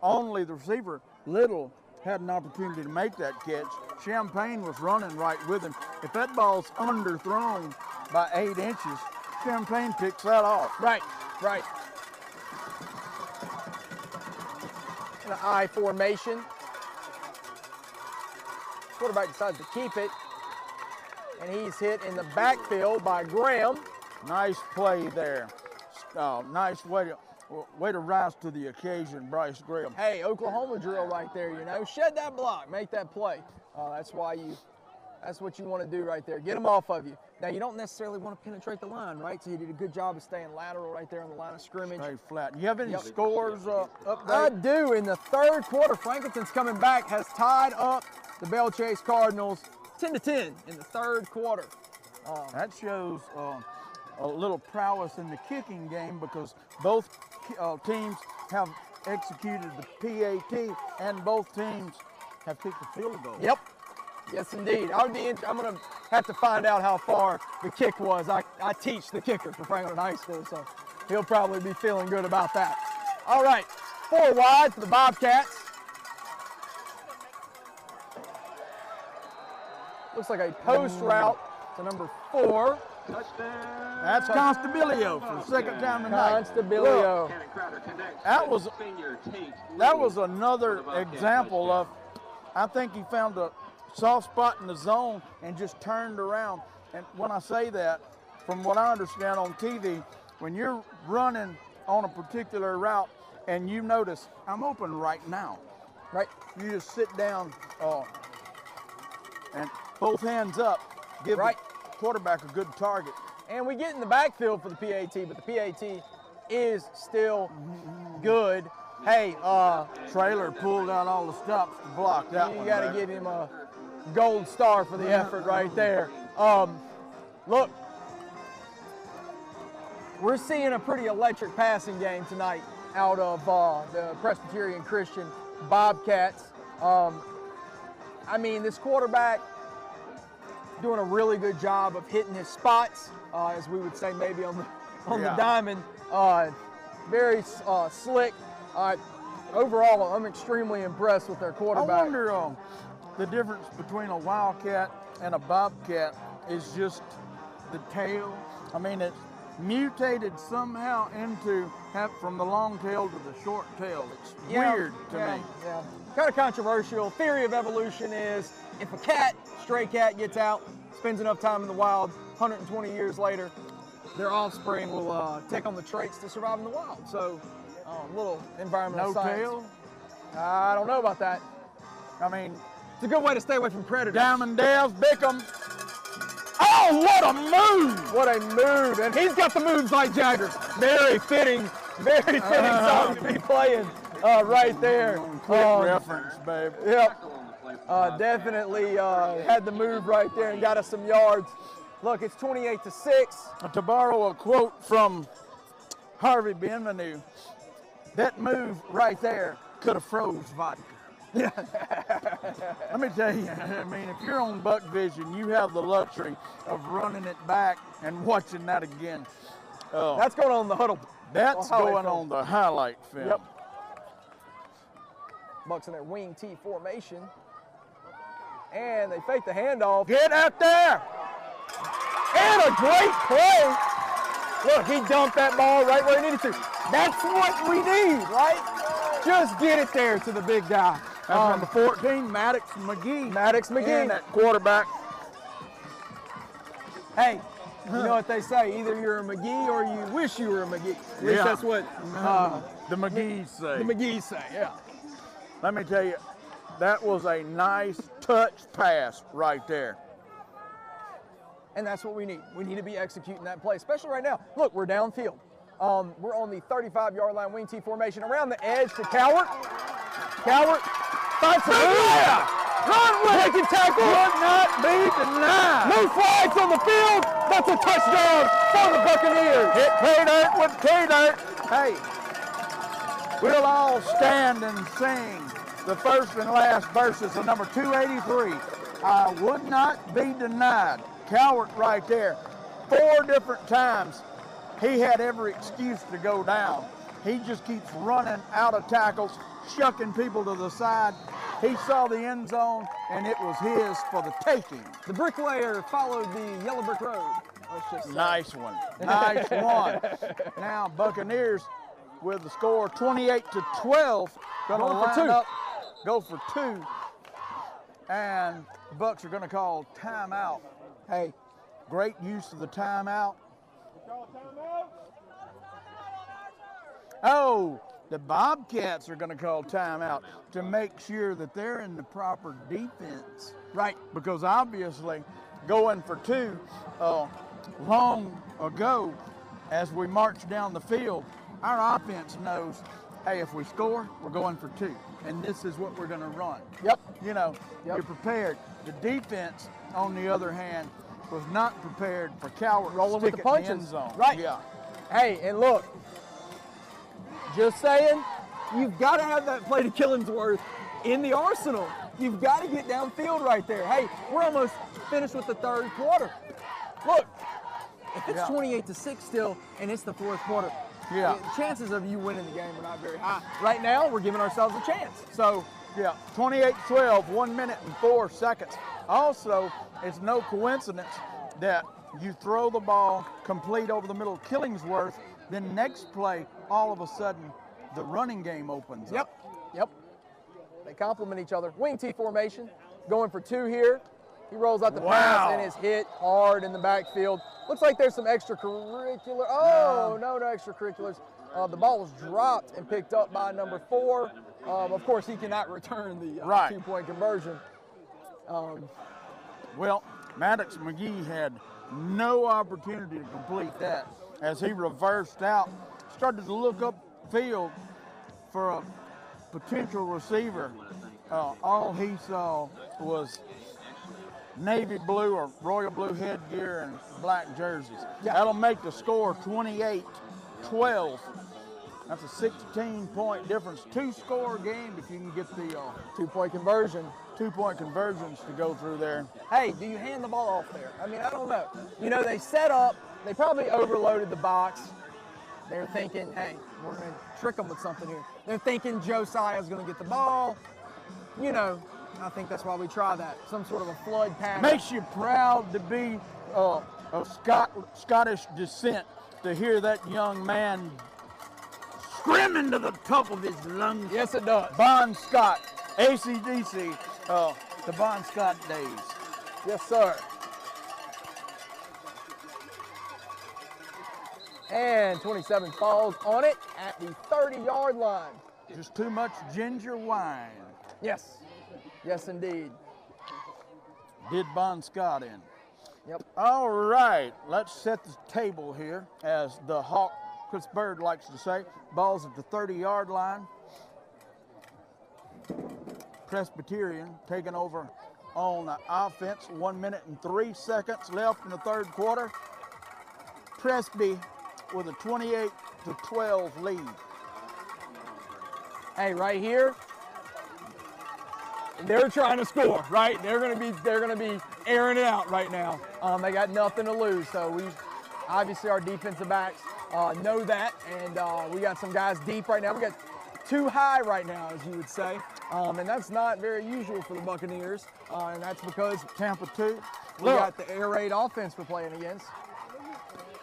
Only the receiver, Little, had an opportunity to make that catch. Champagne was running right with him. If that ball's underthrown by 8 inches, Champagne picks that off. Right. In an I formation. Quarterback decides to keep it. And he's hit in the backfield by Graham. Nice play there. Nice way to rise to the occasion, Bryce Graham. Hey, Oklahoma drill right there, you know. Shed that block, make that play. That's what you want to do right there. Get them off of you. Now, you don't necessarily want to penetrate the line, right? So you did a good job of staying lateral right there on the line of scrimmage. Stay flat. You have any scores up there? I do. In the 3rd quarter, Franklinton's coming back, has tied up the Belle Chase Cardinals 10-10 in the 3rd quarter. That shows a little prowess in the kicking game because both teams have executed the PAT and both teams have kicked the field goal. Yep. Yes, indeed. I'm going to have to find out how far the kick was. I teach the kicker for Franklin High School, so he'll probably be feeling good about that. All right, 4 wide for the Bobcats. Looks like a post route to number 4. That's Constabilio for the 2nd time tonight. Constabilio. That was another example of, I think he found a soft spot in the zone and just turned around. And when I say that, from what I understand on TV, when you're running on a particular route and you notice, I'm open right now, right? You just sit down and both hands up, give the quarterback a good target. And we get in the backfield for the PAT, but the PAT is still good. Hey, Trailer pulled out all the stops to block that one. You got to give him a gold star for the effort right there. Look, we're seeing a pretty electric passing game tonight out of the Presbyterian Christian Bobcats. I mean, this quarterback doing a really good job of hitting his spots, as we would say maybe on the diamond. Very slick. Overall, I'm extremely impressed with their quarterback. I wonder the difference between a Wildcat and a Bobcat is just the tail. I mean, it's mutated somehow into from the long tail to the short tail. It's weird to me. Yeah, kind of controversial. Theory of evolution is if a stray cat gets out, spends enough time in the wild, 120 years later, their offspring will take on the traits to survive in the wild. So, little environmental science. No tail? I don't know about that. I mean, it's a good way to stay away from predators. Diamond Dale's Bickham. Oh, what a move! What a move. And he's got the moves like Jagger. Very fitting song to be playing right there. Quick reference, babe. Yep. Definitely had the move right there and got us some yards. Look, it's 28-6. To borrow a quote from Harvey Benvenue, that move right there could have froze vodka. Let me tell you, I mean, if you're on Buc Vision, you have the luxury of running it back and watching that again. That's going on the huddle. That's going on the highlight film. Yep. Bucks in their wing T formation. And they fake the handoff. Get out there! And a great play. Look, he dumped that ball right where he needed to. That's what we need, right? Just get it there to the big guy. That's number 14, Maddox McGee. Maddox McGee. And that quarterback. Hey, you know what they say, either you're a McGee or you wish you were a McGee. At least that's what the McGees say. the McGees say, yeah. Let me tell you, that was a nice touch pass right there. And that's what we need. We need to be executing that play, especially right now. Look, we're downfield. We're on the 35-yard line, wing T formation, around the edge to Cowart. Cowart finds some room. Run with it. Can tackle. Would not be denied. No flags on the field. That's a touchdown for the Buccaneers. Hit pay dirt with pay dirt. Hey, we'll all stand and sing the first and last verses of number 283. I would not be denied. Cowart right there. 4 different times he had every excuse to go down. He just keeps running out of tackles, shucking people to the side. He saw the end zone, and it was his for the taking. The bricklayer followed the yellow brick road. Let's just say. Nice one. Nice one. Now, Buccaneers with the score 28-12. Going to Going for line 2. up, go for 2. And Bucks are going to call timeout. Hey, great use of the timeout. Oh, the Bobcats are going to call timeout to make sure that they're in the proper defense. Right. Because obviously going for 2 long ago as we march down the field, our offense knows, hey, if we score, we're going for 2. And this is what we're going to run. Yep. You know, you're prepared. The defense, on the other hand, was not prepared for Cowart Rolling with the stick it in punches. the end zone. Right. Yeah. Hey, and look, just saying, you've got to have that play to Killingsworth in the arsenal. You've got to get downfield right there. Hey, we're almost finished with the 3rd quarter. Look, if it's 28-6 still and it's the 4th quarter, the chances of you winning the game are not very high. Right now, we're giving ourselves a chance. So, 28-12, 1 minute and 4 seconds. Also, it's no coincidence that you throw the ball complete over the middle of Killingsworth, then next play, all of a sudden, the running game opens up. Yep. They complement each other. Wing T formation, going for 2 here. He rolls out the pass and is hit hard in the backfield. Looks like there's some extracurricular. Oh, no extracurriculars. The ball was dropped and picked up by number 4. Of course, he cannot return the 2-point conversion. Well, Maddox McGee had no opportunity to complete that as he reversed out, started to look upfield for a potential receiver. All he saw was navy blue or royal blue headgear and black jerseys. That'll make the score 28-12. That's a 16-point difference. 2-score game if you can get the 2-point conversion. 2-point conversions to go through there. Hey, do you hand the ball off there? I mean, I don't know. You know, they set up, they probably overloaded the box. They're thinking, hey, we're going to trick them with something here. They're thinking Josiah's going to get the ball. You know, I think that's why we try that. Some sort of a flood pattern. Makes you proud to be of Scottish descent to hear that young man screaming to the top of his lungs. Yes, it does. Bon Scott, AC/DC, the Bon Scott days. Yes, sir. And 27 falls on it at the 30-yard line. Just too much ginger wine. Yes. Yes, indeed. Did Bon Scott in. Yep. All right, let's set the table here, as the Hawk, Chris Bird, likes to say. Ball's at the 30-yard line. Presbyterian taking over on the offense. 1 minute and 3 seconds left in the 3rd quarter. Presby with a 28-12 lead. Hey, right here, they're trying to score, right? They're gonna be airing it out right now. They got nothing to lose, so we obviously our defensive backs know that, and we got some guys deep right now. We got 2 high right now, as you would say, and that's not very usual for the Buccaneers, and that's because Tampa 2. We got the air raid offense we're playing against.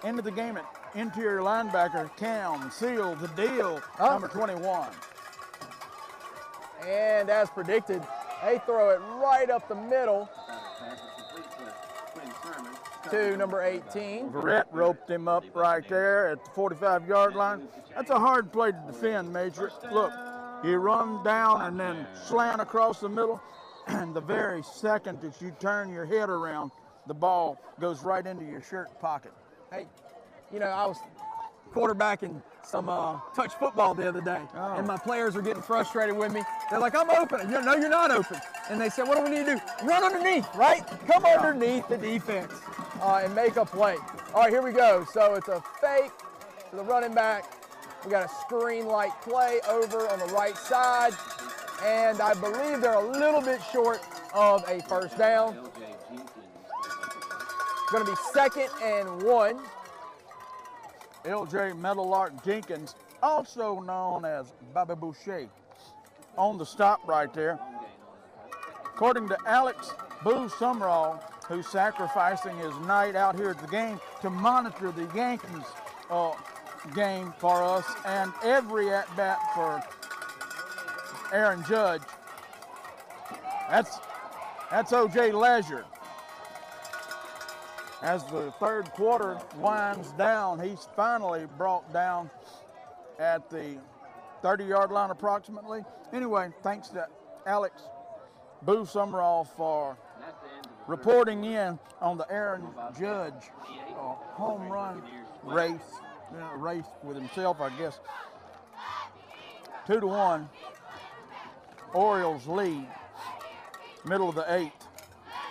Into the game at interior linebacker, Cam sealed the deal, number 21. And as predicted, they throw it right up the middle to number 18. Verrett roped him up right there at the 45-yard line. That's a hard play to defend, Major. Look, you run down and then slant across the middle, and the very second that you turn your head around, the ball goes right into your shirt pocket. Hey, you know, I was quarterbacking some touch football the other day, and my players are getting frustrated with me. They're like, I'm open. No, you're not open. And they said, what do we need to do? Run underneath, right? Come underneath the defense and make a play. All right, here we go. So it's a fake to the running back. We got a screen-like play over on the right side, and I believe they're a little bit short of a first down. Going to be 2nd and 1. L.J. Meadowlark Jenkins, also known as Bobby Boucher, on the stop right there. According to Alex Boo Summerall, who's sacrificing his night out here at the game to monitor the Yankees game for us and every at-bat for Aaron Judge. That's O.J. Leisure. As the third quarter winds down, he's finally brought down at the 30-yard line approximately. Anyway, thanks to Alex Boo Summerall for reporting in on the Aaron Judge home run race. Race with himself, I guess. 2-1. Orioles lead. Middle of the 8th.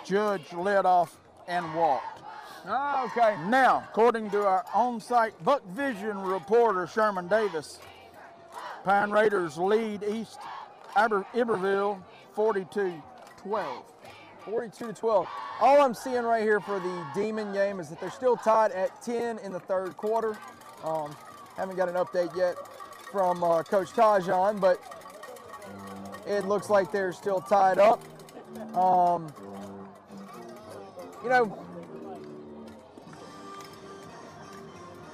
Judge led off and walked. Oh, okay. Now, according to our on-site Buc Vision reporter, Sherman Davis, Pine Raiders lead East Iberville 42-12. 42-12. All I'm seeing right here for the Demon game is that they're still tied at 10 in the third quarter. Haven't got an update yet from Coach Tajon, but it looks like they're still tied up. You know,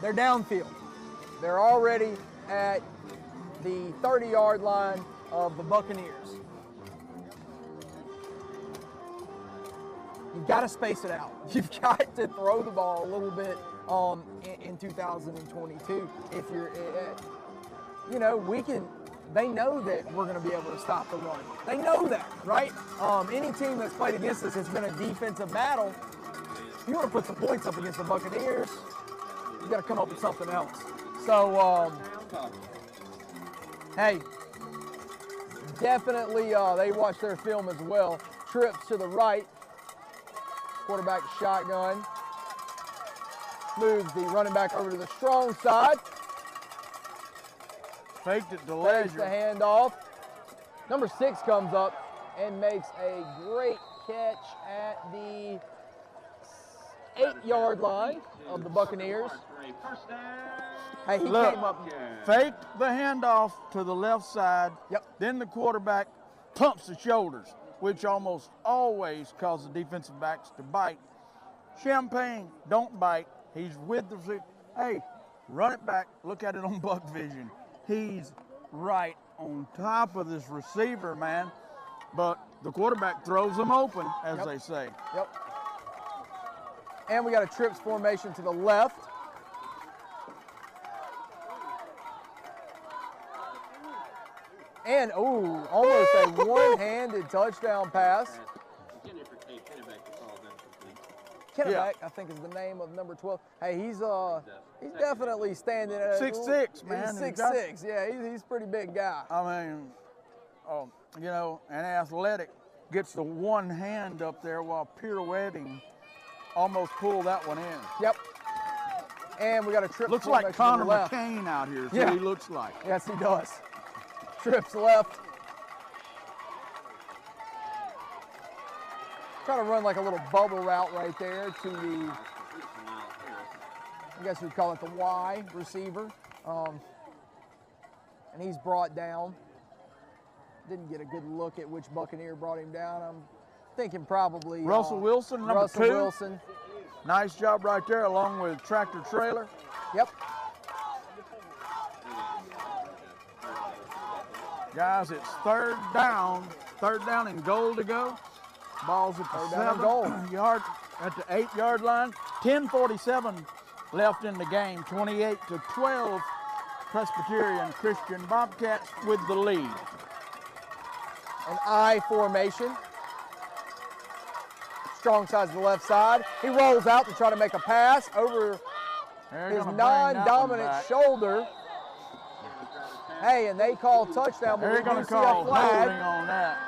they're downfield. They're already at the 30-yard line of the Buccaneers. You've got to space it out. You've got to throw the ball a little bit in 2022. If you're, you know, they know that we're going to be able to stop the run. They know that, right? Any team that's played against us has been a defensive battle. If you want to put some points up against the Buccaneers, you got to come up with something else. So, hey, definitely they watch their film as well. Trips to the right. Quarterback shotgun. Moves the running back over to the strong side. Faked it to Fakes the Leisure. handoff. Number 6 comes up and makes a great catch at the 8-yard line of the Buccaneers. Hey, he Look, came up. faked the handoff to the left side. Yep. Then the quarterback pumps the shoulders, which almost always causes the defensive backs to bite. Champagne don't bite. He's with the, hey, run it back. Look at it on Buc Vision. He's right on top of this receiver, man. But the quarterback throws him open, as they say. Yep. And we got a trips formation to the left. And, ooh, almost a one-handed touchdown pass. Kennebec, I think, is the name of number 12. Hey, he's definitely standing at 6'6", man. He's 6'6". Yeah, he's a pretty big guy. I mean, you know, and athletic, gets the one hand up there while pirouetting, almost pulled that one in. Yep. And we got a trip. Looks like Connor McCain out here. So he looks like. Yes, he does. Trips left. Try to run like a little bubble route right there to the, I guess we'd call it the Y receiver. And he's brought down. Didn't get a good look at which Buccaneer brought him down. I'm thinking probably Russell Wilson, number Russell 2. Wilson. Nice job right there, along with tractor trailer. Yep. Guys, it's third down and goal to go. Ball's at the Third down and goal. 7-yard, at the 8-yard line. 10:47 left in the game. 28-12. Presbyterian Christian Bobcats with the lead. An I formation. Strong side to the left side. He rolls out to try to make a pass over They're his gonna bring that one non-dominant back. shoulder. Hey, and they call touchdown, but They're we going do to see a call holding flag. on that.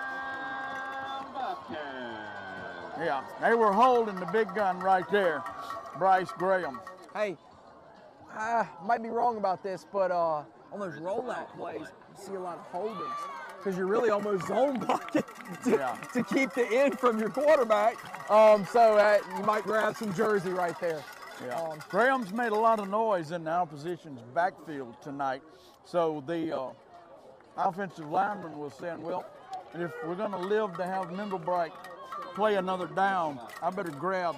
Yeah, they were holding the big gun right there, Bryce Graham. Hey, I might be wrong about this, but on those rollout plays, you see a lot of holdings because you're really almost zone blocking to keep the end from your quarterback. So you might grab some jersey right there. Yeah. Graham's made a lot of noise in the opposition's backfield tonight. So the offensive lineman was saying, well, if we're going to live to have Mendelbright play another down, I better grab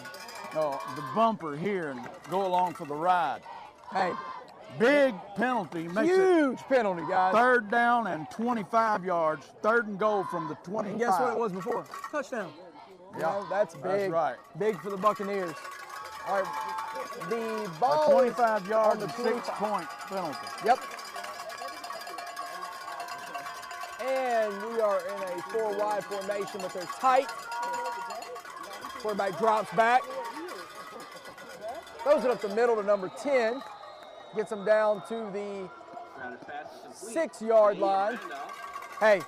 the bumper here and go along for the ride. Hey, big penalty. Makes huge penalty, guys. Third down and 25 yards. Third and goal from the 25. And guess what it was before? Touchdown. Yeah, that's big. That's right. Big for the Buccaneers. All right, the ball a 25 yard on and the 6-point penalty. Yep. And we are in a 4-wide formation, but they're tight. Quarterback drops back. Throws it up the middle to number 10. Gets him down to the 6-yard line. Hey,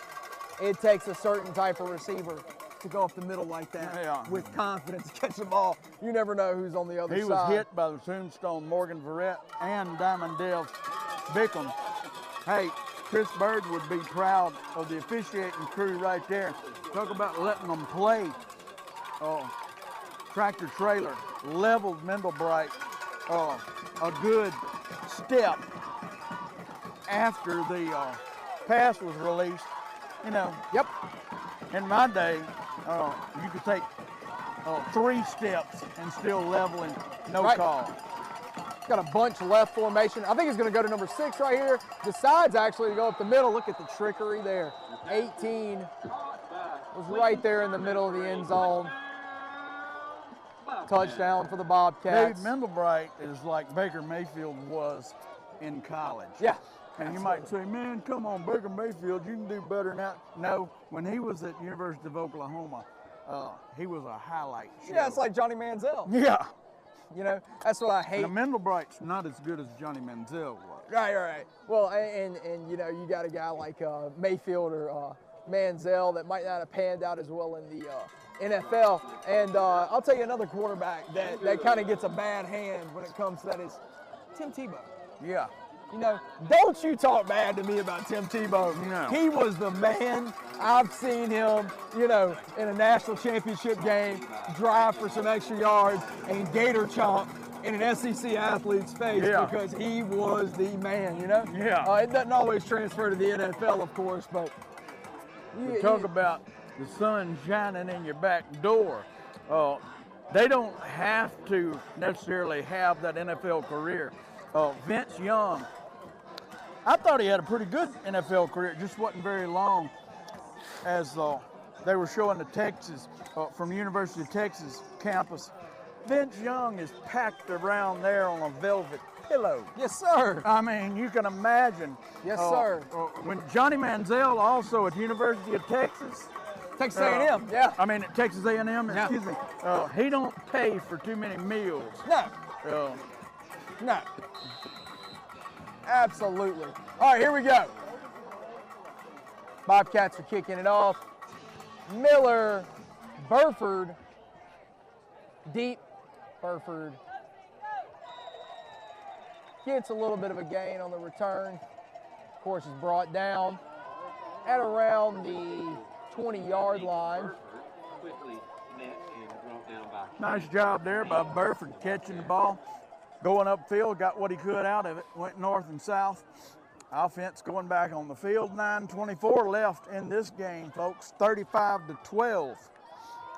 it takes a certain type of receiver to go up the middle like that with confidence to catch the ball. You never know who's on the other side. He was hit by the tombstone Morgan Verrett and Diamond Dale Bickham. Hey, Chris Bird would be proud of the officiating crew right there. Talk about letting them play. Tractor trailer leveled Mendelbright a good step after the pass was released. You know, in my day, you could take 3 steps and still leveling, no call. Got a bunch left formation. I think he's going to go to number 6 right here. Decides actually to go up the middle. Look at the trickery there. 18 was right there in the middle of the end zone. Touchdown for the Bobcats. Dave Mendelbright is like Baker Mayfield was in college. Yeah. And you might say, man, come on, Baker Mayfield, you can do better than that. No, when he was at University of Oklahoma, he was a highlight show. Yeah, it's like Johnny Manziel. Yeah. You know, that's what I hate. And Mendelbright's not as good as Johnny Manziel was. Right. Well, and you know, you got a guy like Mayfield or Manziel that might not have panned out as well in the NFL. And I'll tell you another quarterback that kind of gets a bad hand when it comes to that is Tim Tebow. Yeah. You know, don't you talk bad to me about Tim Tebow. No. He was the man. I've seen him, you know, in a national championship game, drive for some extra yards and gator chomp in an SEC athlete's face because he was the man, you know? Yeah. It doesn't always transfer to the NFL, of course, but... Talk about the sun shining in your back door. They don't have to necessarily have that NFL career. Vince Young, I thought he had a pretty good NFL career. It just wasn't very long, as they were showing the Texas, from University of Texas campus. Vince Young is packed around there on a velvet pillow. Yes, sir. I mean, you can imagine. Yes, sir. When Johnny Manziel, also at University of Texas. Texas A&M, yeah. I mean, at Texas A&M, excuse me. He don't pay for too many meals. No. No. Absolutely. All right, here we go. Bobcats are kicking it off. Miller, Burford, deep. Burford gets a little bit of a gain on the return. Of course, is brought down at around the 20-yard line. Nice job there by Burford catching the ball. Going upfield, got what he could out of it. Went north and south. Offense going back on the field. 9:24 left in this game, folks. 35-12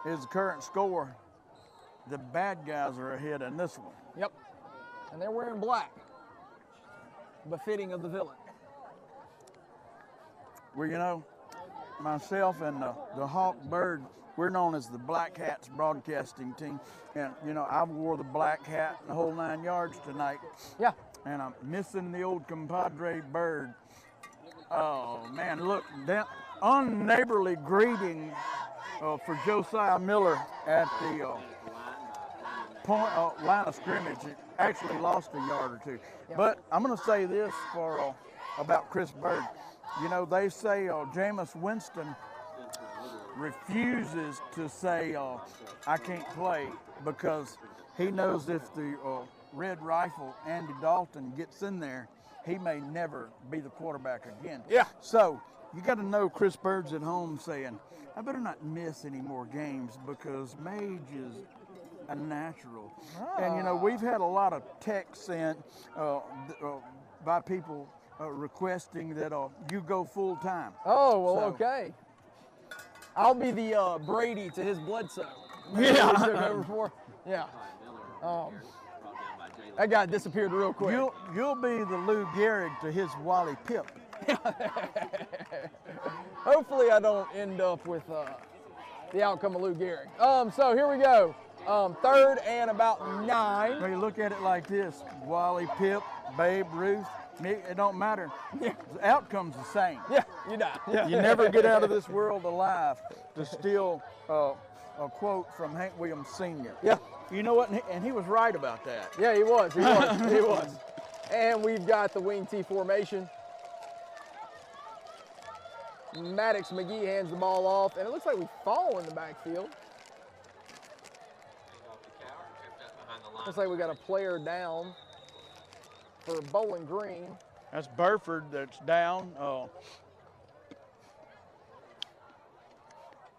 is the current score. The bad guys are ahead in this one. Yep. And they're wearing black, befitting of the villain. Well, you know, myself and the Hawk Bird, we're known as the Black Hats broadcasting team. And, you know, I wore the black hat the whole 9 yards tonight. Yeah. And I'm missing the old compadre Bird. Oh, man, look, that unneighborly greeting for Josiah Miller at the line of scrimmage. It actually lost a yard or two. Yeah. But I'm going to say this for about Chris Bird. You know, they say Jameis Winston refuses to say, I can't play, because he knows if the Red Rifle, Andy Dalton, gets in there, he may never be the quarterback again. Yeah. So you got to know Chris Bird's at home saying, I better not miss any more games because Mage is a natural. And, you know, we've had a lot of texts sent by people requesting that you go full time. Oh, well, So- okay. I'll be the Brady to his Bledsoe. Yeah. He took over for. Yeah. That guy disappeared real quick. You'll be the Lou Gehrig to his Wally Pipp. Hopefully I don't end up with the outcome of Lou Gehrig. So here we go. 3rd and about 9. Now you look at it like this: Wally Pipp, Babe Ruth. It don't matter. Yeah. The outcome's the same. Yeah, you die. Yeah. You never get out of this world alive. To steal a quote from Hank Williams Sr. Yeah. You know what? And he was right about that. Yeah, he was. He was. He was. And we've got the wing T formation. Maddox McGee hands the ball off, and it looks like we fall in the backfield. Looks like we got a player down for Bowling Green. That's Burford that's down.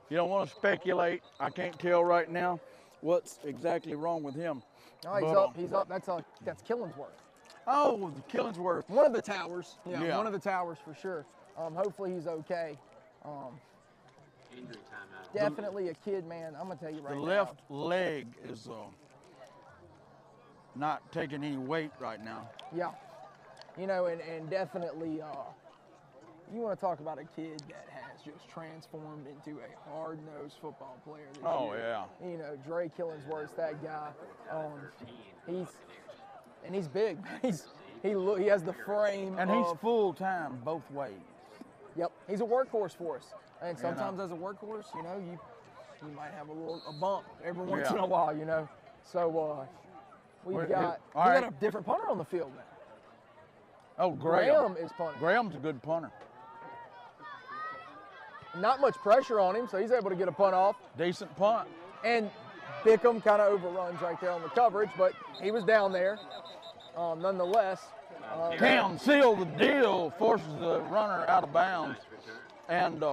You don't want to speculate. I can't tell right now what's exactly wrong with him. Oh, he's But, up. He's up. That's Killingsworth. Oh, Killingsworth. One of the towers. Yeah. One of the towers for sure. Hopefully he's okay. Injury timeout. Definitely a kid, man. I'm gonna tell you right The now. left leg is not taking any weight right now. Yeah. You know, and definitely, you want to talk about a kid that has just transformed into a hard-nosed football player this Oh, year. yeah. You know, Dre Killingsworth's that guy. He's big. He has the frame. And he's of- full time both ways. Yep, he's a workhorse for us. And sometimes as a workhorse, you know, you might have a bump every once in a while, you know. So we've got a different punter on the field now. Oh, Graham is punting. Graham's a good punter. Not much pressure on him, so he's able to get a punt off. Decent punt. And Bickham kind of overruns right there on the coverage, but he was down there nonetheless. Cam sealed the deal, forces the runner out of bounds. And,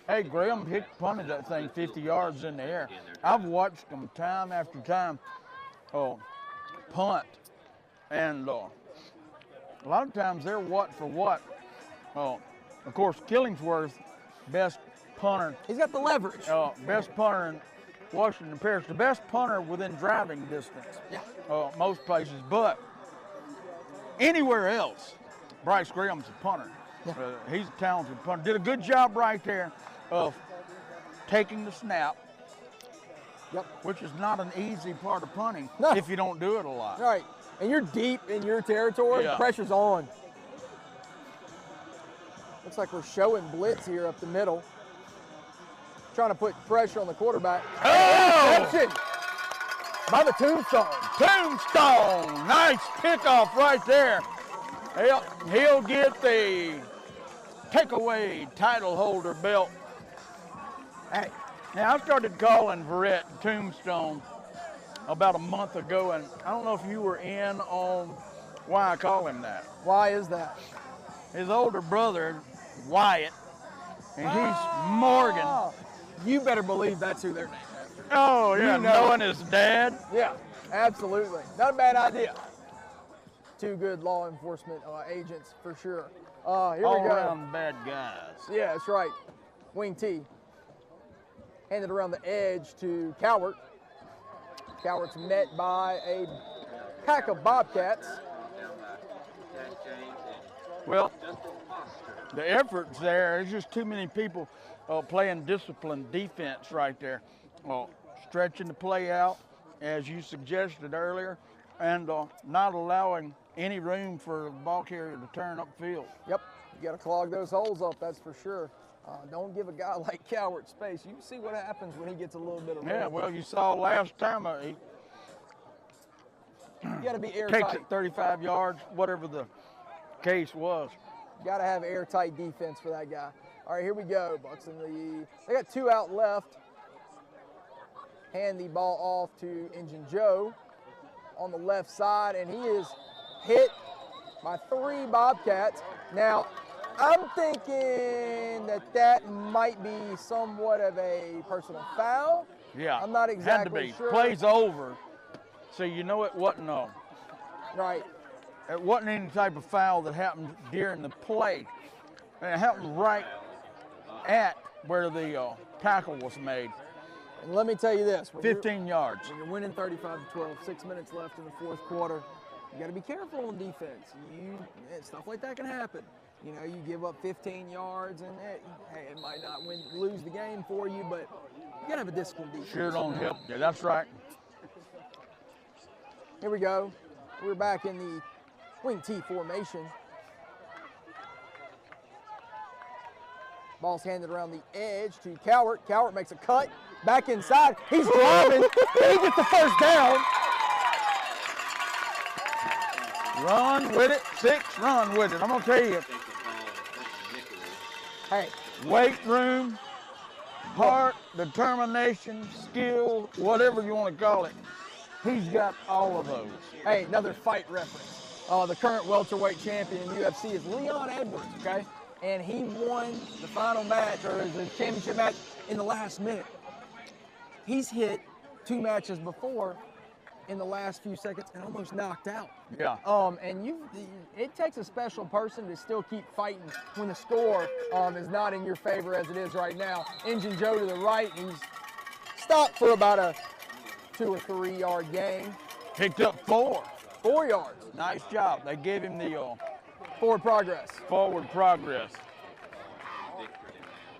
hey, Graham punted that thing 50 yards in the air. I've watched them time after time punt. And a lot of times they're what for what. Of course, Killingsworth, best punter. He's got the leverage. Best punter in Washington Parish. The best punter within driving distance. Yeah. Most places. But anywhere else, Bryce Graham's a punter. He's a talented punter. Did a good job right there of taking the snap, which is not an easy part of punting if you don't do it a lot. Right. And you're deep in your territory, pressure's on. Looks like we're showing blitz here up the middle. Trying to put pressure on the quarterback. Oh! Interception by the Tombstone. Tombstone! Nice kickoff right there. He'll get the takeaway title holder belt. Hey, now I started calling Verrett Tombstone about a month ago, and I don't know if you were in on why I call him that. Why is that? His older brother, Wyatt, and he's Morgan. You better believe that's who they're named after. Oh, yeah, You know knowing his dad. Yeah, absolutely. Not a bad idea. Two good law enforcement agents for sure. Here All we go. around bad guys. Yeah, that's right. Wing T. Handed around the edge to Cowart. Cowart's met by a pack of Bobcats. Well, the effort's there. There's just too many people playing disciplined defense right there. Stretching the play out, as you suggested earlier, and not allowing any room for the ball carrier to turn upfield. Yep, you got to clog those holes up, that's for sure. Don't give a guy like Cowart space. You can see what happens when he gets a little bit of room. Yeah, well, you saw last time he you got to be airtight. takes it 35 yards, whatever the case was. Got to have airtight defense for that guy. All right, here we go. Bucks in they got 2 out left. Hand the ball off to Engine Joe on the left side, and he is hit by 3 Bobcats. Now, I'm thinking that might be somewhat of a personal foul. Yeah, I'm not exactly had to be. sure. Play's over, so you know it wasn't right. It wasn't any type of foul that happened during the play. And it happened right at where the tackle was made. And let me tell you this. 15 yards. When you're winning 35-12, 6 minutes left in the fourth quarter, you got to be careful on defense. Stuff like that can happen. You know, you give up 15 yards, and hey, it might not lose the game for you, but you got to have a disciplined defense. Sure don't help. Yeah, that's right. Here we go. We're back in the wing T formation. Ball's handed around the edge to Cowart. Cowart makes a cut. Back inside. He's driving. He gets the first down. Run with it. 6, run with it. I'm going to tell you. Hey. Weight room, heart, determination, skill, whatever you want to call it. He's got all of those. Hey, another fight reference. The current welterweight champion in UFC is Leon Edwards, okay? And he won the final match, or the championship match, in the last minute. He's hit 2 matches before in the last few seconds and almost knocked out. Yeah. And it takes a special person to still keep fighting when the score is not in your favor as it is right now. Engine Joe to the right, he's stopped for about a 2 or 3 yard gain. Picked up 4. 4 yards. Nice job. They gave him the forward progress. Forward progress.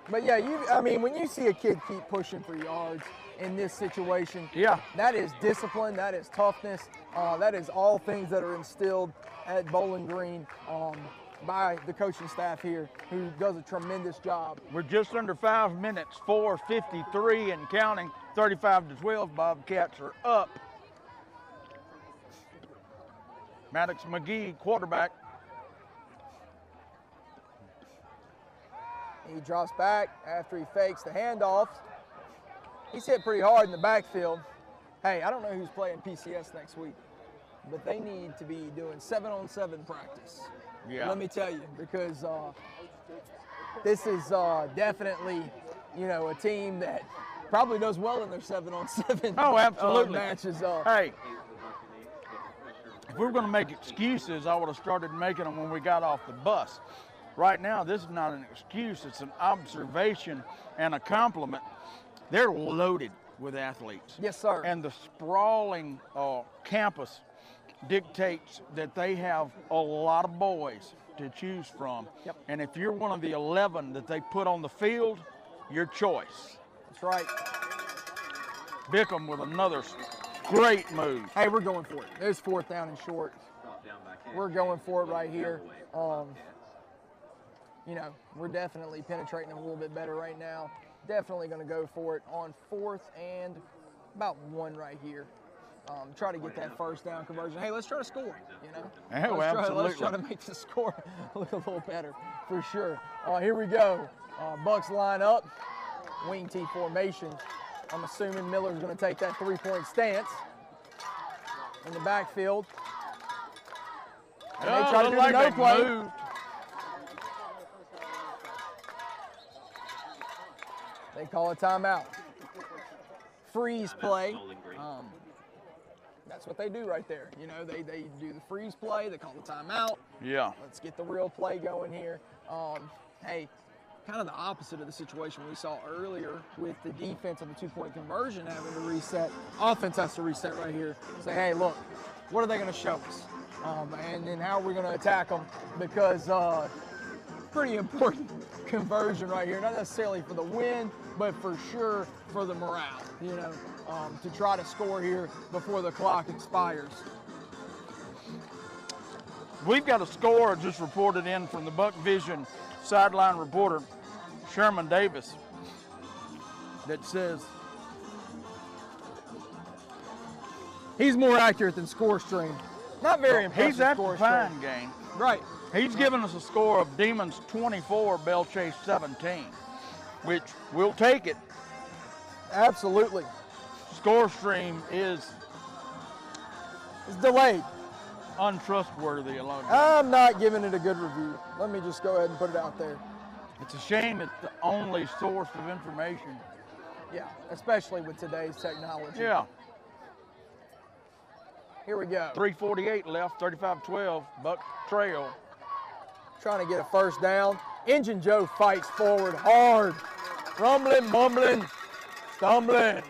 But yeah, when you see a kid keep pushing for yards in this situation, yeah, that is discipline, that is toughness, that is all things that are instilled at Bowling Green by the coaching staff here, who does a tremendous job. We're just under 5 minutes, 4:53 and counting, 35-12. Bobcats are up. Maddox McGee, quarterback. He drops back after he fakes the handoff. He's hit pretty hard in the backfield. Hey, I don't know who's playing PCS next week, but they need to be doing 7-on-7 practice. Yeah. Let me tell you, because this is definitely, a team that probably does well in their 7-on-7 oh, absolutely. Matches. Hey, if we were going to make excuses, I would have started making them when we got off the bus. Right now, this is not an excuse. It's an observation and a compliment. They're loaded with athletes. Yes, sir. And the sprawling campus dictates that they have a lot of boys to choose from. Yep. And if you're one of the 11 that they put on the field, your choice. That's right. Bickham with another great move. Hey, we're going for it. There's 4th down and short. We're going for it right here. We're definitely penetrating a little bit better right now. Definitely going to go for it on 4th and about 1 right here. Try to get that first down conversion. Hey, let's try to score, Let's try to make the score look a little better, for sure. Here we go. Bucks line up. Wing T formation. I'm assuming Miller's going to take that 3-point stance in the backfield. And they try to do the no play. Moved. They call a timeout. Freeze play. That's what they do right there. They do the freeze play. They call the timeout. Yeah. Let's get the real play going here. Hey, kind of the opposite of the situation we saw earlier with the defense on the 2-point conversion having to reset. Offense has to reset right here. Say, hey, look, what are they going to show us? And then how are we going to attack them? Because pretty important conversion right here, not necessarily for the win, but for sure for the morale, you know, to try to score here before the clock expires. We've got a score just reported in from the Buc Vision sideline reporter, Sherman Davis, that says he's more accurate than Score Stream. Not very impressive. he's at the Score Pine Stream. game. Right. He's given us a score of Demons 24, Bell Chase 17, which we'll take it. Absolutely. Score Stream is It's delayed. untrustworthy alone. I'm not giving it a good review. Let me just go ahead and put it out there. It's a shame it's the only source of information. Yeah, especially with today's technology. Yeah. Here we go. 3:48 left, 35-12, Buck trail. Trying to get a first down. Engine Joe fights forward hard. Rumbling, mumbling, stumbling.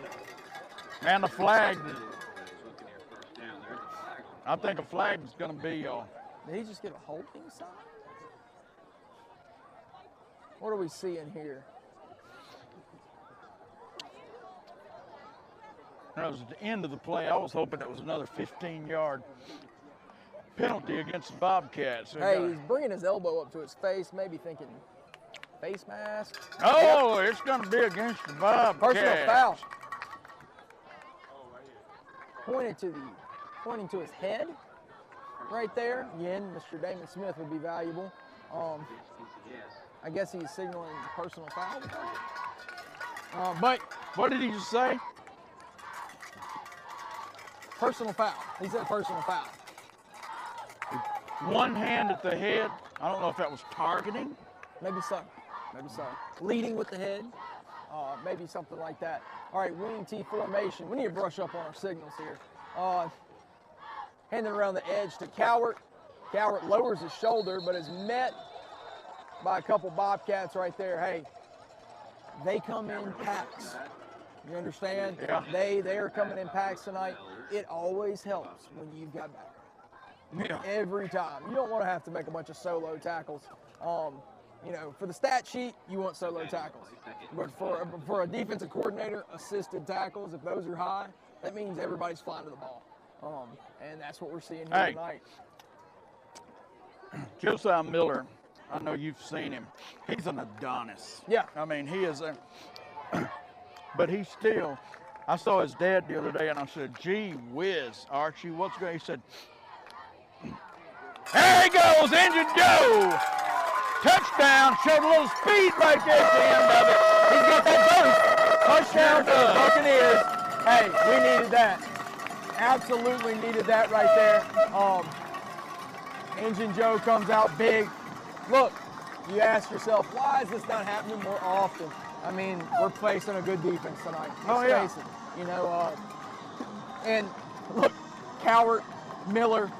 And the flag. I think a flag is going to be. Did he just get a holding sign? What are we seeing here? That was at the end of the play. I was hoping it was another 15-yard penalty against the Bobcats. So Hey, he's bringing his elbow up to his face, maybe thinking face mask. Oh, it's going to be against the Bobcats. Personal foul. Pointing to his head right there. Again, Mr. Damon Smith would be valuable. I guess he's signaling personal foul. But What did he just say? personal foul. He said personal foul. One hand at the head. I don't know if that was targeting. Maybe so. Maybe so. Leading with the head. Maybe something like that. All right, wing T formation. We need to brush up on our signals here. Handing around the edge to Cowart. Cowart lowers his shoulder, but is met by a couple Bobcats right there. Hey, they come in packs. You understand? Yeah. They are coming in packs tonight. It always helps when you've got back. Yeah. Every time. You don't want to have to make a bunch of solo tackles. You know, for the stat sheet, you want solo tackles. But for a defensive coordinator, assisted tackles, if those are high, that means everybody's flying to the ball. And that's what we're seeing here Hey. tonight. Josiah Miller, I know you've seen him. He's an Adonis. Yeah. I mean, he is a, but he's still, I saw his dad the other day and I said, gee whiz, Archie, what's going on? He said, there he goes, Engine Joe. Touchdown, showed a little speed right there at the end of it. He's got that boost. Touchdown to the Buccaneers. Hey, we needed that. Absolutely needed that right there. Engine Joe comes out big. Look, you ask yourself, why is this not happening more often? I mean, we're facing a good defense tonight. Let's face it. You know, and look, Cowart, Miller,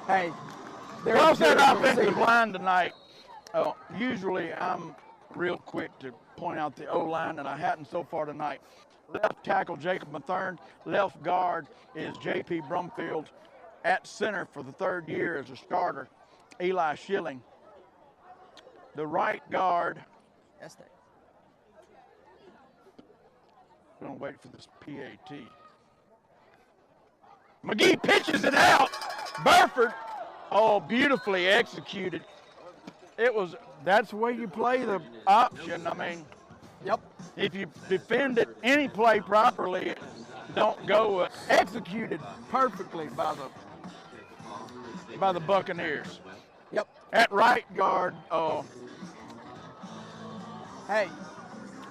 hey, they're Across that beautiful to offensive see. line tonight, usually I'm real quick to point out the O-line, and I hadn't so far tonight. Left tackle, Jacob Mathern. Left guard is J.P. Brumfield. At center for the third year as a starter, Eli Schilling. The right guard, Yes, Nick. I'm gonna wait for this PAT. McGee pitches it out. Burford, oh, beautifully executed. That's the way you play the option. I mean, Yep. if you defend it any play properly, it don't go executed perfectly by the Buccaneers. Yep. At right guard, Hey,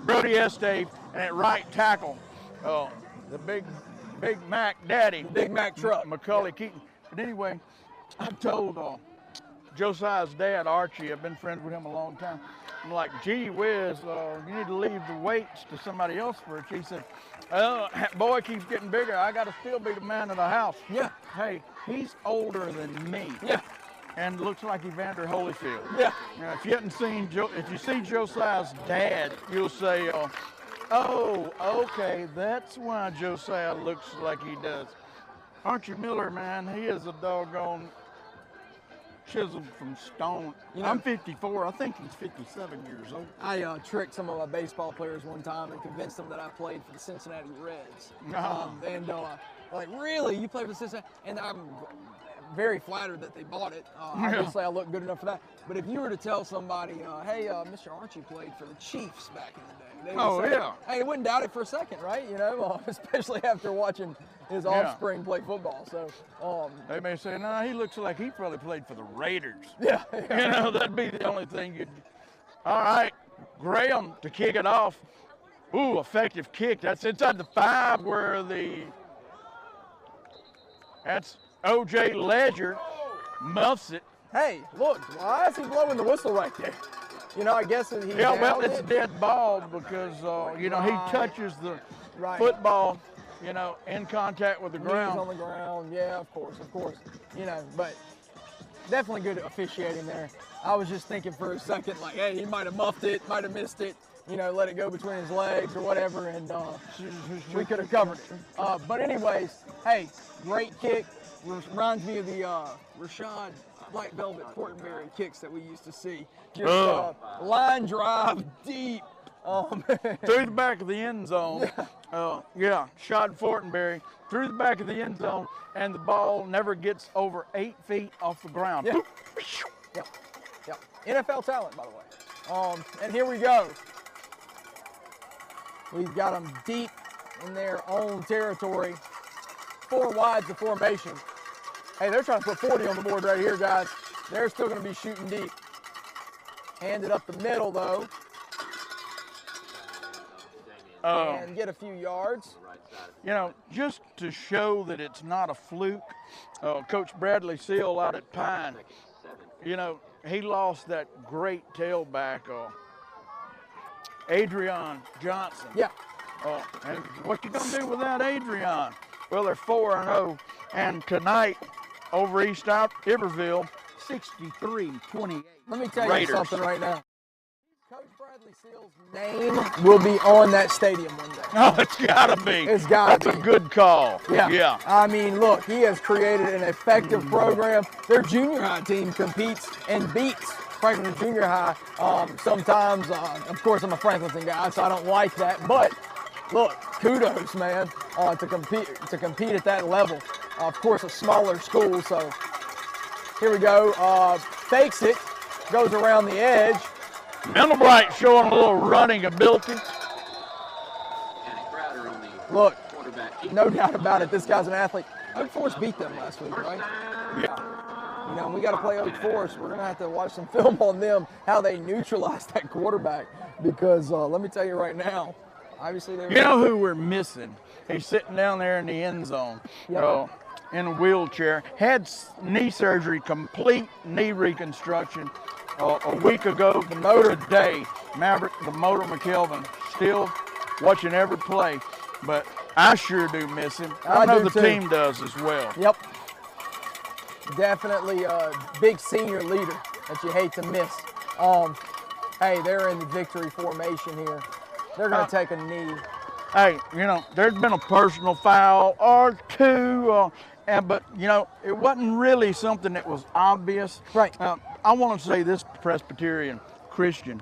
Brody Estave, and at right tackle, the big Mac daddy, Big Mac truck. Macaulay Keaton. But anyway, I told Josiah's dad, Archie, I've been friends with him a long time. I'm like, gee whiz, you need to leave the weights to somebody else for it. He said, boy keeps getting bigger. I got to still be the man of the house. Yeah. Hey, he's older than me. Yeah. and looks like Evander Holyfield. Yeah. Now, if you hadn't seen if you see Josiah's dad, you'll say, "Oh, okay, that's why Josiah looks like he does." Archie Miller, man, he is a doggone chiseled from stone. You know, I'm 54. I think he's 57 years old. I tricked some of my baseball players one time and convinced them that I played for the Cincinnati Reds. Like, really? You play for the Cincinnati? And I'm very flattered that they bought it. Obviously, I look good enough for that. But if you were to tell somebody, hey, Mr. Archie played for the Chiefs back in the day, they would say, hey, they wouldn't doubt it for a second, right? You know, especially after watching his offspring play football. So they may say, no, he looks like he probably played for the Raiders. Yeah. You know, that'd be the only thing you'd. All right, Graham to kick it off. Ooh, effective kick. That's inside the 5 where that's O.J. Ledger muffs it. Hey, look, why is he blowing the whistle right there? You know, I guess he well, it's a dead ball because, he touches the football, in contact with the ground. Knees on the ground, yeah, of course. But definitely good officiating there. I was just thinking for a second, like, hey, he might have muffed it, might have missed it, let it go between his legs or whatever, and we could have covered it. But anyways, hey, great kick. Reminds me of the Rashad Black Velvet Portenberry kicks that we used to see. Just line drive deep. Through the back of the end zone. Shot Fortenberry through the back of the end zone, and the ball never gets over 8 feet off the ground. Yeah. NFL talent, by the way. And here we go. We've got them deep in their own territory. 4 wide's the formation. Hey, they're trying to put 40 on the board right here, guys. They're still going to be shooting deep. Hand it up the middle, though. And get a few yards. Just to show that it's not a fluke, Coach Bradley Seal out at Pine, he lost that great tailback, Adrian Johnson. Yeah. And what you going to do without Adrian? Well, they're 4-0, and tonight over East Iberville, 63-28. Let me tell Raiders. you something right now. Coach Bradley Seal's name will be on that stadium one day. Oh, it's got to be. It's got to be. That's a good call. Yeah. I mean, look, he has created an effective program. Their junior high team competes and beats Franklin Junior High. Sometimes, of course, I'm a Franklinton guy, so I don't like that. But look, kudos, man, to compete at that level. Of course, a smaller school. So here we go. Fakes it, goes around the edge. Mendelbright showing a little running ability. Look, no doubt about it. This guy's an athlete. Oak Forest beat them last week, right? Yeah. We got to play Oak Forest. We're going to have to watch some film on them, how they neutralized that quarterback. Because let me tell you right now, obviously they were. You know who we're missing? He's sitting down there in the end zone. Yep. In a wheelchair. Had knee surgery, complete knee reconstruction. A week ago, the motor today, Maverick, the motor McKelvin, still watching every play, but I sure do miss him. I know the team does as well. Yep. Definitely a big senior leader that you hate to miss. Hey, they're in the victory formation here. They're going to take a knee. Hey, there's been a personal foul or two, but, it wasn't really something that was obvious. Right. I want to say this Presbyterian Christian,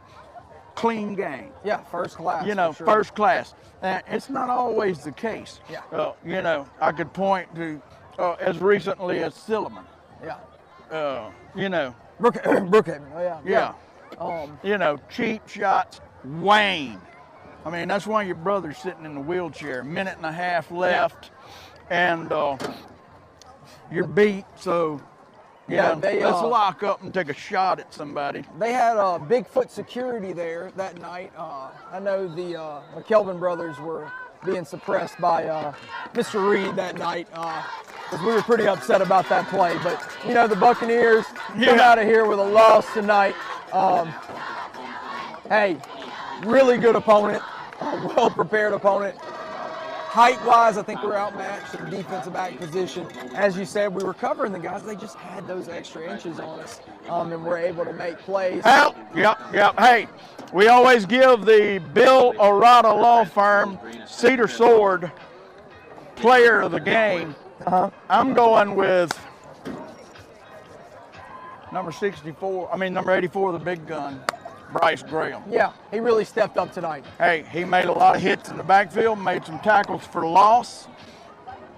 clean game. Yeah, first class. Sure. First class. It's not always the case. Yeah. I could point to as recently as Silliman. Yeah. Brookhaven. Oh, yeah. Cheap shots, Wayne. I mean, that's why your brother's sitting in the wheelchair. Minute and a half left, and you're beat. So, let's lock up and take a shot at somebody. They had Bigfoot security there that night. I know the McKelvin brothers were being suppressed by Mr. Reed that night because we were pretty upset about that play. But, the Buccaneers come out of here with a loss tonight. Hey, really good opponent, well-prepared opponent. Height-wise, I think we're outmatched in defensive back position. As you said, we were covering the guys. They just had those extra inches on us, and we're able to make plays. Yep. Hey, we always give the Bill Arata Law Firm Cedar Sword player of the game. I'm going with number 84, the big gun, Bryce Graham. Yeah, he really stepped up tonight. Hey, he made a lot of hits in the backfield, made some tackles for loss,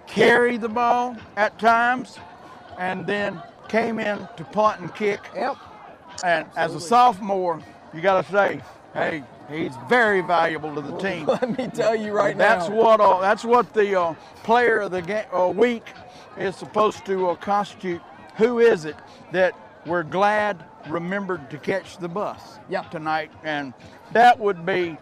carried the ball at times, and then came in to punt and kick. Yep. And as a sophomore, you got to say, hey, he's very valuable to the team. Let me tell you right That's now. That's what the player of the week is supposed to constitute. Who is it that we're glad remembered to catch the bus tonight? And that would be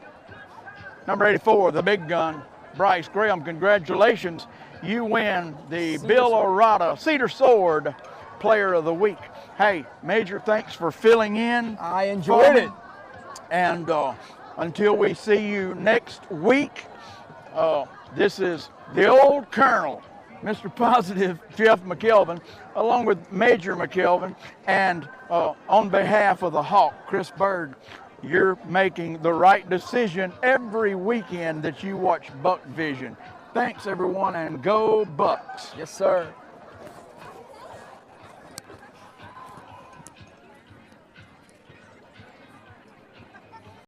number 84, the big gun, Bryce Graham. Congratulations. You win the Bill Arata Cedar Sword Player of the Week. Hey, Major, thanks for filling in. I enjoyed it. And until we see you next week, this is the old Colonel, Mr. Positive Jeff McKelvin, along with Major McKelvin, and on behalf of the Hawk, Chris Bird, you're making the right decision every weekend that you watch Buck Vision. Thanks, everyone, and go Bucks. Yes, sir.